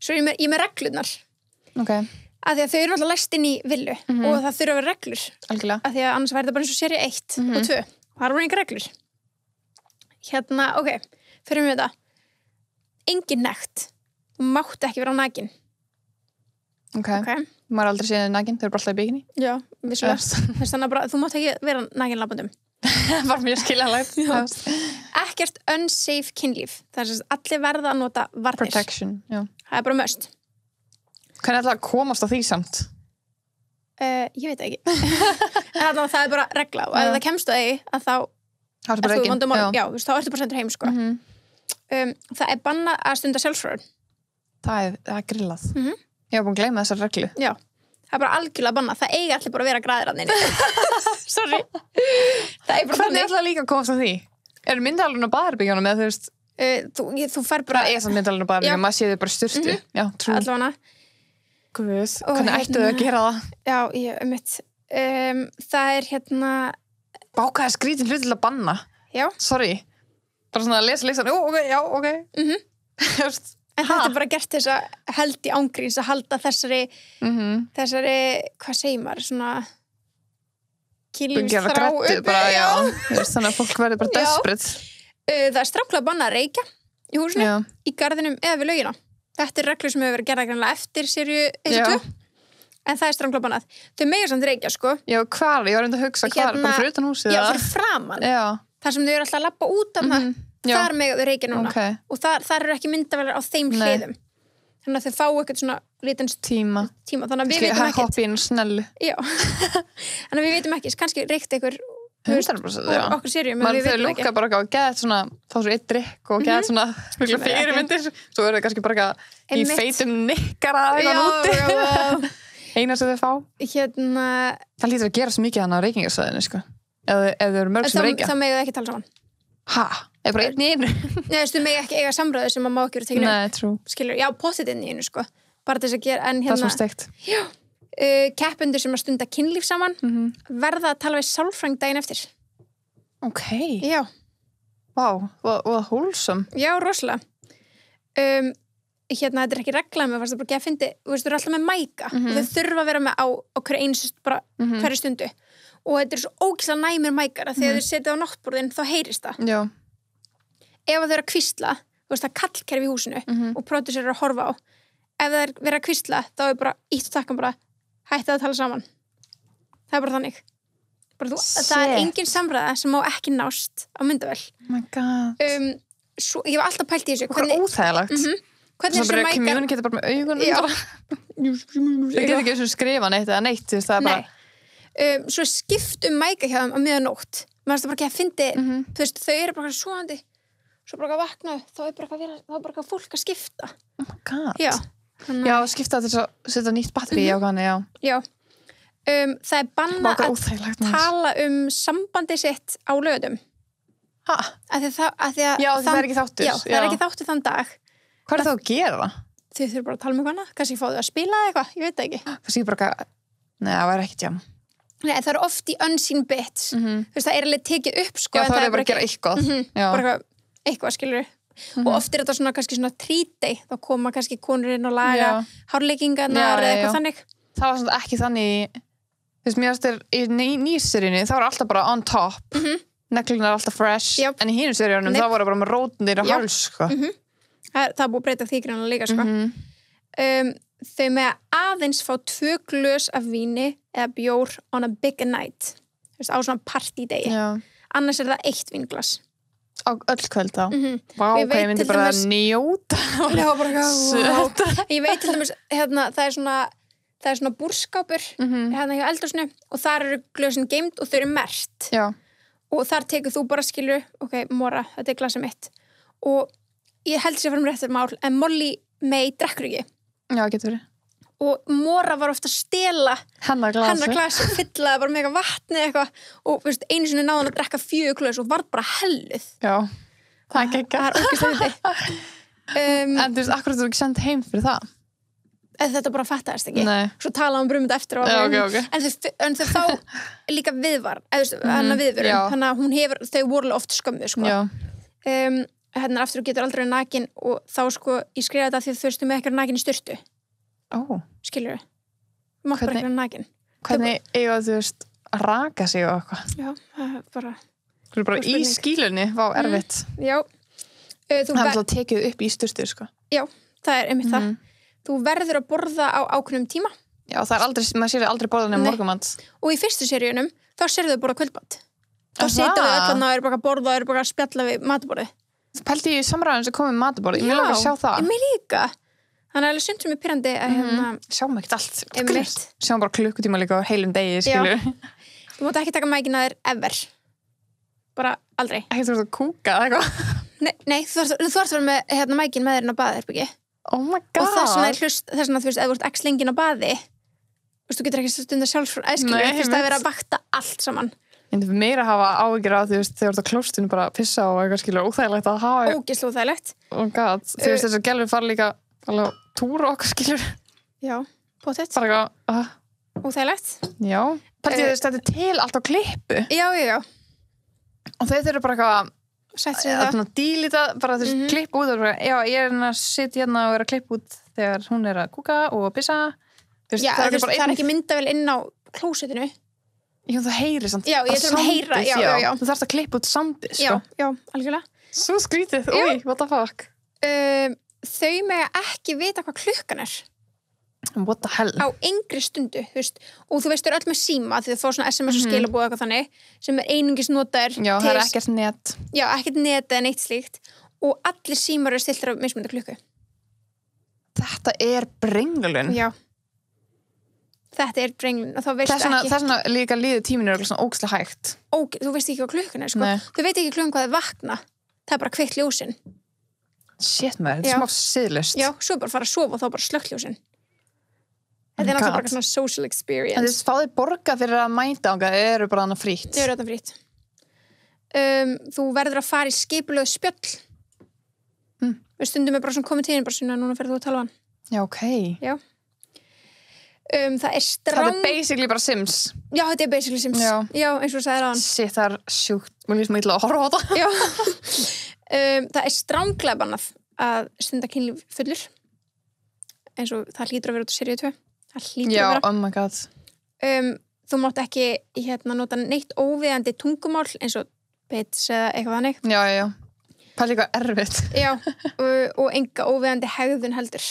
svo ég með reglurnar okay. að því að þau eru alltaf læst inn í villu og það þurfa að vera reglur algjörlega að því að annars væri þetta bara eins og séri 1 og 2 og það voru engar reglur hérna, ok, fyrir við þetta engin nekt þú mátt ekki vera nakin okay. maður aldrei séð nakin, þau eru bara alltaf í bikini já, vissulega þess þannig að bara, þú mátt ekki vera nakin labbandum var mjög skiljanlegt ekkert unsafe kynlíf það er allir verða að nota varnir protection, já það er bara must hvernig ætla að komast á því samt? Ég veit ekki en það er bara regla og ef það kemst á því að þá þá ertu bara sendur heim sko. Það er bannað að stunda sjálfsfróun það er grillað ég var búin að gleyma þessar reglu já, það er bara algjörlega bannað það eigi allir bara að vera græðir sorry það er bara hvernig ætla líka að komast á því? Er myndalinn á baðherbyggjunum eða þú veist þú fær bara það er samt myndalinn á baðherbyggjunum, maður séð þau bara styrstu já, trú Guð, hvernig ættu þau að gera það? Já, ég mitt það er hérna bákaði skrítin hlut til að banna já, sorry bara svona að lesa ok en þetta er bara gert þess að held í ángríns að halda þessari hvað segir maður svona kynlífsþrá uppi þannig að fólk verður bara desperate það er stráklega bannað að reykja í húsinu, í garðinum eða við laugina þetta er reglur sem hefur verið gerða grannlega eftir seríu 1 og 2 en það er stráklega bannað þau mega samt reykja sko já, hvar, ég var reynd að hugsa hvar, bara fyrir utan húsið já, fyrir framan þar sem þau eru alltaf að labba út af það þar mega þau reykja núna og þar eru ekki myndavælar á þeim hliðum þannig að þau fá eitthvað svona lítins tíma þannig að við vitum ekkert hoppa inn og snellu já, þannig að við vitum ekki kannski reykt einhver 100% okkur sérjum mann þau lúka bara á að geta svona þá svo eitt drikk og geta svona fyrirmyndir svo eru þau kannski bara í feitum nikkara eitthvað eina sem þau fá hérna það lítur að gera svo mikið hann á reykingarsvæðinu sko ef þau eru mörg sem reykja þá megðu þau ekki tala saman er bara einn í einu nei, þú megðu ekki eiga samræðu sem að má ekki vera tekinu skilur, já, pottit inn í einu sko bara þess að gera en hérna það er svo steikt já keppendur sem að stunda kynlíf saman verða að tala við sálfræðing daginn eftir ok já og wholesome já, rosalega hérna, þetta er ekki regla með fannst það bara ekki að fyndi þú veist, þú eru alltaf með mæka og þau þurfa að vera með á hverju einu bara hverju stundu og þetta er svo ógeðslega næmir mækar að þegar þau setja á náttborðin þá heyrist það já ef þau eru að hvísla, þú veist, það er kallkerfi í húsinu og pródúsör eru að horfa á ef það er verið að hvísla þá er bara ítt og takkan bara hætti að tala saman það er bara þannig bara það er engin samræða sem má ekki nást á myndavél oh my god svo, ég var alltaf pælt í þessu hvernig óþægilegt hvernig þessu mækar communicate bara með augunum það getur ekki eins og skrifa neitt eða neitt það er bara svo skipt mæka hjá þeim á miðanótt maður veist það bara ekki að fyndi þú veist, þau eru bara svoandi svo bara að vakna þá er bara fólk að skipta oh my god já, skipta til að setja nýtt batteri á hann, já. Það er bannað að tala sambandi sitt á lögum. Hæ? Já, það er ekki þáttur. Já, það er ekki þáttur þann dag. Hvað er það að gera? Þau þurfa bara að tala með hana. Kannski fá þau að spila eitthvað, ég veit það ekki. Kannski bara, nei, það var ekkert jam. Nei, það er oft í unseen bits. Þú veist, það er alveg tekið upp, sko. Já, það er bara að gera eitthvað. Bara eitthvað, skilur og oft er þetta svona kannski svona treat day þá koma kannski konur inn og laga hárleikingarnar eða eitthvað þannig það var svona ekki þannig þú veist, mér finnst í nýseríunni þá var alltaf bara on top neglurnar er alltaf fresh en í hinu seríunum þá voru bara með rótnir á háls sko. það er búið að breyta því grannlega líka sko. Þau með aðeins fá 2 glös af víni eða bjór on a big night þú veist, á svona partydegi annars er það 1 vínglas á öll kvöld þá vá, hvað ég myndi bara að njóta ég veit til dæmis hérna, það er svona búrskápur hérna hjá eldhúsinu og þar eru glösin geymd og þau eru merkt og þar tekur þú bara skilur ok, Mora, þetta er glasið mitt og ég held sér fyrir mér eftir mál en Molly May drekkur ekki já, getur verið og Mora var ofta að stela hennar glasi fyllaði bara með eitthvað vatni eitthvað og veist, einu sinni náði hann að drekka 4 glös og var bara helluð já, það er ekki það er ógeðslega en þú veist, akkur þú ekki sendt heim fyrir það þetta bara fattaðist ekki. Nei. Svo talaðum brumund eftir og okay. en þau fá líka viðvar hennar viðvörun, þannig að hún hefur þau voru oft skömmu sko. Hérna aftur og getur aldrei nakin og þá sko, ég skrifa þetta því þú með ekki nakin í sturtu skilur þú mátt bara ekki nakin hvernig eiga þú að raka sig og eitthvað já, bara þú eru bara í skílunni, vá erfitt já það er alltaf tekið upp í sturtu sko. Já, það er einmitt það þú verður að borða á ákveðnum tíma já, það er aldrei, maður sér aldrei borða nefn morgumat og í fyrstu seríunum, þá sérðu þau borða kvöldmat þá setja þau öllan að eru bara að borða og eru bara að spjalla við matborðið það pælti í samræðan sem komið matborðið, ég vil alveg sjá það ég líka, þannig að það er sundum með pyrrandi að sjáum ekkert allt sjáum bara klukkutíma líka á heilum degi skilur þú mátt ekki taka mækin að þér ever bara aldrei ekki þú ert að kúka eða eitthvað Nei, þú þarfst að vera með mækin með þér á baðherbergi. Oh my god. Og þess vegna þú veist, ef þú ert ekki lengin á baði, þú getur ekki stundar sjálfsfrón æskilu, það er verið að vakta allt saman. En það er meira að hafa áhyggjur á, þú veist, þegar þú ert á klóstinu bara að pissa og eitthvað skilur, óþægilegt að hafa. Ógeðslega óþægilegt. Oh god, þú veist þess að gelfur fara líka alveg túra okkar skilur. Já, pottet. Bara eitthvað, óþægilegt. Já, þetta er til allt á klippu. Já. Og þau þurfa bara eitthvað að dílita, bara þú veist, klipp út og bara, já, ég er að sitja hérna og er að klippa út þegar hún er að kúka og pissa veist, já, það er ekki myndavél inn á klósettinu já, það heyri samt já, ég þarf að heyra, já. Þú þarfst að klippa út soundið, sko já, algjörlega svo skrítið, what the fuck þau mega ekki vita hvað klukkan er what the hell á engri stundu, þú veist og þú veist, þau eru öll með síma því þau fá svona SMS og skilabóð eitthvað þannig sem er einungis notaður já, það er ekkert net já, ekkert net eða neitt slíkt og allir símar eru stiltir á mismunandi klukku þetta er brengulun já þetta er brengulun og þá veist ekki það er svona líka líður tíminu er svona ógeðslega hægt þú veist ekki hvað klukkan er, sko þau veit ekki klukkan hvað þau vakna það er bara kveikt ljósin shit maður, þetta er smá siðlust já, svo bara fara að sofa og þá bara slökkt ljósin þetta er náttúrulega bara svona social experience en þess fáðir borga fyrir að mæta ánga eru bara annað frýtt þau eru þetta frýtt þú verður að fara í skipulegu spjöll við stundum er bara svona komið tíðin bara svona núna ferðu þú að tala hann já, ok já. Það er þetta er basically bara Sims já, þetta er basically Sims já, eins og sagði hann shit, það er sjúkt, mér líst maður illa að horfa á þetta já það er stránglega bannað að stunda kynlíf fullur eins og það hlýtur að vera út á seríu 2 það hlýtur já, að vera oh my god þú mátt ekki nota neitt óviðandi tungumál eins og bits eða eitthvað þannig já það er líka erfitt já, og enga óviðandi hegðun heldur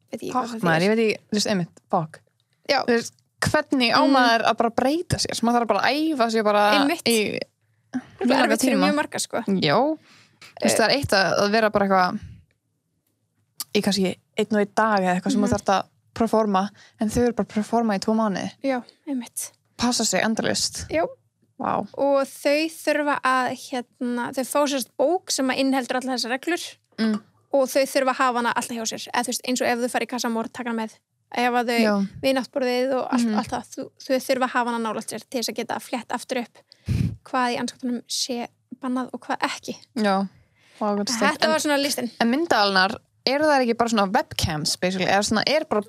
veit ég hvað það ég veit ekki, þú veist, einmitt, fuck já. Þú veist, hvernig á maður að bara breyta sér maður þarf bara að æfa sér bara einmitt í erfitt fyrir mjög marga, sko já, þú veist, það er eitt að vera bara eitthvað í kannski 1 og 1 dag eða eitthvað sem maður þarf að performa, en þau eru bara að performa í 2 mánuði. Já, einmitt. Passa sig endalaust. Já. Vá. Og þau þurfa að, þau fá sérst bók sem að inniheldur allar þessar reglur og þau þurfa að hafa hana alltaf hjá sér. Eða þú veist, eins og ef þau fara í kassamór, taka hana með. Ef að þau við náttborðið og allt það. Þau þurfa að hafa hana nálægt sér til þess að geta flett aftur upp hvað í anskotunum sé bannað og hvað ekki. Já. Þetta var svona listin. En myndavélarnar, eru það ekki bara svona webcams basically, er bara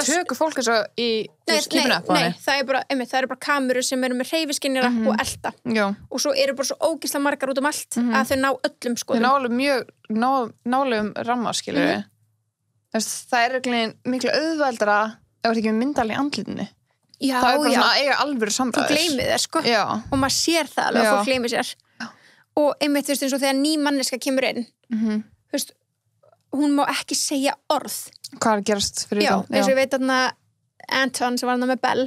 tökur fólk eins og í skipinu upp á henni? Nei, það eru bara kamerur sem eru með hreyfiskynjara og elda. Já. Og svo eru bara svo ógeðslega margar út um allt að þau ná öllum skoðum. Þau ná alveg mjög nálegum ramma, skilur við. Það er miklu auðveldara ef það er ekki með myndavél í andlitinu. Já, það er bara svona að eiga alvöru samræður. Þú gleymir þér, sko. Já. Og maður sér það alveg að fólk gleymir sér. Og einmitt, þú veist, eins og þegar ný manneska kemur inn, þú veist, hún má ekki segja orð. Hvað er gerast fyrir það? Já, eins og ég veit að Anton sem var hann með Bell,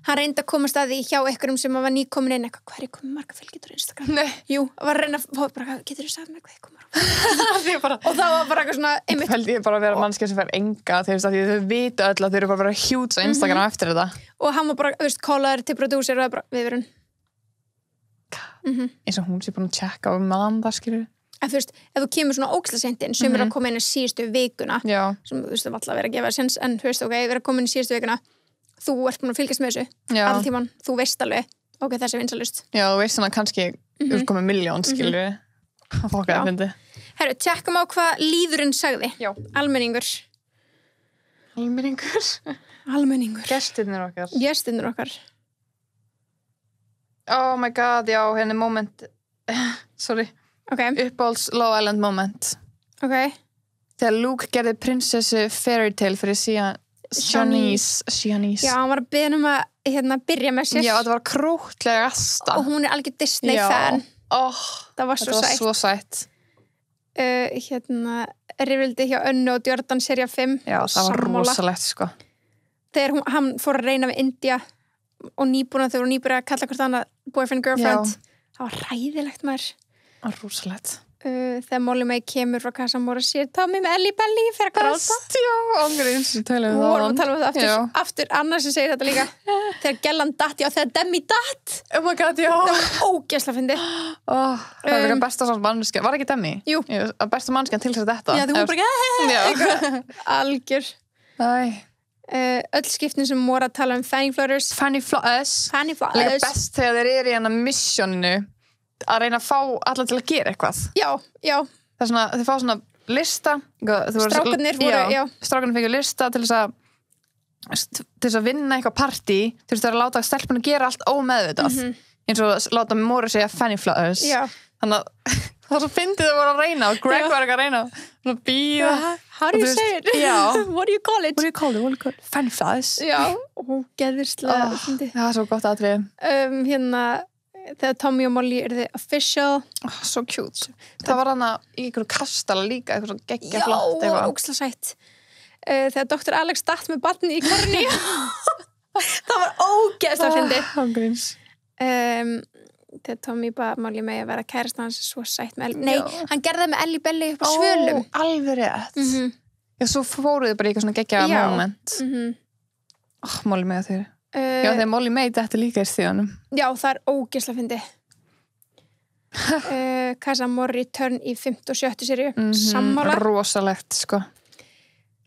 hann reyndi að komast að því hjá einhverjum sem var nýkomin inn eitthvað, hvað er komið marga fylgjendur á Instagram? Nei. Jú, var að reyna að fá bara, getur þú sagt mér hvað er komið marga? Og það var bara eitthvað svona einmitt. Það held ég bara að vera mannskja sem fær enga þegar þau vita öll að þau eru bara að vera hjúts á Instagram eftir þetta. Og hann var bara, þú veist, callaður til prodúser og það bara, viðvörun. Eins og hún sé búin að checka á maðan það, skilur. En þú veist, ef þú kemur svona ógeðslega seint inn sem er að koma inn í síðustu vikuna sem þú veist, það var alltaf að vera að gefa séns en þú veist, ok, vera að koma inn í síðustu vikuna þú ert búin að fylgjast með þessu all tíman, þú veist alveg, ok, þessi vinsalust Já, þú veist svona kannski þú ert komið miljón, skilur að fólka það fyndi Herru, tjekkum á hvað líðurinn sagði almenningur Almenningur Gestirnir okkar Oh my god, já, hérna moment sorry uppáhalds Love Island moment þegar Luke gerði prinsessu Fairy Tale fyrir Shanice Já, hann var að biðja að byrja með sér Já, þetta var krútlegasta og hún algjör Disney-fan það var svo sætt rifrildi hjá Önnu og Jordan sería 5 Já, það var rosalegt sko þegar hann fór að reyna við India og nýbúna þau voru nýbúna að kalla hvort annað boyfriend, girlfriend það var ræðilegt maður það var rosalegt þegar Molly May kemur frá Casamora og sér Tommy með Ellie Belly fyrir að gráta ángríns, við talum um það aftur annars sem segir þetta líka þegar Gellan datt, þegar Demi datt oh my god, já það var ógeðslega fyndi það var líka besta mannskja, var ekki Demi? Jú besta mannskjan til þess að þetta já, þú var bara algjör öll skiptin sem Mora tala Fanny Flutters líka best þegar þeir eru í hana missioninu að reyna að fá alla til að gera eitthvað já það er svona, þeir fá svona lista strákarnir fengið lista til þess að vinna eitthvað partí til þess að láta stelpunum gera allt ómeðvitað eins og láta Mora segja Fanny Flutters þannig að það svo fyndið þau voru að reyna og Greg var ekki að reyna að býða how do you say it? What do you call it? Fanny Flutters ógeðislega það var svo gott aðrið þegar Tommy og Molly eru þið official so cute það var hana í einhverju kastala líka eitthvað svo geggja flott já, ógeðslega sætt þegar Dr. Alex datt með barni í korni það var ógeðslega fyndið ángríns þegar Tommy bara Molly May að vera kærasta hans svo sætt með Ellie hann gerði það með Ellie Belly upp á svölum alveg rétt já, svo fóruðu bara í eitthvað svona geggja moment Molly May að þeirri já, þegar Molly May þetta líka í stíðanum já, það er ógeðslega fyndið Casamora return í 5. og 7. seríu sammála rosalegt sko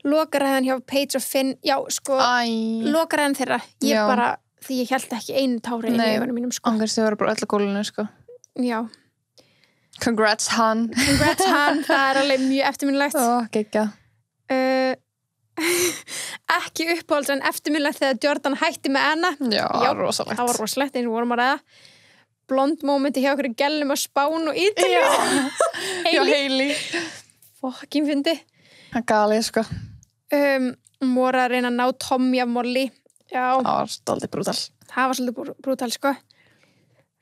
lokaræðan hjá Paige og Finn já, sko, lokaræðan þeirra ég bara því ég held ekki einu tári í augunum mínum sko. Angast þau voru bara öll að gólinu sko. Já. Congrats hann. Það er alveg mjög eftirminnilegt. Geggjað. Ekki uppáhalds en eftirminnilegt þegar Jordan hætti með Anna. Já, rosalegt. Það var rosalegt eins og vorum að ræða. Blond momenti hjá okkur gælum á Spán og Ítalíu. Hailey. Fucking fyndi. Það galið sko. Mora að reyna að ná Tommy af Molly. Já. Það var svolítið brútal. Það var svolítið brútal, sko.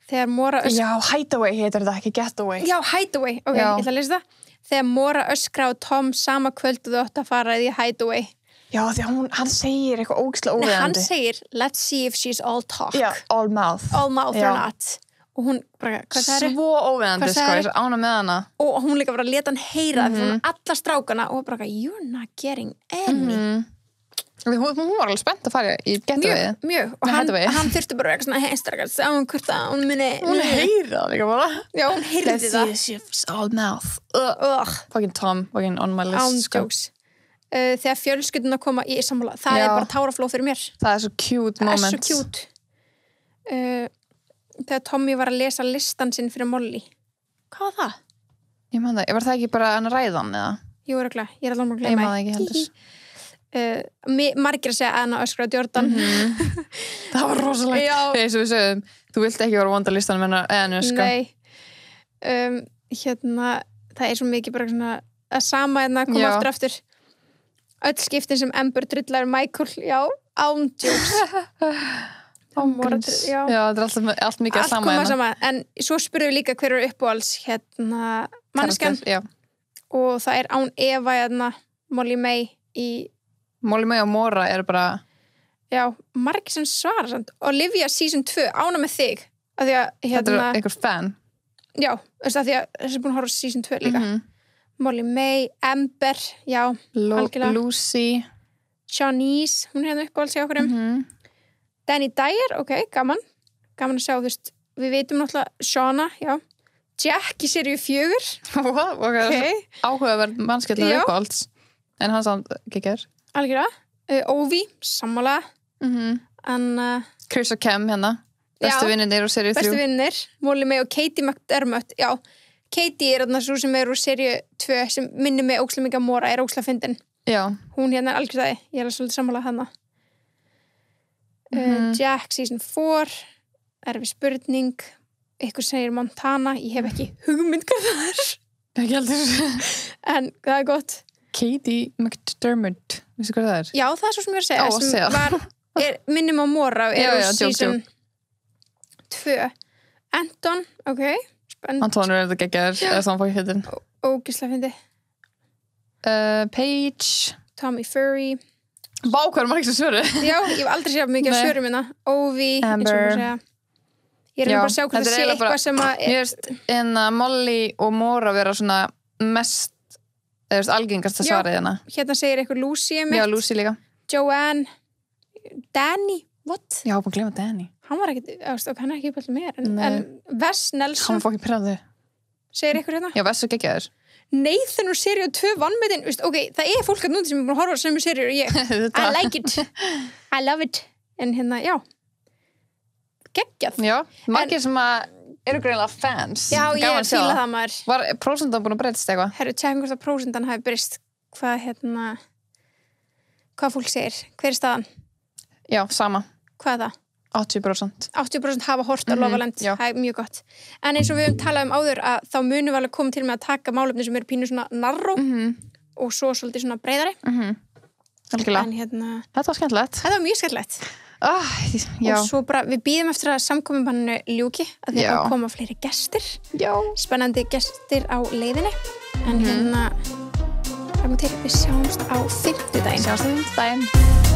Þegar Mora Já, Hideaway heitir þetta, ekki Getaway. Já, Hideaway. Ok, ég ætla að lesa það. Þegar Mora öskra á Tom sama kvöldu þau átt að fara í Hideaway. Já, því að hann segir eitthvað ógeðslega óviðandi. Nei, hann segir, let's see if she's all talk. Já, all mouth. All mouth or not. Og hún bara, hvað það er? Svo óviðandi, sko, ég er svo ána með hana. Og hún líka bara leta hann heyra það, alla strákana, og bara, you're not getting any. Hún var alveg spennt að fara í Getaway. Mjög. Og hann þurfti bara eitthvað svona heimstrakar, sáum hvort að hún muni... Hún heyrði það líka bara. Já, hún heyrði það. Let's see if she's all mouth. Fucking Tom, fucking on my list. Jokes. Þegar fjölskylduna koma í sammála, það er bara táraflóð fyrir mér. Það er svo cute moment. Það er svo cute. Þegar Tommy var að lesa listan sinn fyrir Molly. Hvað var það? Ég man það, var það ekki bara hann ræðan eða? Jú, örugglega, ég er alveg að gleyma. Ég man það ekki heldur. Margir að segja Anna öskra á Jordan. Það var rosalegt. Þegar við sögum, þú vilt ekki vera vonda listan með Anna öskra. Nei. Það er svo mikið bara svona að sama koma aftur. Öll skiptin sem Amber drullar Michael, ándjóks. Já, það er allt mikið að sama. En svo spurðum við líka hver eru uppáhalds manneskjan. Og það er án Eva Molly May í Molly May og Mora eru bara margir sem svara samt. Olivia season 2, ána með þig að því að þetta er einhver fan já, þess að því að þessi er búin að horfa season 2 líka Molly May, Amber Lucy Shanice, hún er uppáhalds hjá okkur Danny Dyer, ok, gaman að sjá, þú veist, við veitum náttúrulega Shauna, Jack í seríu 4 áhugaverð mannskjallar uppáhalds en hann samt geggjaður algjörlega, Ovi, sammála Chris og Kem bestu vinnir úr seríu 3 bestu vinnir, Molly May og Katie McDermott Katie er svo sem er úr seríu 2 sem minnir mig ógeðslega mikið á Mora, er ógeðslega fyndin Já. Hún hérna er algjörstæði, ég er svolítið sammálað hana. Jack season 4, erfið spurning, ykkur segir Montana, ég hef ekki hugmynd hvað það er. Ekki heldur. En það er gott. Katie McDermott, veistu hvað það er? Já, það er svo sem ég er að segja, sem minnum á Mora, season 2. Anton, ok. Anton er þetta geggjaður, eða svona fókið hittin. Ógislega fyndi. Paige. Tommy Fury. Vá, hvað er margir svöru? Já, ég hef aldrei séð mikið af svöru minna. Ovi, Amber. Ég er bara að sjá hvað það sé eitthvað sem að... Mér veist, en Molly og Mora vera svona mest, eða veist, algengasta svarið hérna. Hérna segir eitthvað Lucy mitt. Já, Lucy líka. Joanne. Danny, what? Já, búin að glemma Danny. Hann var ekkit, hann er ekki uppallt mér. En Wes Nelson. Hann var fokkið pyrraðu. Segir eitthvað hérna? Já, Wes er geggjaður. Nathan og seríu 2 vannmetin, ok, það er fólk að núti sem er búin að horfa á sömu seríu og ég. I like it. I love it. En hérna, já. Geggjað. Já, margir sem að eru greinlega fans. Já, ég fíla það maður. Var prósentan búin að breytast eitthvað? Herru, tjekkum hvort að prósentan hafi breyst. Hvað fólk segir? Hver er staðan? Já, sama. Hvað er það? 80%. 80% hafa hort á Love Island. Það er mjög gott. En eins og við höfum talað áður að þá munum við alveg koma til með að taka málefni sem eru pínu svona narró og svo svolítið svona breiðari. Algjörlega. En hérna... Þetta var skemmtilegt. Þetta var mjög skemmtilegt. Já. Og svo bara, við bíðum eftir að samkomubanninu ljúki, að því að koma fleiri gestir. Já. Spennandi gestir á leiðinni. En hérna, það kom til, við sjáumst á 5. daginn. Sjáumst á 5. daginn.